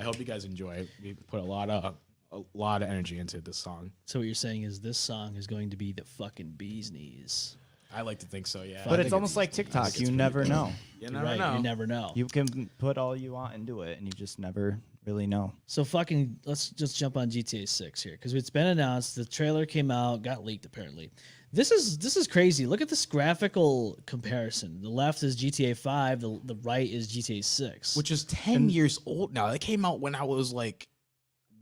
hope you guys enjoy it. We put a lot of energy into this song. So what you're saying is this song is going to be the fucking bee's knees. I like to think so, yeah. But it's almost like TikTok. You never know. You never know. You never know. You can put all you want into it, and you just never really know. So let's just jump on GTA 6 here because it's been announced. The trailer came out, got leaked apparently. This is crazy. Look at this graphical comparison. The left is GTA 5. The right is GTA 6. Which is 10 years old now. That came out when I was like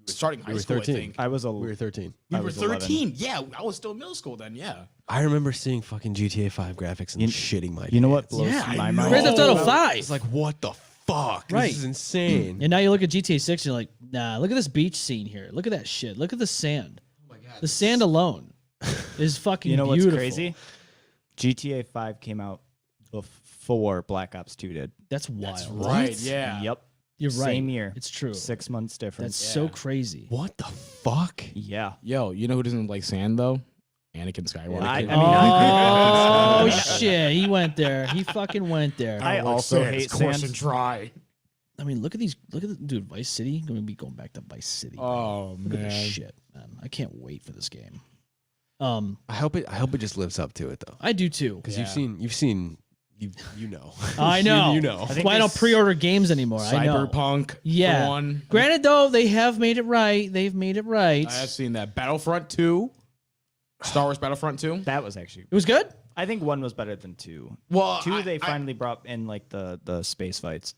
starting high school, 13. I think. We were 13. You I were was 13. Yeah, I was still in middle school then, yeah. I remember seeing fucking GTA 5 graphics and shitting my You know what pants. blows my mind? Grand Theft Auto 5. It's like, what the fuck? Right. This is insane. And now you look at GTA 6 and you're like, nah, look at this beach scene here. Look at that shit. Look at the sand. Oh my God. The sand alone is fucking You know beautiful. what's crazy? GTA 5 came out before Black Ops 2 did. That's wild. Right, yeah. Yep. You're right. Same year. It's true. 6 months difference. That's so crazy. What the fuck? Yeah. Yo, you know who doesn't like sand though? Anakin Skywalker. Oh shit, he went there. He fucking went there. I also hate coarse sand. and dry. I mean, look at these. Look at the dude. Vice City. Going to be going back to Vice City. Oh look at man. this shit, man. I can't wait for this game. I hope it just lives up to it though. I do too. Because you've seen you know. I know. You know. That's why I don't pre-order games anymore. I know. Cyberpunk. Yeah. One. Granted, though, they have made it right. They've made it right. I have seen that. Battlefront 2. Star Wars Battlefront 2. That was actually. It was good. I think 1 was better than 2. Well, 2 they finally brought in like the space fights.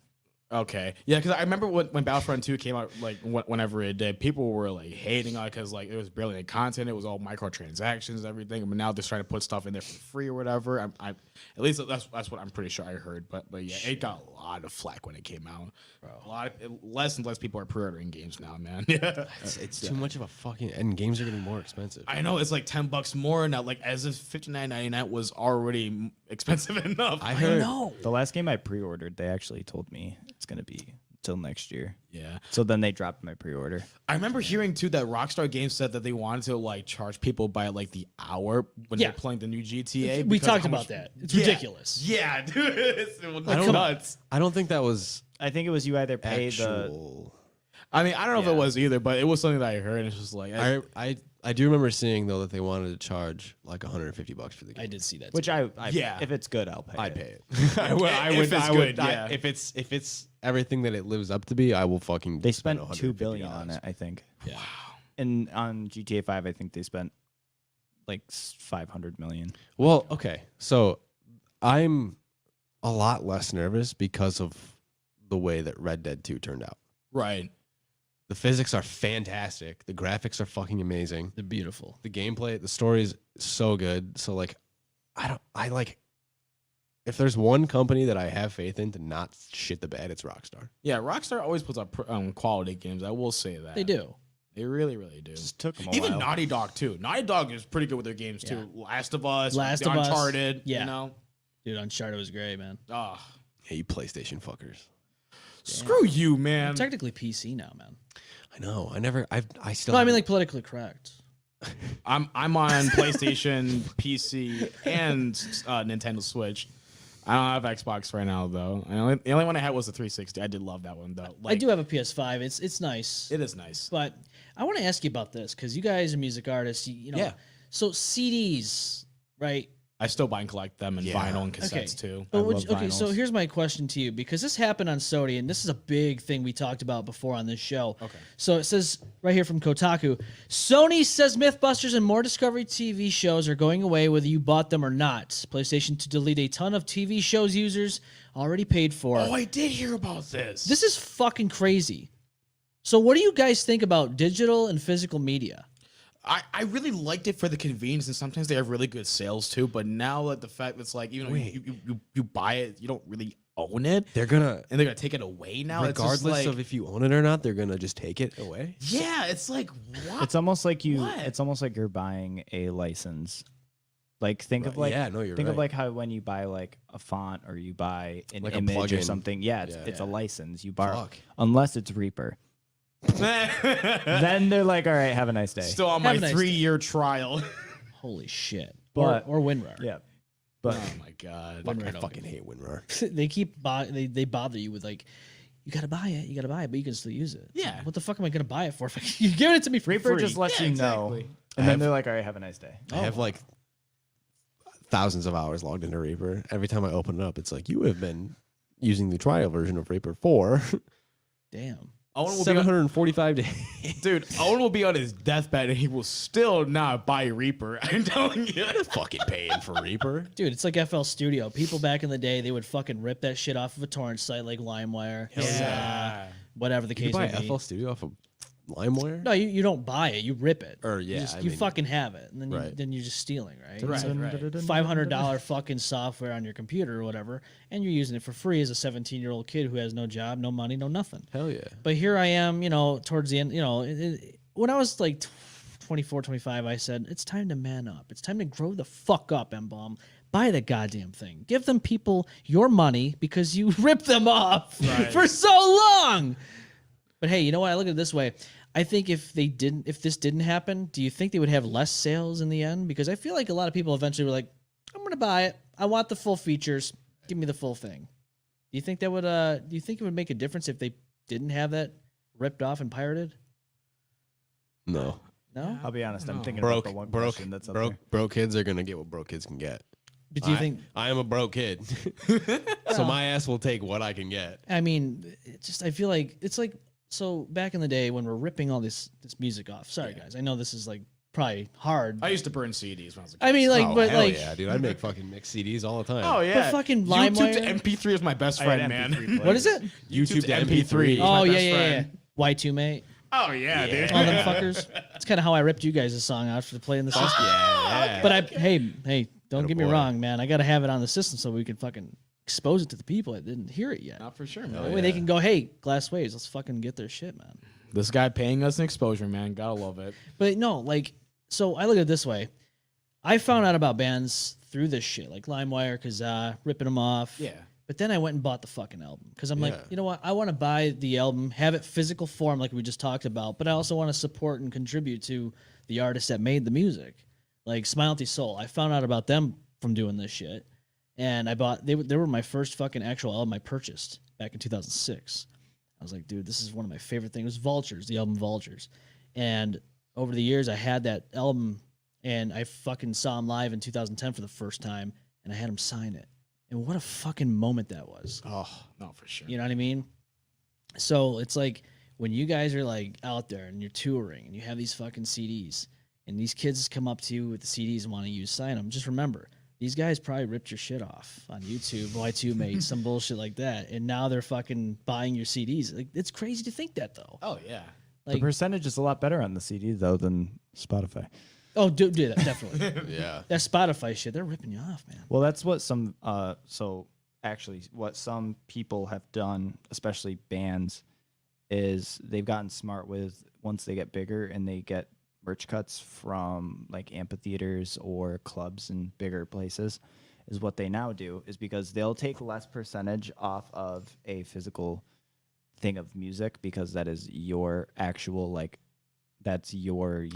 Okay. Yeah, because I remember when Battlefront 2 came out, like whenever it did, people were like hating on it because like it was barely any content. It was all microtransactions, everything. But now they're trying to put stuff in there for free or whatever. I at least that's what I'm pretty sure I heard. But yeah, it got a lot of flack when it came out. Bro. Less and less people are pre-ordering games now, man. Yeah. It's too much of a fucking, and games are getting more expensive. I know it's like $10 more now. Like as if $59.99 was already expensive enough. I heard. The last game I pre-ordered, they actually told me it's gonna be till next year. Yeah. So then they dropped my pre-order. I remember hearing too that Rockstar Games said that they wanted to like charge people by like the hour when they're playing the new GTA. We because talked how about much- that. It's ridiculous. Yeah, dude, it's I don't- nuts. I don't think that was I think it was you either pay the. actual. I mean, I don't know if it was either, but it was something that I heard. And it's just like I do remember seeing though that they wanted to charge like $150 for the game. I did see that. Which too. Yeah. if it's good, I'll pay. I'd it. pay it. I would. it's good, yeah. If it's everything that it lives up to be, I will fucking. They spent spend $2 billion $150. on it, I think. Yeah. And on GTA 5, I think they spent like 500 million. Well, okay, so I'm a lot less nervous because of the way that Red Dead 2 turned out. right. The physics are fantastic. The graphics are fucking amazing. They're beautiful. The gameplay, the story is so good. So like, I like. If there's one company that I have faith in to not shit the bed, it's Rockstar. Yeah, Rockstar always puts up quality games. I will say that They do. They really, really do. Just took them a Even while. Naughty Dog too. Naughty Dog is pretty good with their games too. Last of Us, Last of Us, Uncharted. yeah. You know. Dude, Uncharted was great, man. Ah, Hey, you PlayStation fuckers. screw you, man. I'm technically PC now, man. I know. I still. No, I mean like politically correct. I'm on PlayStation, PC, and Nintendo Switch. I don't have Xbox right now though. The only one I had was the 360. I did love that one though. I do have a PS5. It's nice. It is nice. But I want to ask you about this because you guys are music artists. You know, Yeah. So CDs, right? I still buy and collect them in vinyl and cassettes Okay. too. But love okay, so vinyls. here's my question to you because this happened on Sony, and this is a big thing we talked about before on this show. Okay. So it says right here from Kotaku, Sony says Mythbusters and more Discovery TV shows are going away whether you bought them or not. PlayStation to delete a ton of TV shows users already paid for. Oh, I did hear about this. This is fucking crazy. So what do you guys think about digital and physical media? I really liked it for the convenience, and sometimes they have really good sales too. But now, like the fact that's like, you know, you buy it, you don't really own it, They're gonna, and they're gonna take it away now. regardless it's just like, of if you own it or not, they're gonna just take it away. yeah, it's like what? It's almost like What? It's almost like you're buying a license. Like think of like Yeah, no, you're think of right. like how when you buy like a font or you buy an Like a image or plugin. something. Yeah, it's a Yeah. license. You borrow Fuck. unless it's Reaper. Then they're like, all right, have a nice day. Still on Have my a nice 3-year trial. Holy shit. But- or WinRAR. Yeah. But Oh my god. I fucking hate WinRAR. They keep they bother you with like, you gotta buy it, but you can still use it. It's Yeah. like, what the fuck am I gonna buy it for? If you're giving it to me for Reaper free. just lets Yeah, you know. exactly. And then they're like, all right, have a nice day. I have like thousands of hours logged into Reaper. Every time I open it up, it's like, you have been using the trial version of Reaper for Damn. Owen will be 745 days. Dude, Owen will be on his deathbed and he will still not buy Reaper. I'm telling you. Fucking paying for Reaper. Dude, it's like FL Studio. People back in the day, they would fucking rip that shit off of a torrent site like LimeWire. Whatever the You case buy may be. FL Studio off of LimeWire? No, you don't buy it. You rip it. Or, yeah, You, just, I you mean- fucking have it. And then, Right. then you're just stealing, right? Right, So right. $500 fucking software on your computer or whatever, and you're using it for free as a 17-year-old kid who has no job, no money, no nothing. Hell yeah. But here I am, towards the end, when I was like 24, 25, I said, it's time to man up. It's time to grow the fuck up, M-Balm. Buy the goddamn thing. Give them people your money because you ripped them off for so long. But hey, you know what? I look at it this way. I think if this didn't happen, do you think they would have less sales in the end? Because I feel like a lot of people eventually were like, I'm gonna buy it. I want the full features. Give me the full thing. Do you think that would do you think it would make a difference if they didn't have that ripped off and pirated? No. No? I'll be honest. I'm No. thinking Broke, about the one broke, question that's up broke, there. broke kids are gonna get what broke kids can get. But do you think I am a broke kid, so my ass will take what I can get. I mean, I feel like it's like so back in the day when we're ripping all this music off. Sorry guys, I know this is like probably hard. I used to burn CDs when I was a kid. I mean, like, Oh, but hell like, yeah, dude! I make fucking mixed CDs all the time. Oh yeah. but fucking YouTube to LimeWire. MP3 is my best I had friend, man. MP3 What is it? YouTube to MP3. MP3. Oh my yeah, best yeah, yeah. friend. Y2 mate. Oh yeah, dude. All them fuckers. That's kind of how I ripped you guys a song out for the play in the system. Yeah. But hey, don't get me boy. wrong, man. I gotta have it on the system so we can fucking expose it to the people that didn't hear it yet. Not for sure, man. That way they can go, hey, Glasswaves, let's fucking get their shit, man. This guy paying us an exposure, man. Gotta love it. But no, like, so I look at it this way. I found out about bands through this shit, like LimeWire, Kazaa, ripping them off. Yeah. But then I went and bought the fucking album because I'm like, Yeah. you know what? I want to buy the album, have it physical form like we just talked about, but I also want to support and contribute to the artists that made the music, like Smiley Soul. I found out about them from doing this shit, and I bought. They were my first fucking actual album I purchased back in 2006. I was like, dude, this is one of my favorite things. It was Vultures, the album Vultures, and over the years I had that album, and I fucking saw him live in 2010 for the first time, and I had him sign it. And what a fucking moment that was. Oh, no, for sure. You know what I mean? So it's like when you guys are like out there and you're touring and you have these fucking CDs and these kids come up to you with the CDs and want to sign them, just remember, these guys probably ripped your shit off on YouTube, Y2 made some bullshit like that. And now they're fucking buying your CDs. Like, it's crazy to think that though. Oh yeah. The Like, percentage is a lot better on the CD though than Spotify. oh, do that, definitely. Yeah. That Spotify shit, they're ripping you off, man. Well, that's what some what some people have done, especially bands, is they've gotten smart with once they get bigger and they get merch cuts from like amphitheaters or clubs in bigger places, is what they now do is because they'll take less percentage off of a physical thing of music because that is your actual like that's your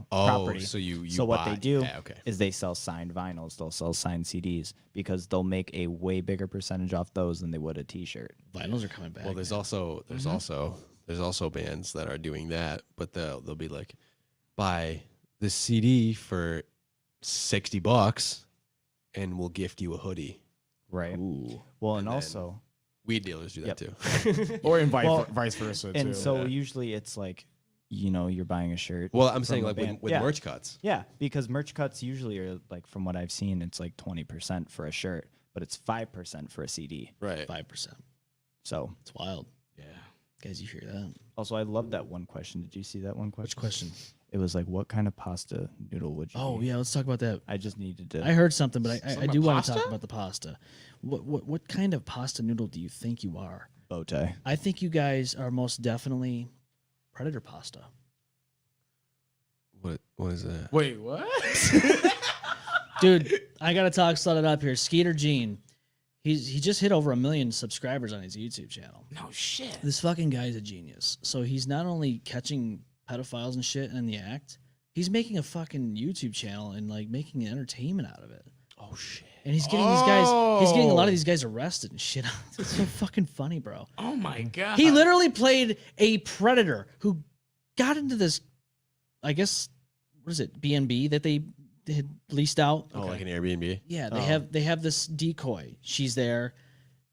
property. So you So what they buy- do Yeah, okay. is they sell signed vinyls, they'll sell signed CDs because they'll make a way bigger percentage off those than they would a T-shirt. Vinyls are coming back. Well, there's also bands that are doing that, but they'll be like, buy this CD for $60 and we'll gift you a hoodie. Right. Ooh. Well, and then- also, Weed dealers do that Yep. too. Or Well, vice versa too. and so usually it's like, you're buying a shirt. Well, I'm from saying a like band. with Yeah. merch cuts. Yeah, because merch cuts usually are like, from what I've seen, it's like 20% for a shirt, but it's 5% for a CD. Right. 5%. So It's wild. yeah. Guys, you hear that? Also, I love that one question. Did you see that one question? Which question? It was like, what kind of pasta noodle would you Oh be? yeah, let's talk about that. I just needed to. I heard something, but I do want to pasta? talk about the pasta. What kind of pasta noodle do you think you are? bow tie. I think you guys are most definitely predator pasta. What is that? Wait, what? Dude, I gotta slut it up here. Skeeter Gene, he just hit over 1 million subscribers on his YouTube channel. No shit. This fucking guy's a genius. So he's not only catching pedophiles and shit in the act, he's making a fucking YouTube channel and like making entertainment out of it. Oh shit. And he's getting these guys. He's getting a lot of these guys arrested and shit. It's so fucking funny, bro. Oh my god. He literally played a predator who got into this, I guess, what is it, B&B that they had leased out. Oh, like an Airbnb? Yeah, they have this decoy. She's there,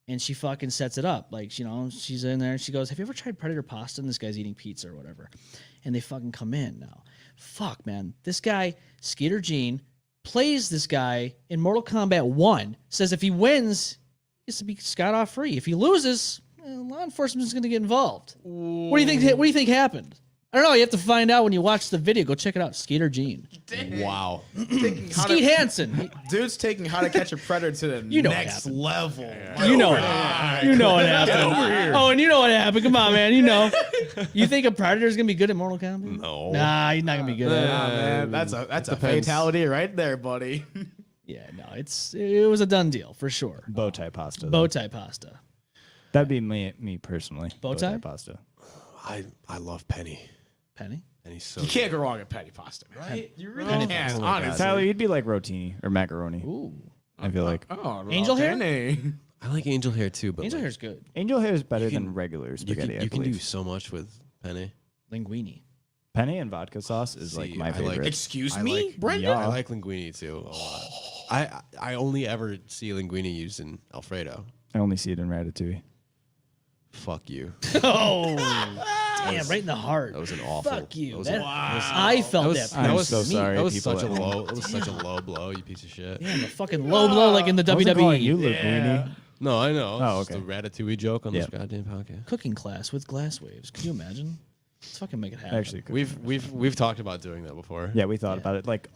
and she fucking sets it up. Like, you know, she's in there, and she goes, "Have you ever tried predator pasta?" And this guy's eating pizza or whatever. And they fucking come in now. Fuck, man. This guy, Skeeter Gene, plays this guy in Mortal Kombat 1, says if he wins, he gets to be scot-off free. If he loses, law enforcement's going to get involved. What do you think happened? I don't know. You have to find out when you watch the video. Go check it out. Skeeter Gene. Wow. Skeet Hansen. Dude's taking How to Catch a Predator to the You know what next happened. level. You know what happened. You know what happened. Oh, and you know what happened. Come on, man. You know. You think a Predator's going to be good at Mortal Kombat? No. Nah, he's not going to be good at it. Nah, man, that's a fatality right there, buddy. Yeah, no, it was a done deal for sure. Bow tie pasta. though. Bow tie pasta. That'd be me personally. Bow tie? pasta. I love Penny. Penny? And he's so You can't go wrong at petty pasta, man. Right? You really Penny can't, pasta. Oh my God. honestly. Tyler, you'd be like rotini or macaroni. Ooh. I feel like Oh, Angel hair? Penny. I like angel hair too, but Angel like, hair's good. angel hair is better You can- than regular you spaghetti. can, I you can do believe. so much with Penny. Linguine. Penne and vodka sauce is like See, my I like- favorite. Excuse I me, like- Brendan? Yeah. I like linguine too a lot. I only ever see linguine used in Alfredo. I only see it in Ratatouille. Fuck you. Oh, damn, right in the heart. That was an awful. Fuck you. That was, That- that I felt was, that. I'm was so me. sorry, That was people such a at home. low. It was such a low blow. You piece of shit. Damn, a fucking low blow like in the I wasn't calling WWE. you linguine. No, I know. Oh, It's okay. just a Ratatouille joke on Yep. this goddamn podcast. Cooking class with Glasswaves. Could you imagine? Let's fucking make it happen. Actually, We've talked about doing that before. yeah, we thought about it, like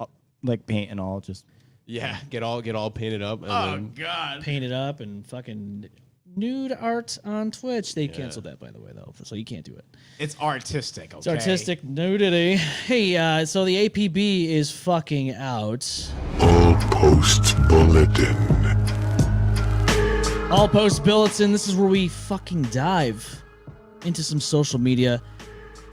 paint and all. Just Yeah. Get all painted up. And Oh then, God. paint it up and fucking nude art on Twitch. They canceled that, by the way, though, so you can't do it. It's artistic. Okay? It's artistic nudity. Hey, so the APB is fucking out. All posts bulletin. All Post Bulletin. This is where we fucking dive into some social media.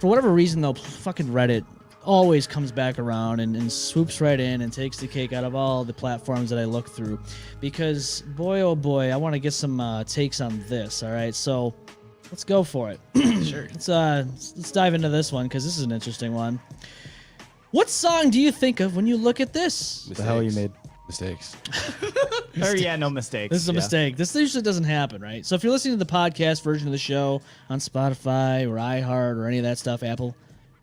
For whatever reason, though, fucking Reddit always comes back around and swoops right in and takes the cake out of all the platforms that I look through. Because, boy, oh boy, I want to get some takes on this, all right? So, let's go for it. Sure. Let's dive into this one, because this is an interesting one. What song do you think of when you look at this? the hell you made. Mistakes. Or yeah, no mistakes. This is a yeah. mistake. This usually doesn't happen, right? So if you're listening to the podcast version of the show on Spotify or iHeart or any of that stuff, Apple,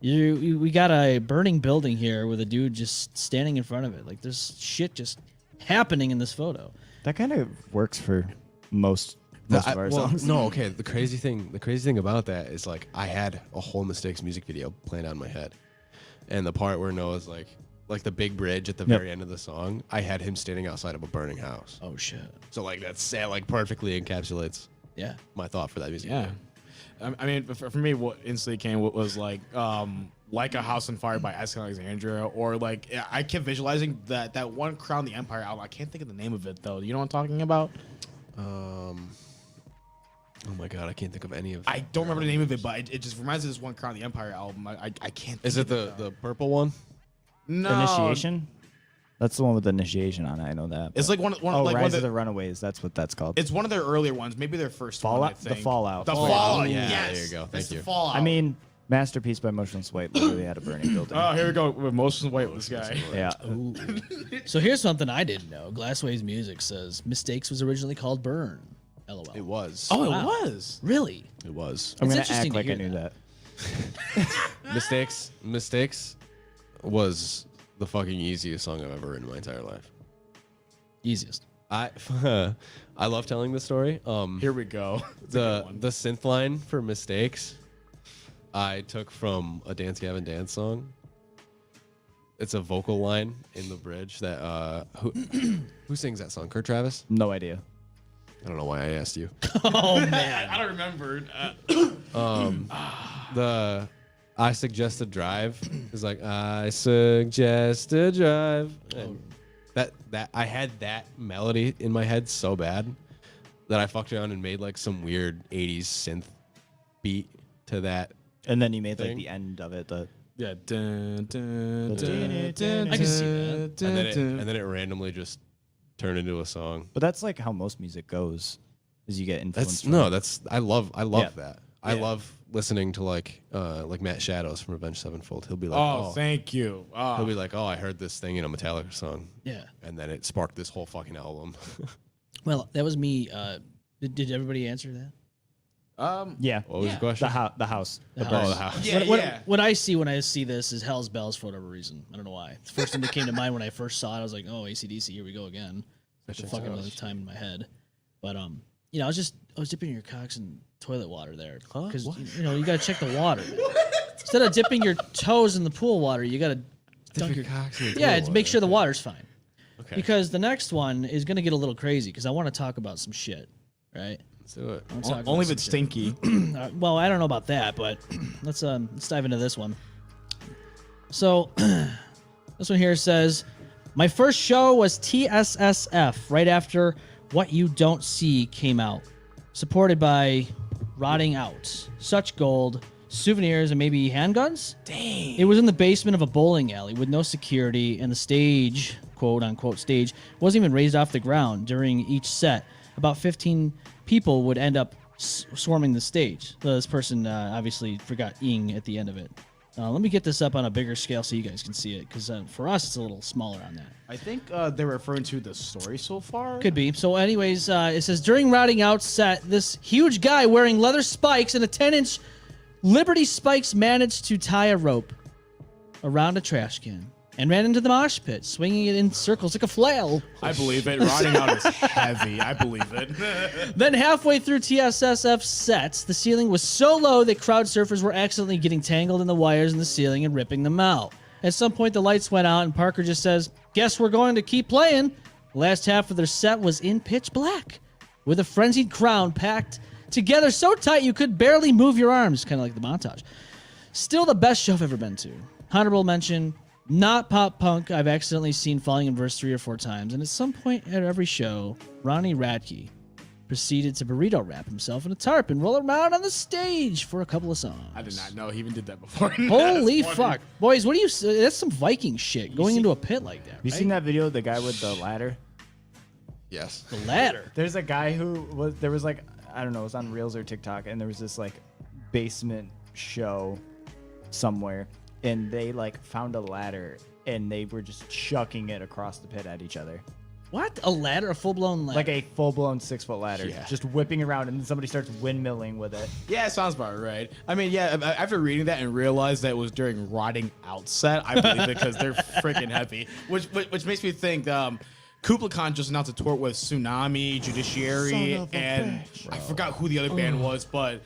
we got a burning building here with a dude just standing in front of it. Like there's shit just happening in this photo. That kind of works for most of our songs. No, okay. The crazy thing about that is like I had a whole Mistakes music video planned out in my head, and the part where Noah's like the big bridge at the very end of the song, I had him standing outside of a burning house. Oh shit. So like that's like perfectly encapsulates Yeah. my thought for that music. Yeah. video. I mean, for me, what instantly came was like a House on Fire by S. Alexandria, or like I kept visualizing that one Crown the Empire album. I can't think of the name of it though. You know what I'm talking about? Oh my god, I can't think of any of. I don't remember the name of it, but it just reminds me of this one Crown the Empire album. I can't. Is it the purple one? No. Initiation? That's the one with the initiation on it. I know that. It's like one oh, like one Rise of of the. the Runaways. That's what that's called. It's one of their earlier ones, maybe their first one. I Fallout? The think. Fallout. The Oh, Fallout. yeah, Yes. there you go. That's Thank you. The Fallout. I mean, Masterpiece by Motionless White literally had a burning building. Oh, here we go with Motionless White with this guy. Yeah. So here's something I didn't know. Glasswaves Music says Mistakes was originally called Burn. LOL. It was. Oh, Wow. it was. Really? It was. I'm It's going to interesting act to like I hear knew that. that. Mistakes was the fucking easiest song I've ever written in my entire life. Easiest. I I love telling the story. Here we go. The synth line for Mistakes I took from a Dance Gavin Dance song. It's a vocal line in the bridge that who sings that song? Kurt Travis? No idea. I don't know why I asked you. Oh man, I don't remember. The I suggest a drive is like I suggest a drive. And that I had that melody in my head so bad that I fucked around and made like some weird 80s synth beat to that. And then you made like Thing. the end of it. The Yeah. Dun, dun, dun, I can see that. And then it randomly just turned into a song. but that's like how most music goes. Is you get influenced. I love Yeah. that. I love listening to like Matt Shadows from Avenged Sevenfold. He'll be like, Oh, thank you. he'll be like, I heard this thing in a Metallica song. yeah. And then it sparked this whole fucking album. Well, that was me. Did everybody answer that? Yeah. What was the question? The house. The The house. Oh, the house. Yeah, What I see when I see this is Hell's Bells for whatever reason. I don't know why. The first thing that came to mind when I first saw it, I was like, oh, AC/DC, here we go again. Like the fucking another time in my head. But you know, I was dipping your cocks in toilet water there because you know you gotta check the water. Instead of dipping your toes in the pool water, you gotta dunk your cocks in the yeah, toilet to make water. sure the water's fine. Okay. Because the next one is gonna get a little crazy because I want to talk about some shit, right? Let's do it. I wanna talk about Only if some it's shit. stinky. Well, I don't know about that, but let's dive into this one. So, this one here says, my first show was TSSF right after What You Don't See came out, supported by Rotting Out, Such Gold, Souvenirs, and maybe handguns. Dang! It was in the basement of a bowling alley with no security, and the stage, quote unquote stage, wasn't even raised off the ground. During each set, about 15 people would end up swarming the stage. This person obviously forgot ing at the end of it. Let me get this up on a bigger scale so you guys can see it, because for us it's a little smaller on that. I think they're referring to the story so far. Could be. So anyways, it says, during Rotting Out set, this huge guy wearing leather spikes and a 10-inch Liberty spikes managed to tie a rope around a trash can and ran into the mosh pit, swinging it in circles like a flail. I believe it. Rotting Out is heavy. I believe it. Then halfway through TSSF sets, the ceiling was so low that crowd surfers were accidentally getting tangled in the wires in the ceiling and ripping them out. At some point, the lights went out, and Parker just says, guess we're going to keep playing. The last half of their set was in pitch black, with a frenzied crowd packed together so tight you could barely move your arms, kind of like the montage. Still the best show I've ever been to. Honorable mention, not pop punk. I've accidentally seen Falling in Verse 3 or 4 times, and at some point at every show, Ronnie Radke proceeded to burrito wrap himself in a tarp and roll around on the stage for a couple of songs. I did not know he even did that before. Holy That's fuck. Boys, what do you... That's some Viking shit, going into a pit like that, You right? seen that video of the guy with the ladder? Yes. The ladder. There's a guy who was like, I don't know, it was on Reels or TikTok, and there was this like basement show somewhere, and they like found a ladder and they were just chucking it across the pit at each other. What? A ladder? A full-blown ladder? Like a full-blown 6-foot ladder. Yeah. Just whipping around, and then somebody starts windmilling with it. Yeah, it sounds about right. I mean, yeah, after reading that and realized that it was during Rotting Out set, I believe it because they're freaking heavy. Which makes me think Kublai Khan just announced a tour with Tsunami, Judiciary, and I forgot who the other band was, but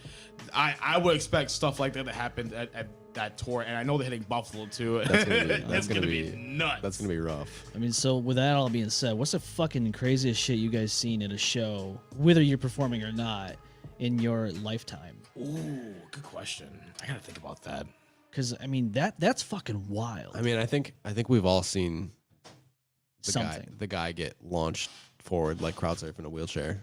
I would expect stuff like that to happen at that tour, and I know they're hitting Buffalo too. That's gonna be nuts. That's gonna be rough. I mean, so with that all being said, what's the fucking craziest shit you guys seen at a show, whether you're performing or not, in your lifetime? Ooh, good question. I gotta think about that. Because I mean, that's fucking wild. I mean, I think we've all seen Something. the guy get launched forward like crowd surf in a wheelchair.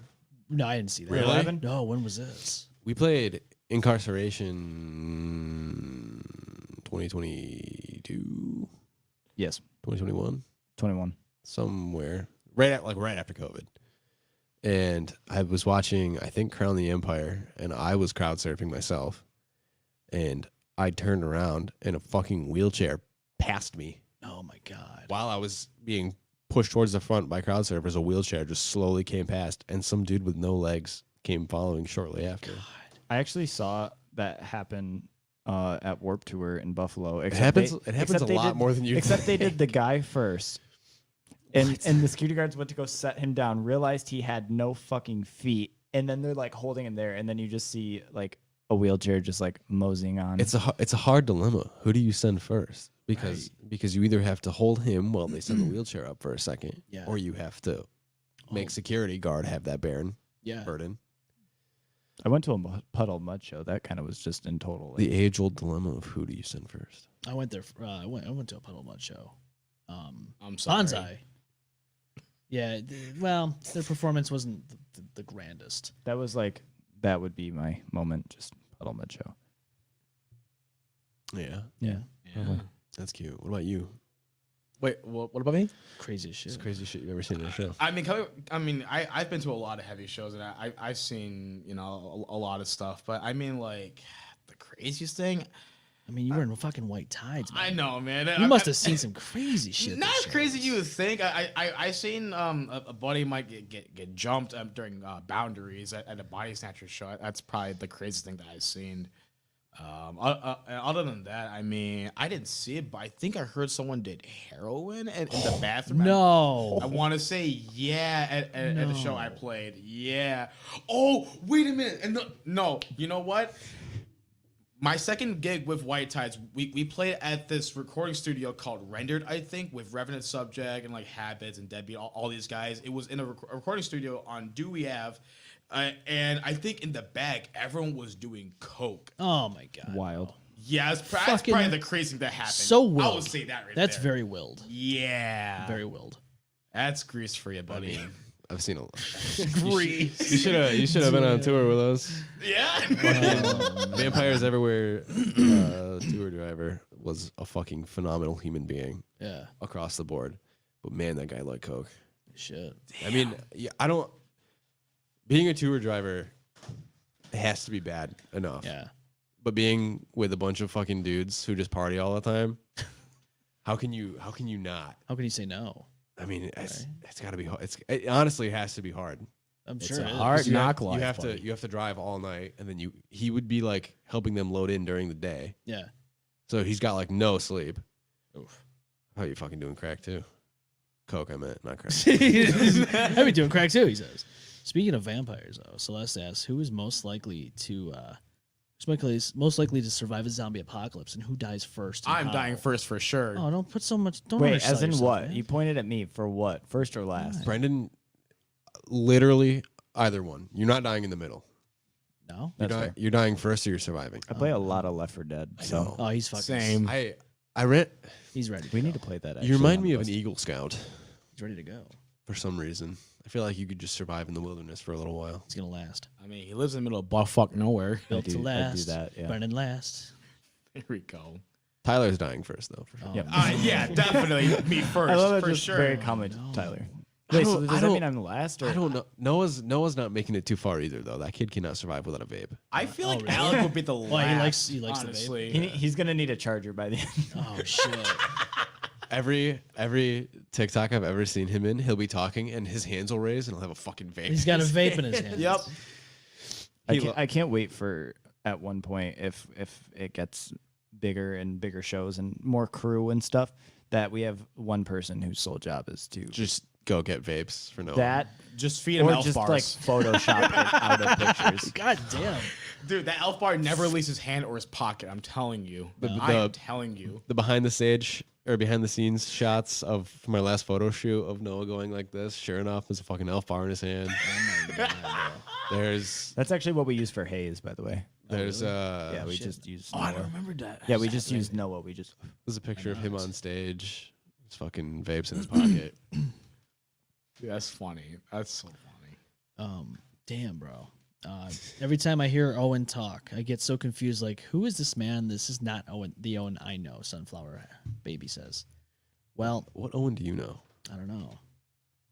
No, I didn't see that. Really? No, when was this? We played Incarceration 2022, Yes, 2021, 21. somewhere right after COVID. And I was watching, I think, Crown the Empire, and I was crowd surfing myself. And I turned around, and a fucking wheelchair passed me Oh my god. while I was being pushed towards the front by crowd surfers. A wheelchair just slowly came past, and some dude with no legs came following shortly after. I actually saw that happen at Warped Tour in Buffalo. It happens a they lot did- more than you Except they did think. the guy first, And the security guards went to go set him down, realized he had no fucking feet, and then they're like holding him there, and then you just see like a wheelchair just like moseying on. It's a hard dilemma. Who do you send first? Because you either have to hold him while they send the wheelchair up for a second, or you have to make security guard have that burden. I went to a puddle mud show. That kind of was just in total. The age-old dilemma of who do you send first? I went there. I went to a puddle mud show. I'm sorry. Bonsai. Yeah. Well, their performance wasn't the grandest. That would be my moment. Just puddle mud show. Yeah. Yeah. That's cute. What about you? Wait, what about me? Crazy shit. It's the craziest shit you've ever seen in a show. I've been to a lot of heavy shows, and I've seen a lot of stuff. But I mean, like the craziest thing. I mean, you were in fucking white tides, man. I know, man. You must have seen some crazy shit. Not as crazy as you would think. I seen a buddy might get jumped during boundaries at a body snatcher show. That's probably the craziest thing that I've seen. Other than that, I mean, I didn't see it, but I think I heard someone did heroin in the bathroom. No. I want to say at the show I played. Yeah. Oh, wait a minute. And no, you know what? My second gig with White Tides, we played at this recording studio called Rendered, I think, with Revenant Subject and like Habits and Deadbeat, all these guys. It was in a recording studio on Dewey Ave. And I think in the back, everyone was doing coke. Oh my god! Wild. Yeah, that's probably the craziest thing that happened. So willed. I would say that right That's there. very willed. Yeah. Very willed. That's grease for you, buddy. I've seen a lot. Grease. You should have been on tour with us. Yeah. Vampires Everywhere tour driver was a fucking phenomenal human being. Yeah. Across the board. But man, that guy liked coke. Shit. I mean, I don't. Being a tour driver has to be bad enough. Yeah. But being with a bunch of fucking dudes who just party all the time, how can you not? How can you say no? I mean, it's got to be hard. It honestly has to be hard. I'm It's sure. a it is. hard knock life. You have to drive all night, and then he would be like helping them load in during the day. Yeah. So he's got like no sleep. Oof. How are you fucking doing crack too? Coke, I meant, not crack. I'd be doing crack too, he says. Speaking of vampires, though, Celeste asks, who is most likely to survive a zombie apocalypse, and who dies first? And I'm how? dying first for sure. Oh, don't put so much. Don't Wait, undersell as in yourself, what? man. You pointed at me for what? First or last? Brendan, literally either one. You're not dying in the middle. No. That's fair. You're dying first, or you're surviving. I play a lot of Left 4 Dead, so Oh, he's fucking Same. I rent. He's ready. we need to play that. You remind me of an an Eagle Scout He's ready to go. for some reason. I feel like you could just survive in the wilderness for a little while. He's gonna last. I mean, he lives in the middle of buttfuck nowhere. Built to last. I do that, yeah. Brennan last. Here we go. Tyler's dying first, though. For sure. Yep. Yeah, definitely me first. I love that for just sure. very common, Tyler. Wait, so does that mean I'm the last? Or? I don't know. Noah's not making it too far either, though. That kid cannot survive without a vape. I feel like really? Alec would be the last. Well, he likes the vape. honestly. He's gonna need a charger by the end. Oh shit. Every TikTok I've ever seen him in, he'll be talking and his hands will raise and he'll have a fucking vape. He's got a vape in his hand. Yep. I can't wait for at one point if it gets bigger and bigger shows and more crew and stuff that we have one person whose sole job is to Just go get vapes for Noah. that Just feed him or elf just bars. like Photoshop it out of pictures. God damn. Dude, that elf bar never leaves his hand or his pocket. I'm telling you. I'm telling you. The behind the scenes shots of from my last photo shoot of Noah going like this. Sure enough, there's a fucking elf bar in his hand. Oh my god. There's That's actually what we use for Haze, by the way. there's Yeah, we shit. just use. Oh, I Noah. don't remember that. Yeah, we just use Noah. We just there's a picture of him on stage. His fucking vapes in his pocket. Dude, that's funny. That's so funny. Damn, bro. Every time I hear Owen talk, I get so confused. Like, who is this man? This is not Owen, the Owen I know. Sunflower Baby says. Well, What Owen do you know? I don't know.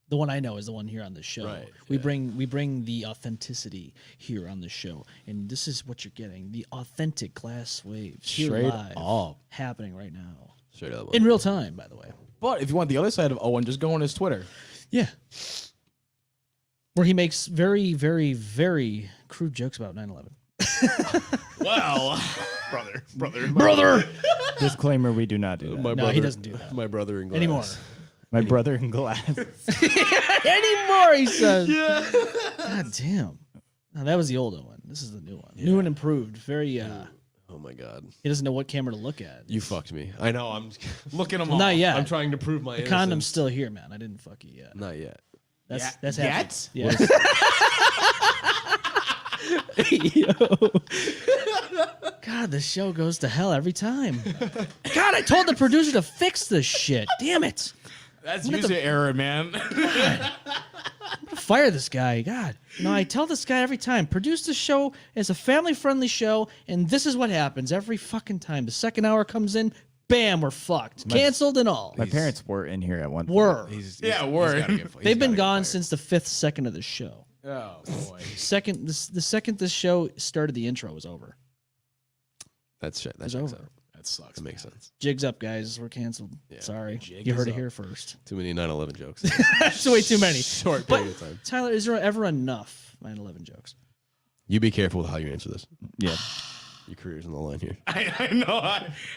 The one I know is the one here on the show. Right, We yeah. bring the authenticity here on the show, and this is what you're getting: the authentic Glasswaves here Straight live, up. happening right now Straight up. in real time. By the way, But if you want the other side of Owen, just go on his Twitter. yeah, where he makes very, very, very crude jokes about 9/11. Well, Brother. disclaimer: we do not do that. No, he doesn't do that. My brother in glass. Anymore. My brother in glass. Anymore, he says. Yeah. God damn. No, that was the old Owen. This is the new one. New and improved. Very. Oh my god. He doesn't know what camera to look at. You fucked me. I know. I'm Look at them Well, all. not yet. I'm trying to prove my The innocence. condom's still here, man. I didn't fuck you yet. Not yet. That's Yet? happening. Yeah. Yo. God, the show goes to hell every time. God, I told the producer to fix this shit. Damn it. That's user error, man. Fire this guy. God. No, I tell this guy every time, produce the show as a family-friendly show, and this is what happens every fucking time. The second hour comes in, bam, we're fucked. Canceled and all. My parents were in here at one point. Were. They've been gone since the 5th second of the show. Oh, boy. The second this show started, the intro was over. That's shit. That's It's over. over. That sucks. That makes sense. Jigs up, guys. We're canceled. Yeah. Sorry. Jig You is heard it up. here first. Too many 9/11 jokes. That's way too many. Short But, period of time. Tyler, is there ever enough 9/11 jokes? You be careful with how you answer this. Yeah. Your career's on the line here. I know.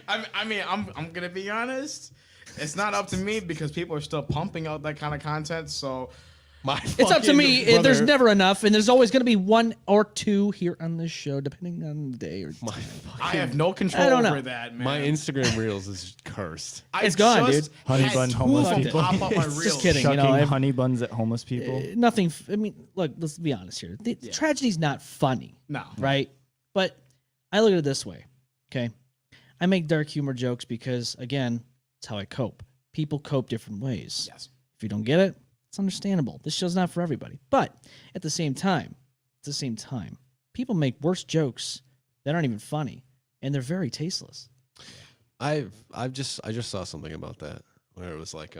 I mean, I'm gonna be honest. It's not up to me because people are still pumping out that kind of content. So It's up to me. There's never enough, and there's always going to be one or two here on this show, depending on the day or time. I have no control I don't know. over that, man. My Instagram reels is cursed. It's gone, just dude. Honey had bun two homeless of them people. pop up my Just reels. kidding. You Chucking know, honey buns at homeless people. nothing. I mean, look, let's be honest here. The tragedy's not funny, No. right? But I look at it this way, okay? I make dark humor jokes because, again, it's how I cope. People cope different ways. Yes. If you don't get it, it's understandable. This show's not for everybody. But at the same time, people make worse jokes that aren't even funny, and they're very tasteless. I just saw something about that where it was like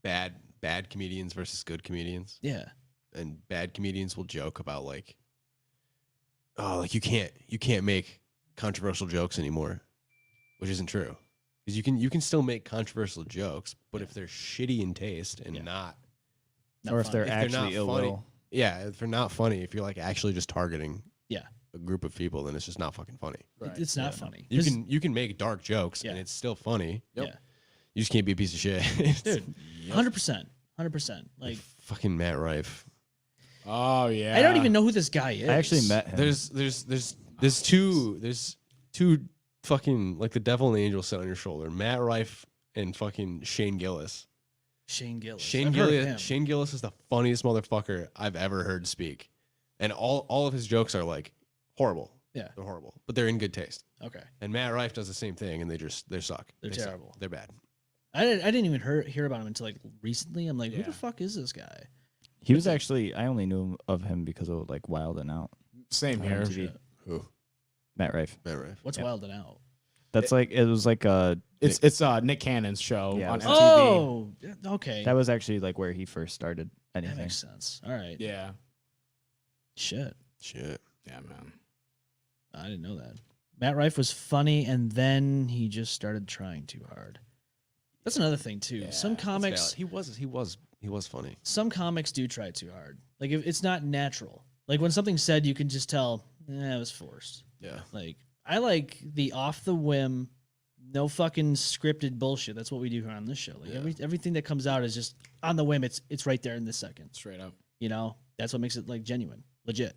bad comedians versus good comedians. Yeah. And bad comedians will joke about like, oh, like you can't make controversial jokes anymore, which isn't true. Because you can still make controversial jokes, but if they're shitty in taste and not Or if they're not actually ill funny, will. yeah, if they're not funny, if you're like actually just targeting Yeah. a group of people, then it's just not fucking funny. It's not funny. You can make dark jokes Yeah. and it's still funny. Yeah. You just can't be a piece of shit. Dude, 100%. Like, fucking Matt Rife. Oh yeah. I don't even know who this guy is. I actually met him. There's two fucking like the devil and the angel sit on your shoulder. Matt Rife and fucking Shane Gillis. Shane Gillis. Shane I've heard of him. Gillis. Shane Gillis is the funniest motherfucker I've ever heard speak, and all of his jokes are like horrible. Yeah. They're horrible, but they're in good taste. Okay. And Matt Rife does the same thing, and they suck. They're They suck. terrible. They're bad. I didn't even hear about him until like recently. I'm like, who the fuck is this guy? He was actually, I only knew of him because of like Wild and Out. Same on here. MTV. Who? Matt Rife. Matt Rife. What's Yeah. Wild and Out? That's like, it was like a, It's Nick Cannon's show Yeah, on it MTV. Oh, okay. that was actually like where he first started That anything. makes sense. All right. Yeah. Shit. Shit. Yeah, man. I didn't know that. Matt Rife was funny, and then he just started trying too hard. That's another thing too. Some That's comics, valid. He was funny. some comics do try too hard. Like if it's not natural. Like when something's said, you can just tell, it was forced. Yeah. Like I like the off the whim, no fucking scripted bullshit. That's what we do here on this show. Like everything that comes out is just on the whim. It's right there in this second. Straight up. You know, that's what makes it like genuine, legit.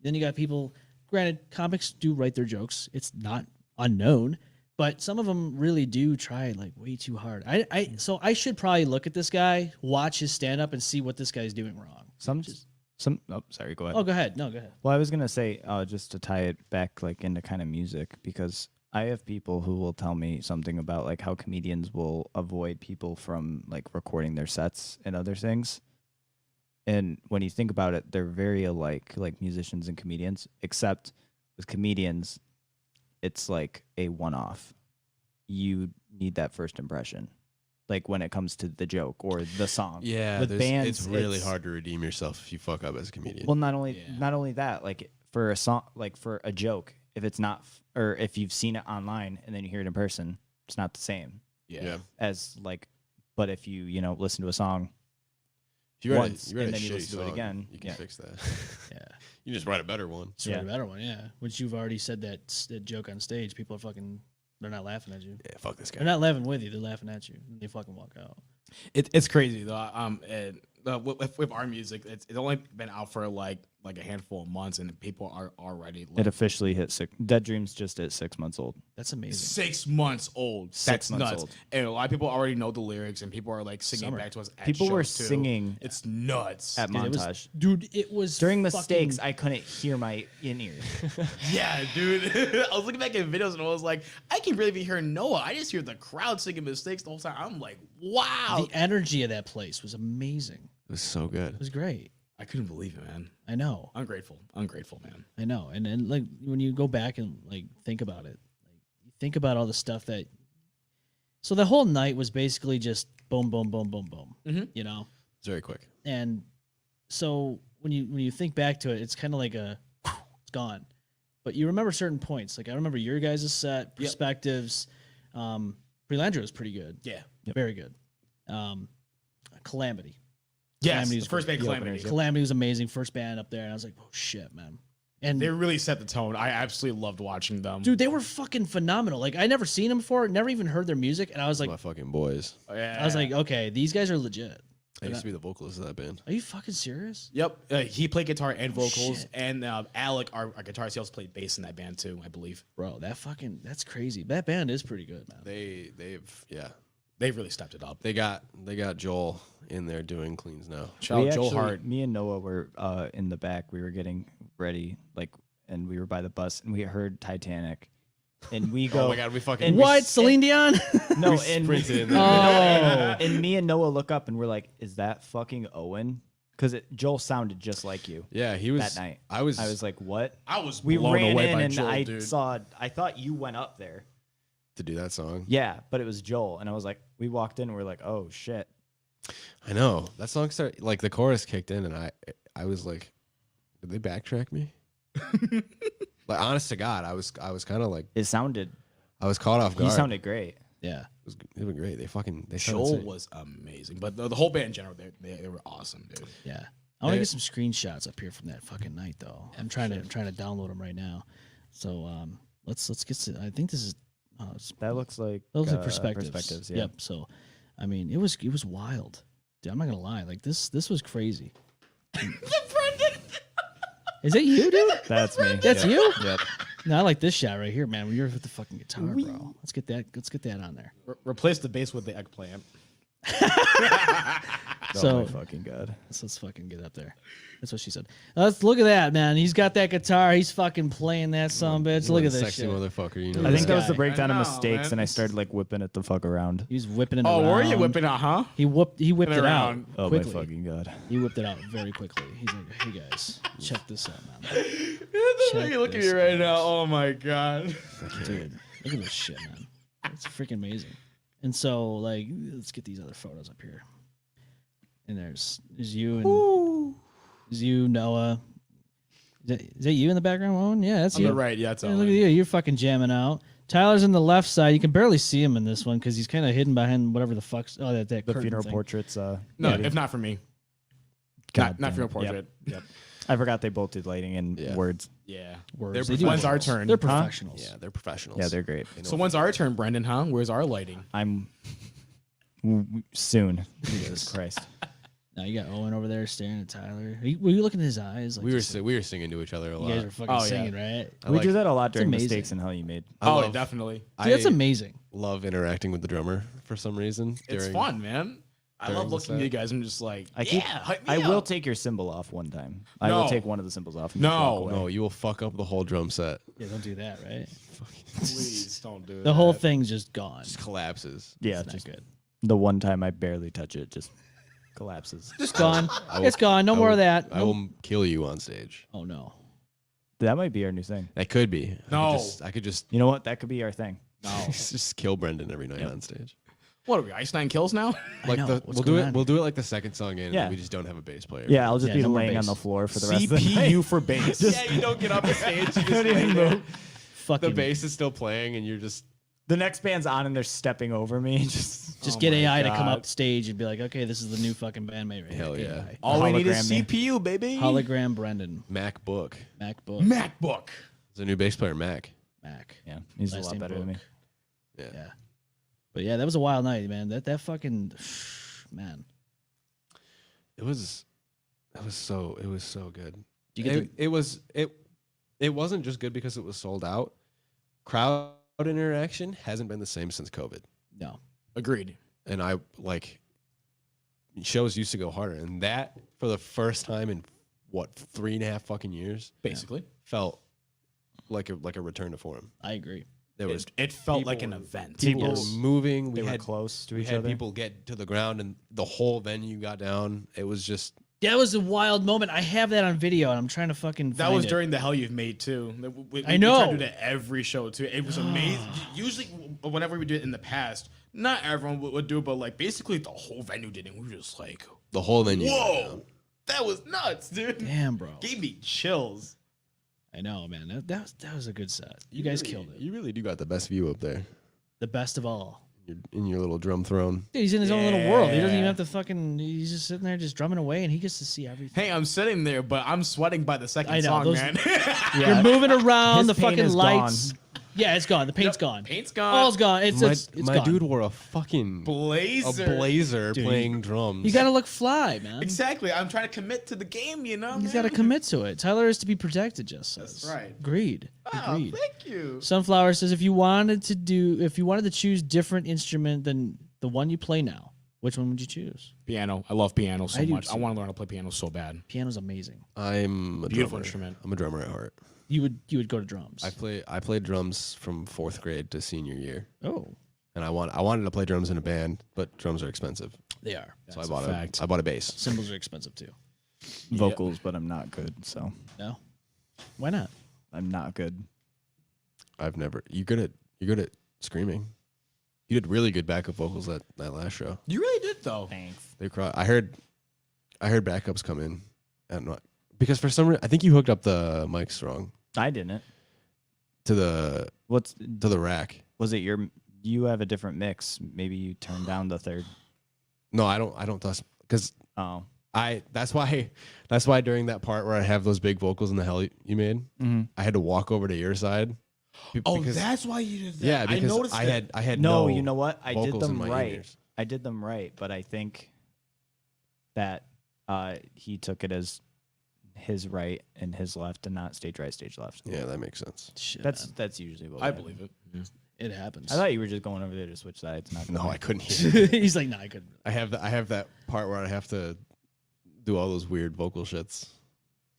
Then you got people. Granted, comics do write their jokes. It's not unknown, but some of them really do try like way too hard. So I should probably look at this guy, watch his stand up, and see what this guy's doing wrong. Oh, sorry, go ahead. Oh, go ahead. No, go ahead. Well, I was gonna say just to tie it back like into kind of music, because I have people who will tell me something about like how comedians will avoid people from like recording their sets and other things. And when you think about it, they're very alike, like musicians and comedians, except with comedians, it's like a one-off. You need that first impression, like when it comes to the joke or the song. Yeah. With bands, it's really hard to redeem yourself if you fuck up as a comedian. Well, not only that, like for a song, like for a joke, if it's not, or if you've seen it online and then you hear it in person, it's not the same. Yeah. As like, but if you listen to a song If you write once a, you write and a then you shitty listen to it song, again, you can fix that. Yeah. You just write a better one. It's a better one, yeah. Which you've already said that joke on stage. People are fucking, they're not laughing at you. Yeah, fuck this guy. They're not laughing with you. They're laughing at you. And they fucking walk out. It's crazy though. With our music, it's only been out for like a handful of months, and people are already like, It officially hit Dead Dreams just at 6 months old. That's amazing. 6 months old. 6 That's months nuts. old. And a lot of people already know the lyrics, and people are like singing Summer. back to us. At People were shows, too. singing It's nuts. at Dude, montage. it was During fucking- mistakes, I couldn't hear my in-ear. Yeah, dude. I was looking back at videos and I was like, I can really be hearing Noah. I just hear the crowd singing mistakes the whole time. I'm like, wow. The energy of that place was amazing. It was so good. It was great. I couldn't believe it, man. I know. Ungrateful, man. I know. And like when you go back and like think about it, like you think about all the stuff that. So the whole night was basically just boom, boom, boom, boom, boom. Mhm. You know, It's very quick. and so when you think back to it, it's kind of like it's gone, but you remember certain points. Like I remember your guys' set perspectives. Prelandra was pretty good. Yeah. Very good. Calamity. Yes, Calamity the was first great. band Calamity. Calamity was amazing. First band up there, and I was like, oh shit, man. And They really set the tone. I absolutely loved watching them. dude, they were fucking phenomenal. Like I never seen them before, never even heard their music, and I was like, My fucking boys. Yeah. I was like, okay, these guys are legit. I used to be the vocalist of that band. Are you fucking serious? Yep. He played guitar and vocals, shit. and Alec, our guitarist, he also played bass in that band too, I believe. Bro, that's crazy. That band is pretty good, man. They've really stepped it up. They got Joel in there doing cleans now. Shout out Joel actually- Hart. Me and Noah were in the back. We were getting ready, and we were by the bus, and we heard Titanic, and we go. Oh my god, we fucking And What? Celine Dion? No, we and sprinted in there. and me and Noah look up, and we're like, "Is that fucking Owen?" Because Joel sounded just like you. Yeah, he was that night. I was like, "What?" I was We blown ran away in, by and Joel, I dude. I thought you went up there. to do that song. Yeah, but it was Joel, and I was like, we walked in, and we're like, "Oh shit." I know. That song started like the chorus kicked in and I was like, did they backtrack me? Like honest to God, I was kind of like It sounded. I was caught off guard. He sounded great. Yeah. It was great. They sounded Joel sick. was amazing, but the whole band in general, they were awesome, dude. Yeah. I want to get some screenshots up here from that fucking night, though. I'm trying to download them right now. So let's get. I think this is. That looks like Those are perspectives. Perspectives, yeah. Yep. So, I mean, it was wild. Dude, I'm not gonna lie. Like this was crazy. Is that you, dude? That's me. That's Yep. you? Yep. No, I like this shot right here, man. When you're with the fucking guitar, bro. Let's get that on there. Replace the bass with the eggplant. So- Oh my fucking god. Let's fucking get up there. That's what she said. Let's look at that, man. He's got that guitar. He's fucking playing that son of a bitch. Look One at this sexy shit. motherfucker. You Look know I at think this that was the guy. breakdown I of know, mistakes, man. and I started like whipping it the fuck around. He was whipping it Oh, around. were you whipping out, huh? He whipped it out around. Oh quickly. my fucking god. He whipped it out very quickly. He's like, "Hey guys, check this out, man. Look at me right now. Oh my god. Dude, look at this shit, man. It's freaking amazing." And so, like, let's get these other photos up here. And there's you and there's you, Noah. Is that you in the background, Owen? Yeah, that's On you. the right, yeah, it's Yeah, Owen. look at you. You're fucking jamming out. Tyler's in the left side. You can barely see him in this one because he's kind of hidden behind whatever the fuck's. Oh, that The curtain funeral thing. portraits. No, yeah. if not for me. God Not damn for your it. portrait. Yep. I forgot they both did lighting and Yeah. words. Yeah. Words. They're They do When's our words. turn? They're Huh? professionals. Yeah, they're professionals. Yeah, they're great. They know So when's our turn, Brendan, huh? Where's our lighting? I'm soon. Jesus Christ. Now you got Owen over there staring at Tyler. Were you looking in his eyes? Like we were just like, we were singing to each other a you lot. guys were fucking Oh, yeah. singing, right? I We like- do that a lot during amazing. mistakes and how you made. I Oh, love- definitely. Dude, that's I amazing. love interacting with the drummer for some reason. It's during- fun, man. I during love the looking at set. you guys. I'm just like, hype me I will up. take your cymbal off one time. I will No. take one of the cymbals off. And No. just walk away. No, you will fuck up the whole drum set. Yeah, don't do that, right? Please don't do that. The whole thing's just gone. Just collapses. Yeah, It's not just good. the one time I barely touch it, just collapses. Just gone. I will- It's gone. No I more will- of that. I No- will kill you on stage. Oh no. That might be our new thing. That could be. No. I could just You know what? That could be our thing. No. just kill Brendan every night on stage. What are we, Ice Nine Kills now? Like know. What's we'll do going it. on? We'll do it like the second song in. Yeah. And we just don't have a bass player. Yeah, I'll just Yeah, be no more laying on bass. the floor for the rest of the night. CPU for bass. Yeah, you don't get up the stage. You just lay there. Fucking The bass is still playing, and you're just. The next band's on and they're stepping over me. Just Just get AI to come God. up stage and be like, okay, this is the new fucking bandmate right Hell here. yeah. AI. All we need is Hologram me. CPU, baby. Hologram Brendan. MacBook. MacBook. MacBook. There's a new bass player, Mac. Mac. yeah, he's Last a lot name better than me. Book. Yeah. Yeah. But yeah, that was a wild night, man. That fucking man. It was so good. Do you get It wasn't just good because it was sold out. Crowd interaction hasn't been the same since COVID. No. Agreed. And I like shows used to go harder, and that for the first time in what 3.5 fucking years, Basically. felt like a return to form. I agree. There was It felt people like an were- event. People Yes. were moving. They were close to we each had other. people get to the ground, and the whole venue got down. It was just That was a wild moment. I have that on video, and I'm trying to fucking That find was it. during the Hell You've Made too. I know. We try to do that every show too. It was amazing. Usually, whenever we did it in the past, not everyone would do it, but like basically the whole venue did it. We were just like, the whole venue. got down. whoa, that was nuts, dude. Damn, bro. Gave me chills. I know, man. That was a good set. You guys killed it. You really do got the best view up there. The best of all. You're in your little drum throne. Dude, he's in his own little world. He doesn't even Yeah. have to fucking. He's just sitting there, just drumming away, and he gets to see everything. Hey, I'm sitting there, but I'm sweating by the second I know, song, those- man. You're moving around, His the paint fucking is lights. Yeah, it's gone. The paint's gone. Paint's gone. All's gone. It's My gone. dude wore a fucking Blazer. Dude, playing drums. You gotta look fly, man. Exactly. I'm trying to commit to the game, you know. He's man? got to commit to it. Tyler is to be protected, just says. That's right. Agreed. Oh, Agreed. thank you. Sunflower says if you wanted to choose different instrument than the one you play now, which one would you choose? Piano. I love piano so I do much. I too. want to learn how to play piano so bad. Piano's amazing. I'm a Beautiful drummer. instrument. I'm a drummer at heart. You would go to drums. I played drums from 4th grade to senior year, Oh, and I wanted to play drums in a band, but drums are expensive, they are. so I bought a bass. Cymbals are expensive too. vocals, but I'm not good. So No, why not? I'm not good. I've never. You're good at screaming. You did really good backup vocals that last show. You really did though. Thanks. They cry. I heard backups come in, and because for some reason I think you hooked up the mics wrong I didn't. to the rack. Was it you have a different mix? Maybe you turned down the third. No, I don't because Oh. that's why during that part where I have those big vocals in the hell you made, I had to walk over to your side. Oh, because- that's why you did that. yeah, because I noticed that. I had No, no you know what? I did vocals in them my right. ears. I did them right, but I think that he took it as his right and his left, and not stage right, stage left. Yeah, that makes sense. Shit, That's usually what I we believe it. it happens. I thought you were just going over there to switch sides. Not No, gonna I couldn't hear. He's like, no, I couldn't. I have that part where I have to do all those weird vocal shits.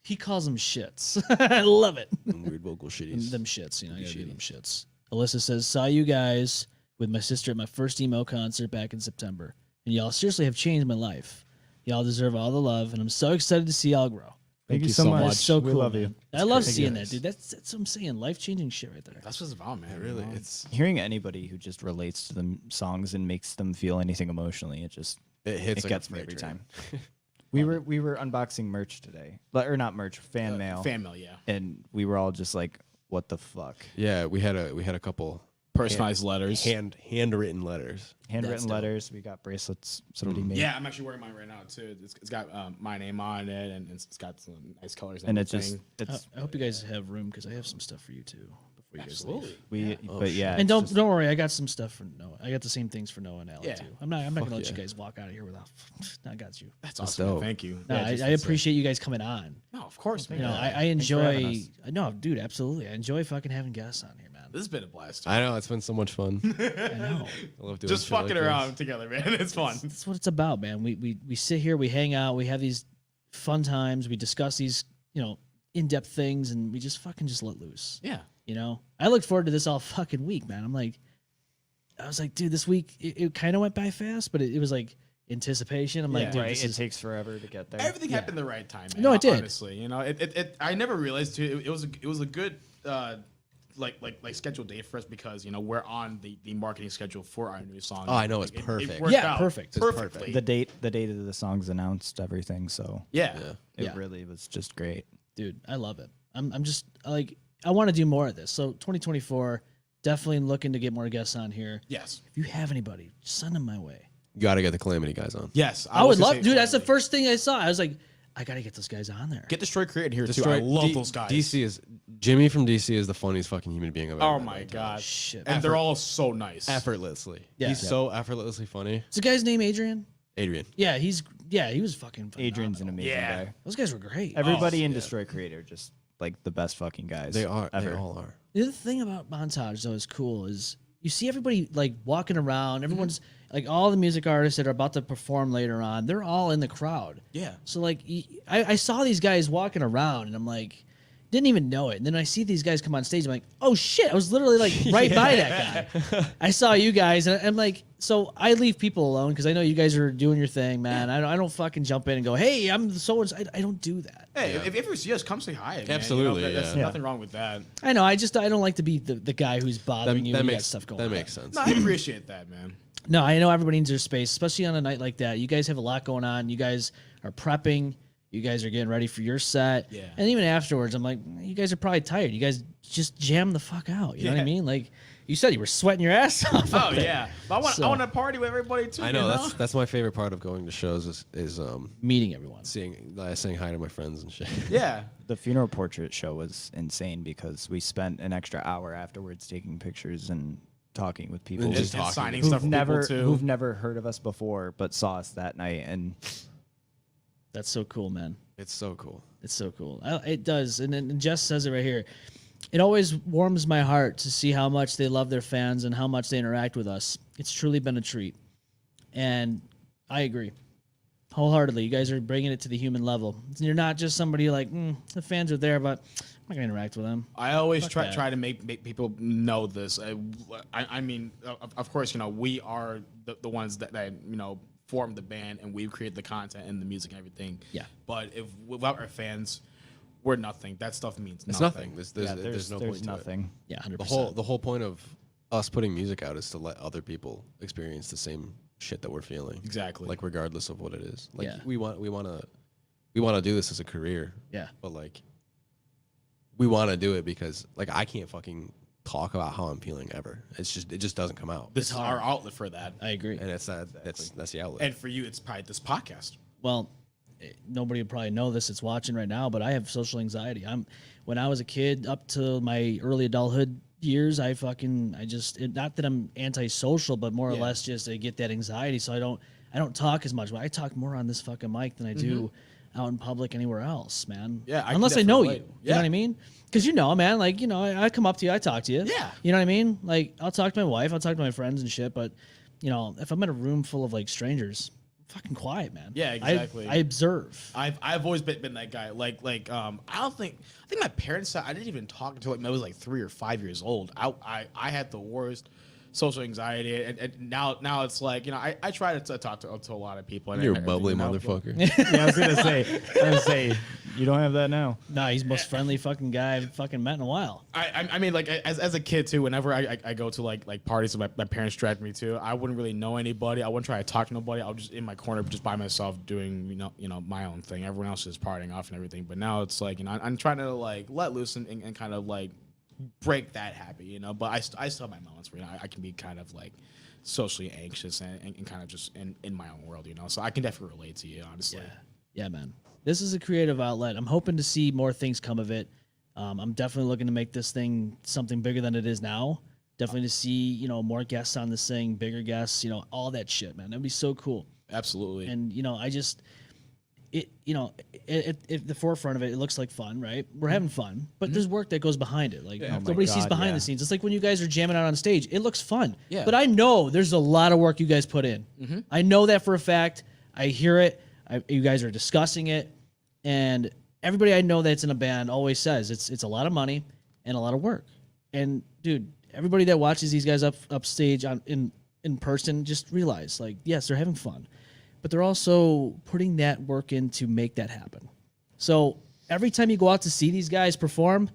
He calls them shits. I love it. Weird vocal shitties. Them shits, you know, I gotta do them shits. Alyssa says, saw you guys with my sister at my first emo concert back in September, and y'all seriously have changed my life. Y'all deserve all the love, and I'm so excited to see y'all grow. Thank you so much. That's so We cool. love man. you. I love crazy. seeing that, Yes. dude. That's what I'm saying. Life changing shit right there. That's what it's about, man. Really, you know? it's Hearing anybody who just relates to the songs and makes them feel anything emotionally, it hits it like gets a me freight every train. time. We were unboxing merch today, or not merch, fan mail, Fan mail, yeah. and we were all just like, "What the fuck?" Yeah, we had a couple Personalized letters. handwritten letters. Handwritten dope. letters. We got bracelets. Somebody made. Yeah, I'm actually wearing mine right now too. It's got my name on it, and it's got some nice colors. and it's everything. just it's I hope you guys have room because I have some stuff for you too before you guys leave. absolutely. but yeah, And it's don't just- don't worry, I got some stuff for Noah. I got the same things for Noah and Alec Yeah. too. I'm not gonna let you yeah. guys walk out of here without. I got you. That's That's awesome. man. dope. Thank you. No, Yeah, I appreciate you guys coming on. No, of course, man. You know, I Thanks for having enjoy. us. No, dude, absolutely. I enjoy fucking having guests on here, man. This has been a blast. I know it's been so much fun. I know. I love doing Just shit like fucking this. around together, man. It's fun. That's what it's about, man. We sit here, we hang out, we have these fun times, we discuss these, in-depth things, and we just fucking just let loose. Yeah. You know, I looked forward to this all fucking week, man. I was like, dude, this week it kind of went by fast, but it was like anticipation. I'm like, Yeah. dude, right. this It is takes forever to get there. Everything happened the right time. Man, No, it did. Honestly, it. I never realized too. It was a good like scheduled day for us because we're on the marketing schedule for our new song. Oh, I know, it's Like, perfect. worked Yeah, out perfect. It's perfectly. the date of the songs announced everything, so Yeah. it Yeah. really was just great. dude, I love it. I'm just like, I want to do more of this. So 2024, definitely looking to get more guests on here. Yes. If you have anybody, just send them my way. You got to get the Calamity guys on. Yes. I would was gonna love, say dude. That's the totally. first thing I saw. I was like, I gotta get those guys on there. Get Destroy Created here too. Destroy- I love D- those guys. DC is Jimmy from DC is the funniest fucking human being I've ever Oh met. my god. Shit. And they're all so nice. Effortlessly. Yeah. He's so effortlessly funny. Is the guy's name Adrian? Adrian. Yeah, he was fucking phenomenal. Adrian's an amazing guy. Those guys were great. Everybody in Destroy Creator just like the best fucking guys. They are. ever. They all are. The other thing about Montage though is cool is you see everybody like walking around. Everyone's like all the music artists that are about to perform later on. They're all in the crowd. Yeah. So like I saw these guys walking around and I'm like, didn't even know it. And then I see these guys come on stage. I'm like, oh shit! I was literally like right by that guy. I saw you guys, and I'm like, so I leave people alone because I know you guys are doing your thing, man. I don't fucking jump in and go, hey, I'm so and so. I don't do that. Hey, if you ever see us, come say hi. Man. Absolutely, There's yeah. nothing wrong with that. I know. I don't like to be the guy who's bothering you. That when you makes got stuff going. that on. makes sense. No, I appreciate that, man. No, I know everybody needs their space, especially on a night like that. You guys have a lot going on. You guys are prepping. You guys are getting ready for your set. Yeah. And even afterwards, I'm like, you guys are probably tired. You guys just jam the fuck out. You know what I mean? Like you said, you were sweating your ass off. Oh yeah, but I want to party with everybody too. I know, that's my favorite part of going to shows is meeting everyone, saying hi to my friends and shit. Yeah. The funeral portrait show was insane because we spent an extra hour afterwards taking pictures and talking with people And just And talking. signing who've stuff for never people too. who've never heard of us before but saw us that night, and That's so cool, man. It's so cool. It's so cool. It does. And Jess says it right here. It always warms my heart to see how much they love their fans and how much they interact with us. It's truly been a treat. And I agree wholeheartedly. You guys are bringing it to the human level. You're not just somebody like, the fans are there, but I'm not going to interact with them. I always Fuck try that. try to make people know this. I mean, of course, we are the ones that form the band and we create the content and the music and everything. Yeah. But if without our fans, we're nothing. That stuff means It's nothing. nothing. There's no point nothing. Yeah, 100%. The whole point of us putting music out is to let other people experience the same shit that we're feeling. Exactly. Like regardless of what it is. Like Yeah. we want to do this as a career. Yeah. But like we want to do it because like I can't fucking talk about how I'm feeling ever. It just doesn't come out. This is our outlet for that. I agree. And that's the outlet. And for you, it's probably this podcast. Well, nobody will probably know this that's watching right now, but I have social anxiety. When I was a kid up to my early adulthood years, not that I'm antisocial, but more or less just I get that anxiety. So I don't talk as much. But I talk more on this fucking mic than I do out in public anywhere else, man. Yeah, I can unless I know you. definitely relate. You know what I mean? Because man, like I come up to you, I talk to you. Yeah. You know what I mean? Like I'll talk to my wife, I'll talk to my friends and shit. But if I'm in a room full of like strangers, fucking quiet, man. Yeah, exactly. I observe. I've always been that guy. I think my parents said I didn't even talk until I was like 3 or 5 years old. I had the worst social anxiety, and now it's like I try to talk to a lot of people. And You're a everything bubbly now, motherfucker. Yeah, I was gonna say you don't have that now. Nah, he's the most friendly fucking guy I've fucking met in a while. I mean, like as a kid too. Whenever I go to like parties that my parents dragged me to, I wouldn't really know anybody. I wouldn't try to talk to nobody. I was just in my corner, just by myself, doing my own thing. Everyone else is partying off and everything. But now it's like I'm trying to like let loose and kind of like break that habit, But I still have my moments where I can be kind of like socially anxious and kind of just in my own world, So I can definitely relate to you, honestly. Yeah, man. This is a creative outlet. I'm hoping to see more things come of it. I'm definitely looking to make this thing something bigger than it is now. Definitely to see, more guests on this thing, bigger guests, all that shit, man. That'd be so cool. Absolutely. And, I just, at the forefront of it, it looks like fun, right? We're having fun, but there's work that goes behind it. Like nobody sees behind the scenes. It's like when you guys are jamming out on stage, it looks fun. Yeah. But I know there's a lot of work you guys put in. I know that for a fact. I hear it. You guys are discussing it. And everybody I know that's in a band always says it's a lot of money and a lot of work. And dude, everybody that watches these guys up stage in person, just realize like, yes, they're having fun, but they're also putting that work in to make that happen. So every time you go out to see these guys perform,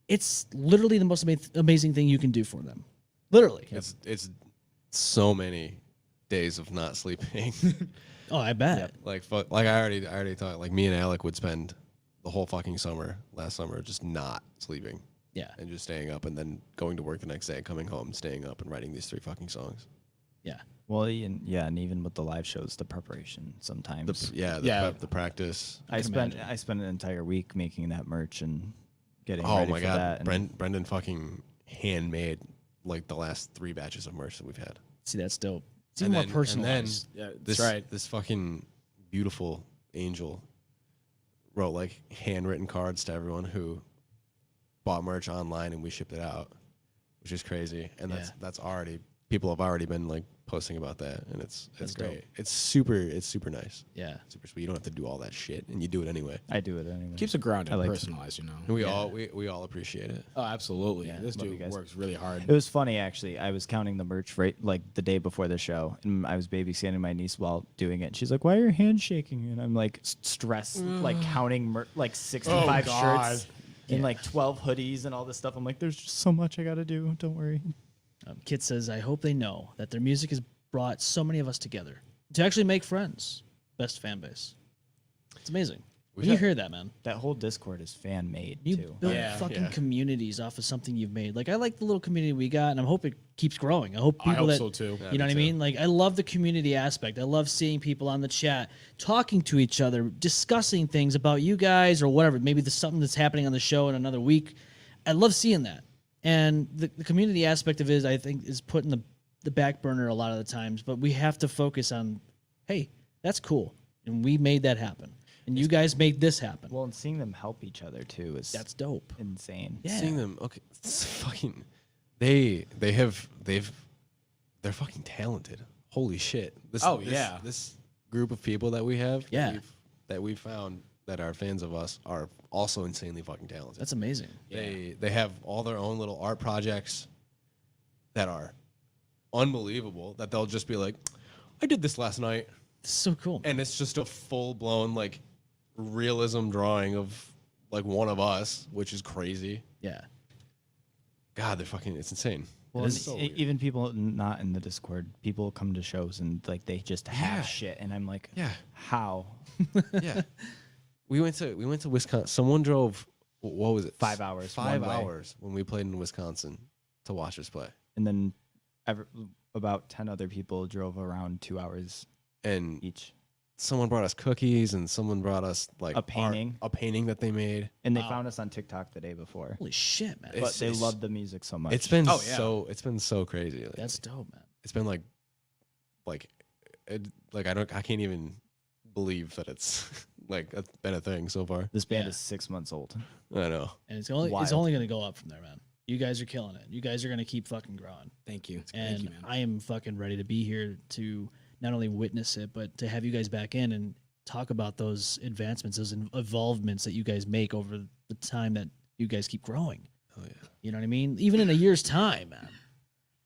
it's literally the most amazing thing you can do for them. Literally. It's so many days of not sleeping. Oh, I bet. Like I already thought like me and Alec would spend the whole fucking last summer just not sleeping. Yeah. And just staying up and then going to work the next day, coming home, staying up and writing these 3 fucking songs. Yeah. Well, and even with the live shows, the preparation sometimes. The practice. I spent an entire week making that merch and getting Oh ready my for god, that. And Brendan fucking handmade like the last 3 batches of merch that we've had. See, that's dope. It's even more personalized. Yeah, that's this right. this fucking beautiful angel wrote like handwritten cards to everyone who bought merch online, and we shipped it out, which is crazy. And that's already, people have already been like posting about that, and it's great. dope. It's super nice. Yeah. Super sweet. You don't have to do all that shit, and you do it anyway. I do it anyway. Keeps it grounded, I like to- personalized, you know. And we all appreciate it. Oh, absolutely. This love you dude guys. works really hard. It was funny actually. I was counting the merch right like the day before the show, and I was babysitting my niece while doing it. And she's like, "Why are your hands shaking?" And I'm like stressed, like counting like 65 shirts and like 12 hoodies and all this stuff. I'm like, "There's just so much I got to do. Don't worry." Kit says, I hope they know that their music has brought so many of us together to actually make friends. Best fan base. It's amazing. When you hear that, man. That whole Discord is fan made You too. build fucking communities off of something you've made. Like, I like the little community we got, and I hope it keeps growing. I hope people hope so, too. You know what I mean? Like, I love the community aspect. I love seeing people on the chat talking to each other, discussing things about you guys or whatever. Maybe there's something that's happening on the show in another week. I love seeing that. And the community aspect of it, I think, is put in the back burner a lot of the times. But we have to focus on, hey, that's cool, and we made that happen, and you guys made this happen. Well, and seeing them help each other too is That's dope. insane. Yeah. Seeing them, okay, it's fucking, they're fucking talented. Holy shit! This group of people that we have, that we found that are fans of us are also insanely fucking talented. That's amazing. They have all their own little art projects that are unbelievable. That they'll just be like, I did this last night, It's so cool. and it's just a full blown like realism drawing of like one of us, which is crazy. Yeah. God, it's insane. Well, It is and so weird. even people not in the Discord, people come to shows and like they just have Yeah. shit, and I'm like, Yeah. how? Yeah. We went to Wisconsin. Someone drove, what was it? 5 hours, 5 one way. hours when we played in Wisconsin to watch us play. And then about 10 other people drove around 2 hours And each, someone brought us cookies, and someone brought us like A painting. a painting that they made. and they found us on TikTok the day before. Holy shit, man. But they loved the music so much. It's been Oh, yeah. it's been so crazy. Like, That's dope, man. it's been like I can't even believe that it's like been a thing so far. This band Yeah. is 6 months old. I know. And it's only Wild. going to go up from there, man. You guys are killing it. You guys are going to keep fucking growing. Thank you. And Thank you, man. I am fucking ready to be here to not only witness it, but to have you guys back in and talk about those advancements, those evolvements that you guys make over the time that you guys keep growing. Oh yeah. You know what I mean? Even in a year's time, man.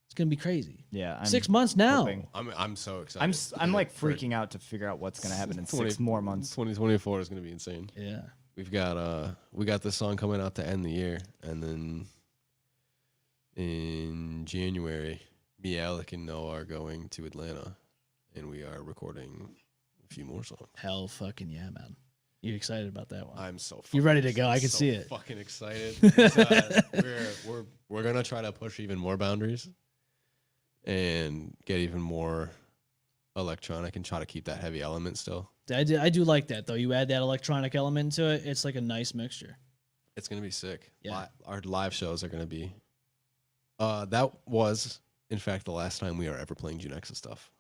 It's going to be crazy. Yeah, I'm 6 months now. hoping- I'm so excited. I'm like freaking out to figure out what's gonna happen in 6 more months. 2024 is gonna be insane. Yeah. We got this song coming out to end the year, and then in January, me, Alec, and Noah are going to Atlanta, and we are recording a few more songs. Hell fucking yeah, man. You excited about that one? I'm so You're ready to go. I can see it. Fucking excited. It's, we're gonna try to push even more boundaries and get even more electronic and try to keep that heavy element still. I do like that, though. You add that electronic element to it, it's like a nice mixture. It's gonna be sick. Yeah. Our live shows are gonna be. That was, in fact, the last time we are ever playing Junexa stuff.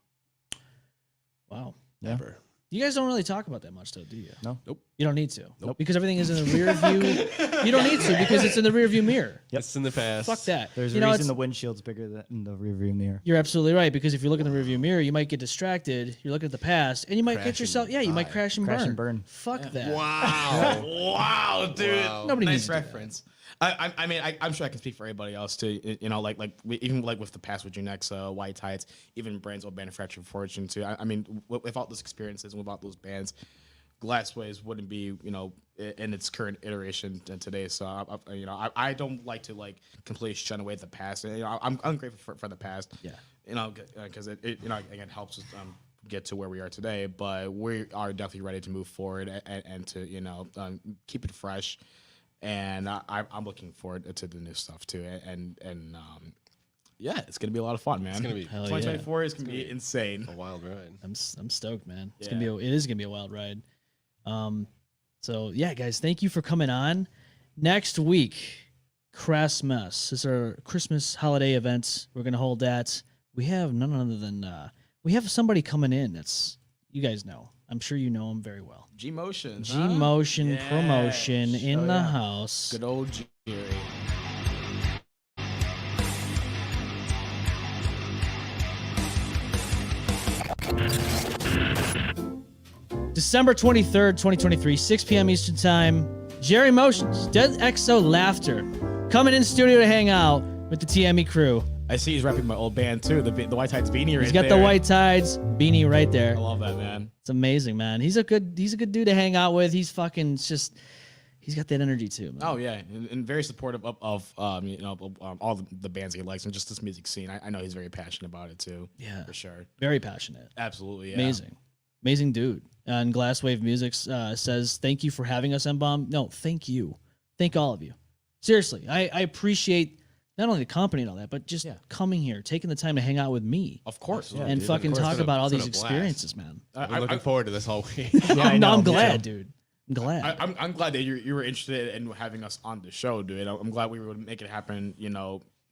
Wow. Yeah. Ever. You guys don't really talk about that much, though, do you? No. Nope. You don't need to. Nope. Because everything is in the rear view. You don't need to because it's in the rear view mirror. Yep. It's in the past. Fuck that. There's You a know, reason it's- the windshield's bigger than the rearview mirror. You're absolutely right, because if you look in the rearview mirror, you might get distracted. You're looking at the past, and you might Crash get yourself. and Yeah, you might die. crash and Crash burn. and burn. Fuck that. Wow. Wow, dude. Wow. Nobody Nice needs to do that. reference. I mean, I'm sure I can speak for everybody else too. You know, even like with the past with Junexa, White Tights, even brands with Manufactured Fortune too. I mean, without those experiences and without those bands, Glasswaves wouldn't be, you know, in its current iteration today. So, I don't like to completely shun away the past. And, you know, I'm grateful for the past. Yeah. You know, because it you know, again, helps us get to where we are today. But we are definitely ready to move forward and to, you know, keep it fresh. And I'm looking forward to the new stuff too. And yeah, it's gonna be a lot of fun, man. It's gonna be Hell 2024 is gonna be insane. a wild ride. I'm stoked, man. It's Yeah. it is gonna be a wild ride. So yeah, guys, thank you for coming on. Next week, Christmas. This is our Christmas holiday event. We're gonna hold that. We have none other than we have somebody coming in that's, you guys know. I'm sure you know him very well. G Motion. G Motion Yeah. Promotion in the house. Good old Jerry. December 23rd, 2023, 6 p.m. Eastern Time. Jerry Motions, Dead XO Laughter, coming in studio to hang out with the TME crew. I see he's repping my old band too. The White Tides beanie right He's got there. the White Tides beanie right there. I love that, man. It's amazing, man. He's a good dude to hang out with. He's fucking just, he's got that energy too, man. Oh yeah, and very supportive of all the bands he likes and just this music scene. I know he's very passionate about it too. Yeah, for sure. Very passionate. Absolutely, yeah. Amazing dude. And Glasswave Music says, thank you for having us, M-Balm. No, thank you. Thank all of you. Seriously, I appreciate not only the company and all that, but just coming here, taking the time to hang out with me. Of course. Yeah, and dude, fucking of course. talk about all It's these been a blast. experiences, man. I'm looking forward to this whole week. I'm glad, dude. I'm glad. I'm glad that you were interested in having us on the show, dude. I'm glad we were able to make it happen,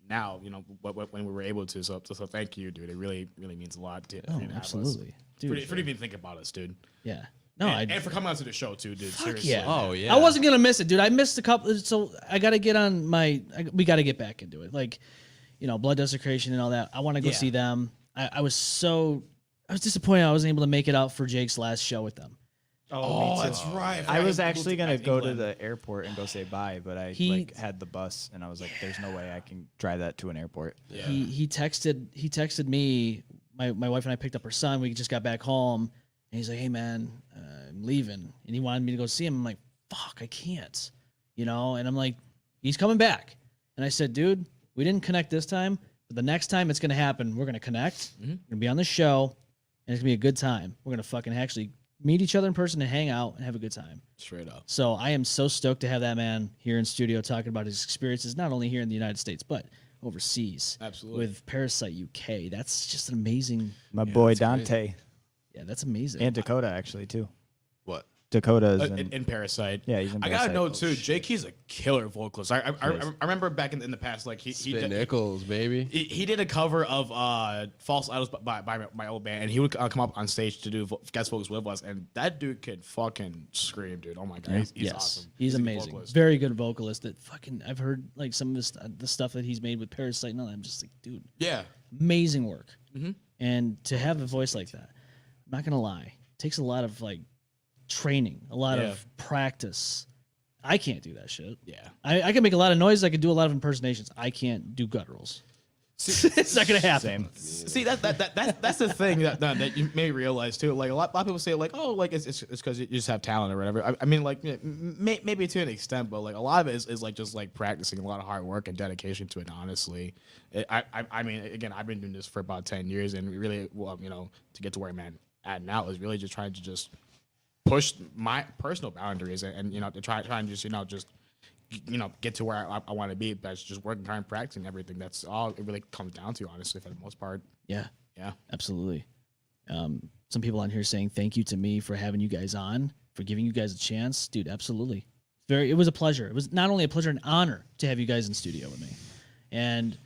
now, when we were able to. So thank you, dude. It really means a lot to Oh, have us. absolutely. Dude. For even think about us, dude. Yeah. No, and for coming out to the show too, dude. Seriously. yeah. Oh yeah. I wasn't gonna miss it, dude. I missed a couple, so I gotta get on we gotta get back into it. Like, Blood Desecration and all that. I want to go see them. I was disappointed I wasn't able to make it out for Jake's last show with them. Oh, that's right. I was actually gonna gonna go to the airport and go say bye, but I He- had the bus and I was like, "There's no way I can drive that to an airport." Yeah. He texted me. My wife and I picked up her son. We just got back home, and he's like, "Hey man, I'm leaving," and he wanted me to go see him. I'm like, "Fuck, I can't," and I'm like, "He's coming back," and I said, "Dude, we didn't connect this time, but the next time it's gonna happen. We're gonna connect. We're gonna be on the show, and it's gonna be a good time. We're gonna fucking actually meet each other in person and hang out and have a good time." Straight up. So I am so stoked to have that man here in studio talking about his experiences, not only here in the United States, but overseas. Absolutely. With Parasite UK. That's just an amazing. My boy that's Dante Yeah, that's amazing. and Dakota actually too. What? Dakota's In Parasite. Yeah, he's in I gotta Parasite. know too. Jake, he's a killer vocalist. I remember back in the past, like he Spit did, nickels, baby. he did a cover of "False Idols" by my old band, and he would come up on stage to do guest vocals with us, and that dude could fucking scream, dude. Oh my god, he's awesome. He's a good amazing. vocalist. Very good vocalist. That fucking I've heard like some of the stuff that he's made with Parasite and all that. I'm just like, dude, Yeah, amazing work. And to have a voice like that, I'm not gonna lie, it takes a lot of like training, a lot of practice. I can't do that shit. yeah. I can make a lot of noise. I can do a lot of impersonations. I can't do gutturals. It's not gonna happen. See that's the thing that you may realize too. Like a lot of people say like, oh, like it's because you just have talent or whatever. I mean, like maybe to an extent, but like a lot of it is like just like practicing, a lot of hard work and dedication to it. Honestly, I mean, again, I've been doing this for about 10 years, and really, well, to get to where I'm at now is really just trying to just push my personal boundaries and to try and just get to where I want to be. But it's just working hard and practicing everything. That's all it really comes down to, honestly, for the most part. Yeah, Yeah. absolutely. Some people on here saying thank you to me for having you guys on, for giving you guys a chance, dude. Absolutely, it was a pleasure. It was not only a pleasure, an honor to have you guys in studio with me, and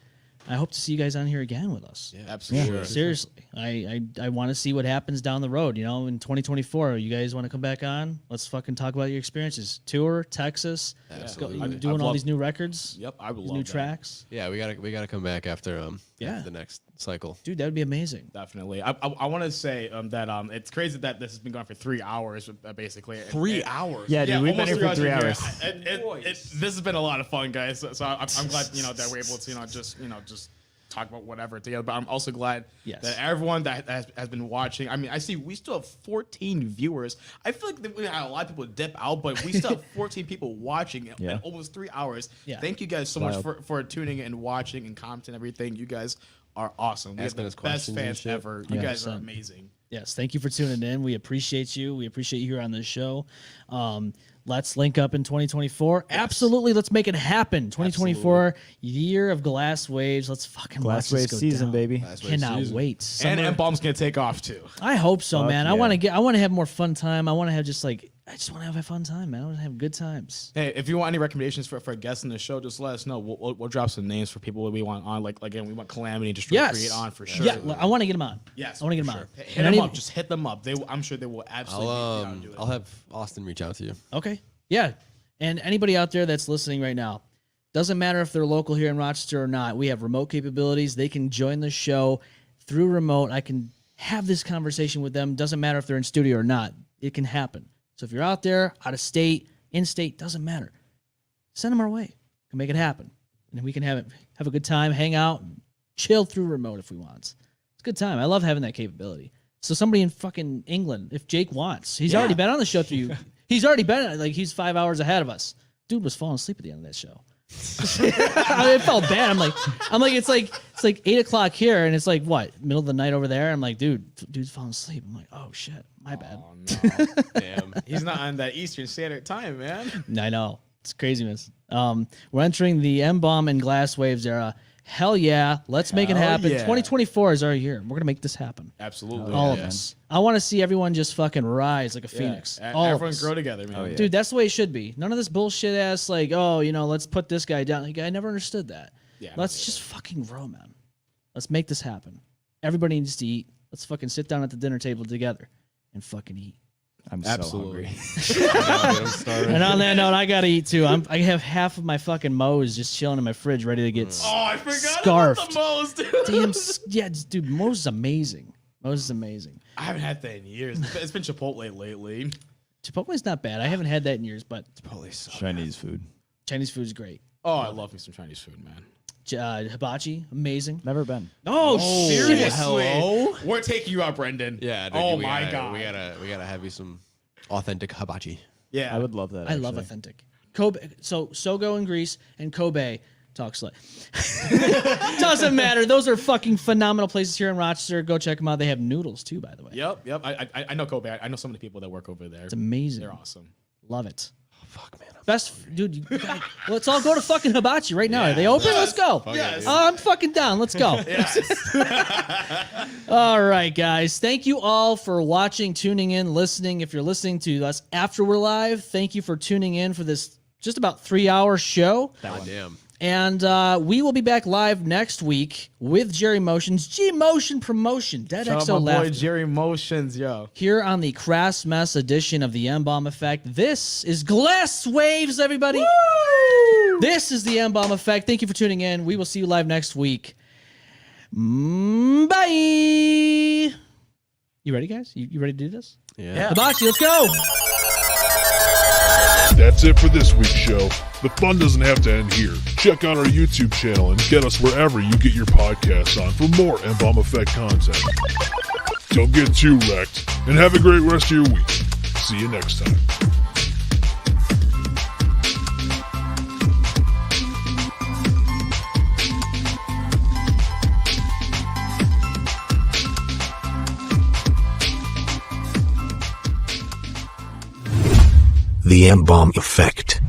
I hope to see you guys on here again with us. Yeah, absolutely. Sure. Seriously, I want to see what happens down the road. In 2024, you guys want to come back on? Let's fucking talk about your experiences. Tour Texas, Absolutely. you're doing all these new records. Yep, I would these love new that. tracks. Yeah, we gotta come back after Yeah. the next cycle. Dude, that would be amazing. Definitely. I want to say that it's crazy that this has been going for 3 hours, basically. 3 hours. Yeah, dude, we've been almost here for 3 in hours. This has been a lot of fun, guys. So I'm glad that we're able to just talk about whatever together. But I'm also glad that everyone that has been watching. I mean, I see we still have 14 viewers. I feel like we had a lot of people dip out, but we still have 14 people watching in almost 3 hours. Yeah. Thank you guys so much for tuning in and watching and commenting everything. You guys are awesome. We have Asking the us best questions and fans shit. ever. You guys are 100%. amazing. Yes, thank you for tuning in. We appreciate you. We appreciate you here on this show. let's link up in 2024. Absolutely, let's make it happen. 2024, year of Glasswaves. Let's fucking watch this Glasswave go season, down. baby. Cannot wait. And Summer- M-Balm's gonna take off too. I hope so, Fuck man. yeah. I want to have more fun time. I want to have I just want to have a fun time, man. I want to have good times. Hey, if you want any recommendations for guests in the show, just let us know. We'll drop some names for people we want on. Like again, we want Calamity just to Yes. create on for sure. Yeah, I want to get them on. Yes, I want to get for them sure. on. Hit And them any- up. Just hit them up. I'm sure they will absolutely. be down to do it. I'll have Austin reach out to you. Okay. Yeah. And anybody out there that's listening right now, doesn't matter if they're local here in Rochester or not, we have remote capabilities. They can join the show through remote. I can have this conversation with them. Doesn't matter if they're in studio or not. It can happen. So if you're out there, out of state, in state, doesn't matter. Send them our way. We can make it happen. And we can have a good time, hang out, and chill through remote if we want. It's a good time. I love having that capability. So somebody in fucking England, if Jake wants, he's already been on the show through you. He's already been, like, he's 5 hours ahead of us. Dude was falling asleep at the end of that show. I felt bad. I'm like, it's like 8 o'clock here, and it's like what, middle of the night over there. I'm like, dude's falling asleep. I'm like, oh shit, my bad. Oh, no. Damn. He's not on that Eastern Standard Time, man. I know, it's craziness. We're entering the M-Balm and Glasswaves era. Hell yeah, let's make it happen. yeah. 2024 is our year. We're gonna make this happen. Absolutely. All of us. I want to see everyone just fucking rise like a phoenix. All of Everyone us. grow together, man. Oh, yeah. Dude, that's the way it should be. None of this bullshit ass like, oh, let's put this guy down. Like, I never understood that. Yeah, Let's just fucking grow, man. Let's make this happen. Everybody needs to eat. Let's fucking sit down at the dinner table together and fucking eat. I'm Absolutely. so hungry. I'm starving. And on that note, I gotta eat too. I have half of my fucking Moe's just chilling in my fridge, ready to get Oh, I forgot scarfed. about the Moe's, dude. Damn, yeah, dude, Moe's is amazing. Moe's is amazing. I haven't had that in years. It's been Chipotle lately. Chipotle's not bad. I haven't had that in years, but Chinese food. Chinese food is great. Oh, I love me some Chinese food, man. Hibachi, amazing. Never been. Oh, Seriously? hello. We're taking you out, Brendan. Yeah. Dude, Oh we my gotta- god. We gotta have you some authentic hibachi. Yeah. I would love that. I love actually. authentic. Kobe, so Sogo in Greece and Kobe talk slut. Doesn't matter. Those are fucking phenomenal places here in Rochester. Go check them out. They have noodles too, by the way. Yep. I know Kobe. I know some of the people that work over there. It's amazing. They're awesome. Love it. Fuck, man. Best, dude. Let's all go to fucking Hibachi right now. Are they open? Let's go. Yes. I'm fucking down. Let's go. All right, guys. Thank you all for watching, tuning in, listening. If you're listening to us after we're live, thank you for tuning in for this just about 3-hour show. God damn. And we will be back live next week with Jerry Motions, G Motion Promotion, Dead Shout XO out my boy Laughter, Jerry Motions, yo. here on the Crass Mess edition of the M-Balm Effect. This is Glasswaves, everybody. This is the M-Balm Effect. Thank you for tuning in. We will see you live next week. Bye. You ready, guys? You ready to do this? Yeah. Hibachi, let's go. That's it for this week's show. The fun doesn't have to end here. Check out our YouTube channel and get us wherever you get your podcasts on for more M-Balm Effect content. Don't get too wrecked, and have a great rest of your week. See you next time. The M-Balm Effect.